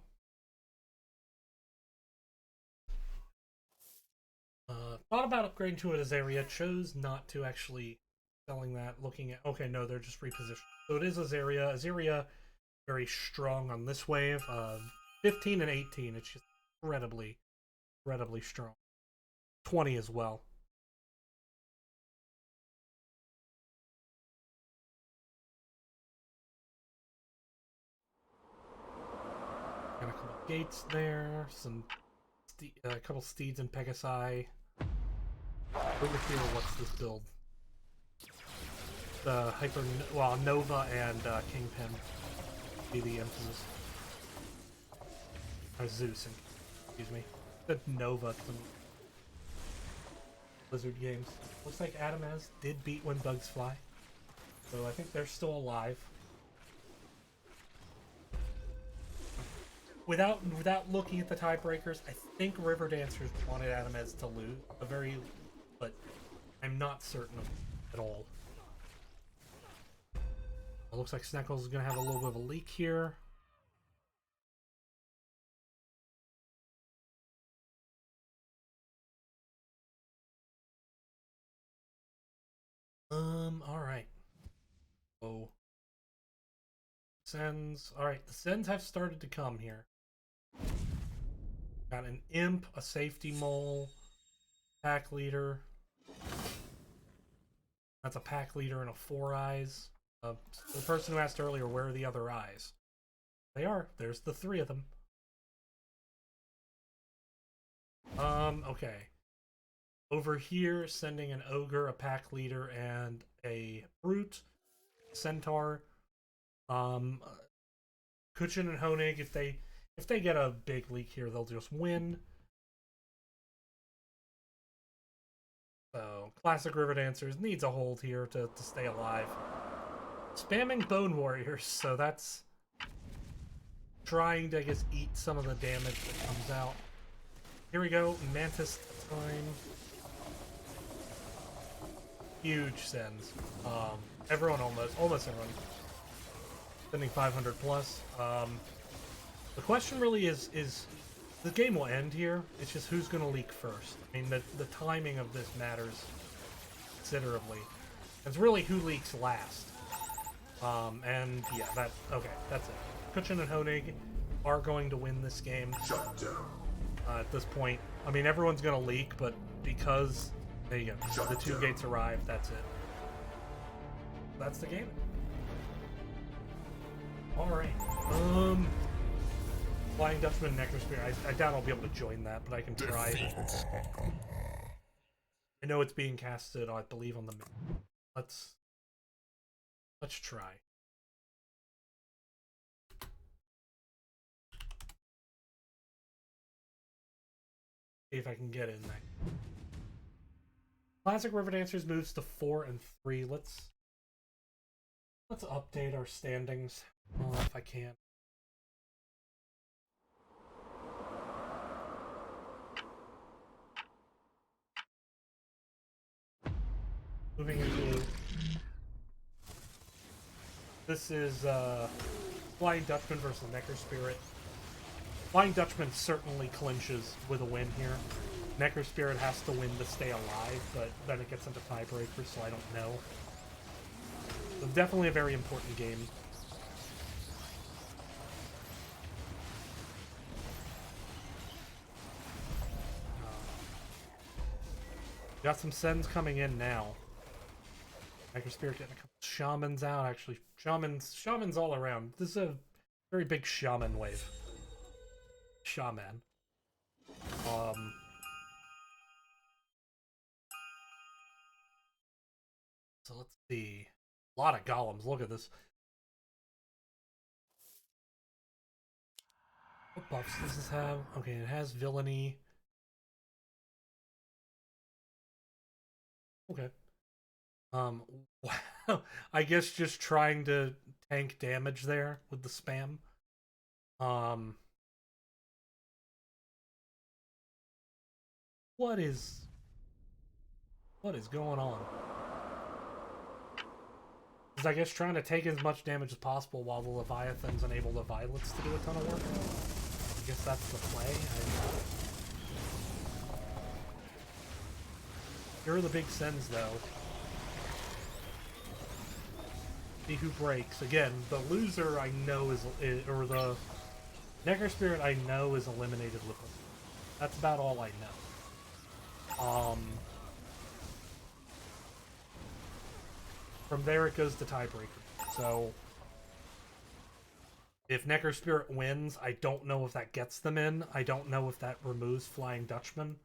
Thought about upgrading to it Azaria. Chose not to actually selling that. Looking at... Okay, no, they're just repositioned. So it is Azaria. Azaria, very strong on this wave. 15 and 18, it's just incredibly strong. 20 as well. Got a couple gates there, a couple steeds and Pegasi. Over here, what's this build? The Nova and Kingpin be the emphasis. Zeus, excuse me. The Nova from Blizzard Games. Looks like Adamaz did beat When Bugs Fly, so I think they're still alive. Without looking at the tiebreakers, I think River Dancers wanted Adamaz to lose, but I'm not certain of it at all. It looks like Sneckles is going to have a little bit of a leak here. Alright. Oh. Sens. Alright, the Sens have started to come here. Got an Imp, a Safety Mole, Pack Leader. That's a Pack Leader and a 4 Eyes. The person who asked earlier, where are the other eyes? They are. There's the 3 of them. Okay. Over here, sending an Ogre, a Pack Leader, and a Brute. Centaur. Kuchen and Honig, if they get a big leak here, they'll just win. So, Classic River Dancers needs a hold here to stay alive. Spamming Bone Warriors, so that's trying to, I guess, eat some of the damage that comes out. Here we go, Mantis time. Huge sends. Everyone almost everyone. Sending 500 plus. The question really is the game will end here. It's just who's going to leak first. I mean, the timing of this matters considerably. It's really who leaks last. And yeah, that's it. Kuchen and Honig are going to win this game. Shut down. At this point, I mean, everyone's going to leak, but because there you go, the 2 gates arrive, that's it. That's the game. Alright. Flying Dutchman and Necrospear. I doubt I'll be able to join that, but I can try. Defeat. I know it's being casted, I believe, on the... Let's try. See if I can get in there. Classic River Dancers moves to 4 and 3. Let's update our standings if I can. Moving into this is Flying Dutchman versus Necker Spirit. Flying Dutchman certainly clinches with a win here. Necker Spirit has to win to stay alive, but then it gets into tiebreakers, so I don't know. So definitely a very important game. Got some Sens coming in now. Necker Spirit getting a couple Shamans out, actually. Shamans all around. This is a very big Shaman wave. Shaman. So let's see. A lot of golems. Look at this. What buffs does this have? Okay, it has villainy. Okay. Wow. I guess just trying to tank damage there with the spam. What is going on? Is I guess trying to take as much damage as possible while the Leviathans enable the Violets to do a ton of work. I guess that's the play. Here are the big Sens, though. See who breaks. Again, the loser I know is or the Necker Spirit I know is eliminated with them. That's about all I know. From there it goes to tiebreaker. So if Necker Spirit wins, I don't know if that gets them in. I don't know if that removes Flying Dutchman.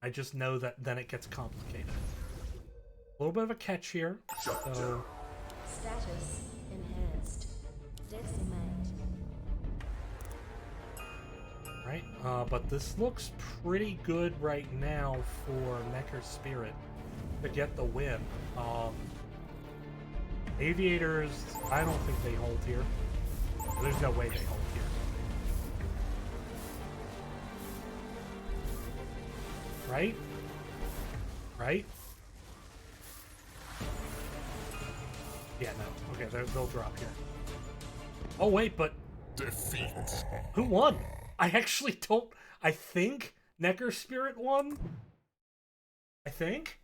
I just know that then it gets complicated. A little bit of a catch here. So Status enhanced. Decimate. right, but this looks pretty good right now for Necker Spirit to get the win. Aviators, I don't think they hold here. There's no way they hold here. Right? Right? Yeah, no. Okay, they'll drop here. Oh, wait, but... Defeat. Who won? I actually don't... I think Necker Spirit won? I think,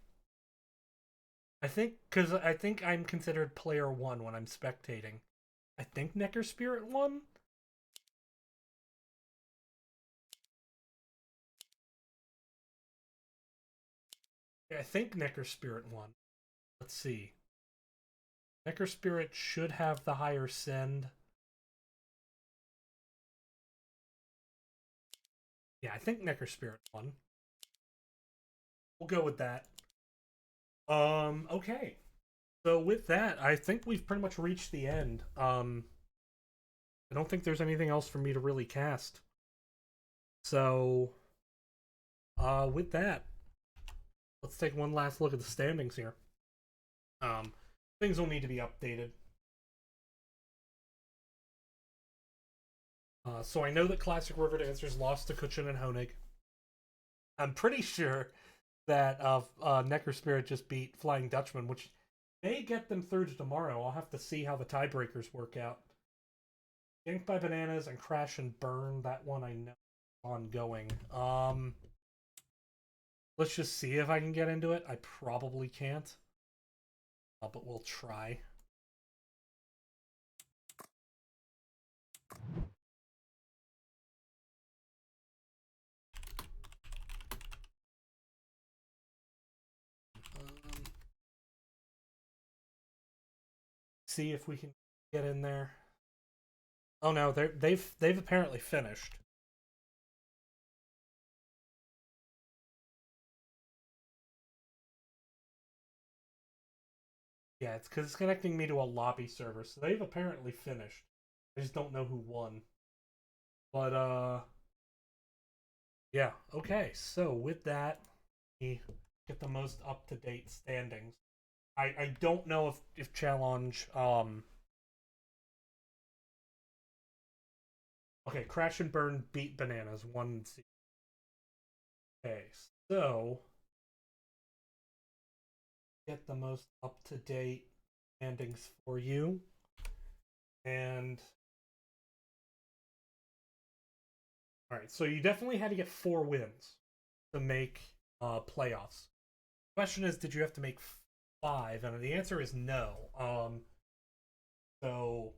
because I think I'm considered player 1 when I'm spectating. I think Necker Spirit won? Yeah, I think Necker Spirit won. Let's see. Necker Spirit should have the higher send. Yeah, I think Necker Spirit won. We'll go with that. Okay. So with that, I think we've pretty much reached the end. I don't think there's anything else for me to really cast. So, with that, let's take one last look at the standings here. Things will need to be updated. So I know that Classic River Dancers lost to Kuchin and Honig. I'm pretty sure that Necker Spirit just beat Flying Dutchman, which may get them through to tomorrow. I'll have to see how the tiebreakers work out. Yanked by Bananas and Crash and Burn, that one I know is ongoing. Let's just see if I can get into it. I probably can't. But we'll try. See if we can get in there. Oh no, they've apparently finished. Yeah, it's because it's connecting me to a lobby server, so they've apparently finished. I just don't know who won. But Yeah. Okay. So with that, we get the most up to date standings. I don't know if challenge okay, Crash and Burn beat Bananas 1-0. Okay, so get the most up to date standings for you. And all right, so you definitely had to get 4 wins to make playoffs. Question is, did you have to make 5? And the answer is no. So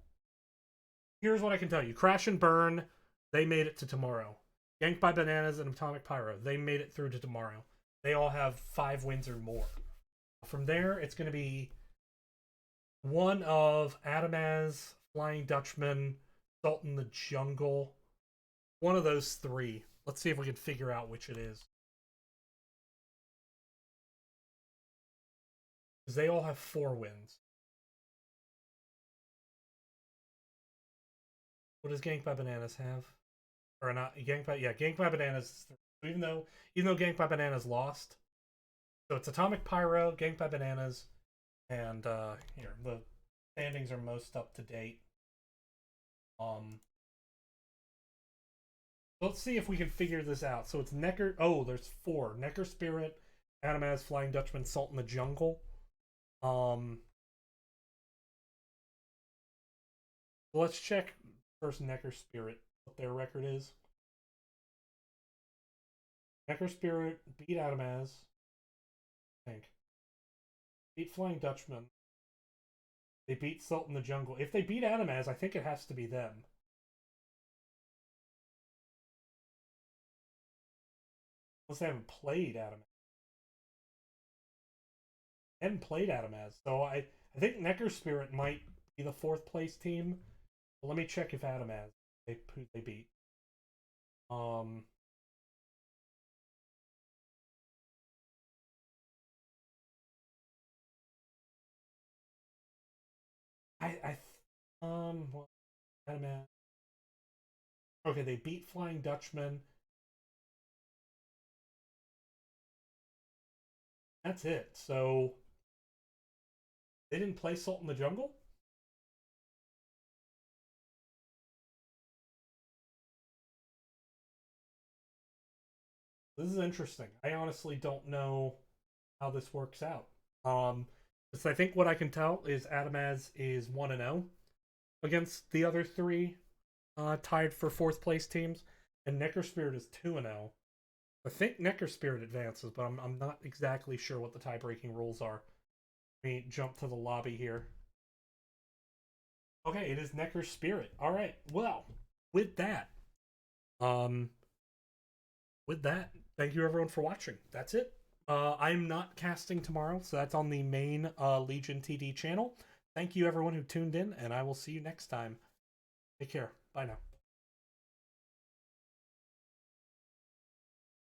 here's what I can tell you: Crash and Burn, they made it to tomorrow. Yanked by Bananas and Atomic Pyro, they made it through to tomorrow. They all have 5 wins or more. From there, it's going to be one of Adamaz, Flying Dutchman, Salt in the Jungle. One of those 3. Let's see if we can figure out which it is. Because they all have 4 wins. What does Ganked by Bananas have? Or not? Ganked by Bananas. Even though Ganked by Bananas lost, so it's Atomic Pyro, Ganked by Bananas, and here the standings are most up to date. Let's see if we can figure this out. So it's Necker. Oh, there's 4: Necker Spirit, Adamaz, Flying Dutchman, Salt in the Jungle. Let's check first Necker Spirit, what their record is. Necker Spirit beat Adamaz, I think. Beat Flying Dutchman. They beat Salt in the Jungle. If they beat Adamaz, I think it has to be them. Unless they haven't played Adamaz. They haven't played Adamaz. So I think Necker Spirit might be the 4th place team. But let me check if Adamaz, who they beat. Well, Adamaz. Okay, they beat Flying Dutchman. That's it. So they didn't play Salt in the Jungle? This is interesting. I honestly don't know how this works out. Because I think what I can tell is Adamaz is 1-0 against the other 3 tied for 4th place teams, and Necker Spirit is 2-0. I think Necker Spirit advances, but I'm not exactly sure what the tie-breaking rules are. Let me jump to the lobby here. Okay, it is Necker Spirit. All right. Well, with that, thank you everyone for watching. That's it. I'm not casting tomorrow, so that's on the main Legion TD channel. Thank you everyone who tuned in, and I will see you next time. Take care. Bye now.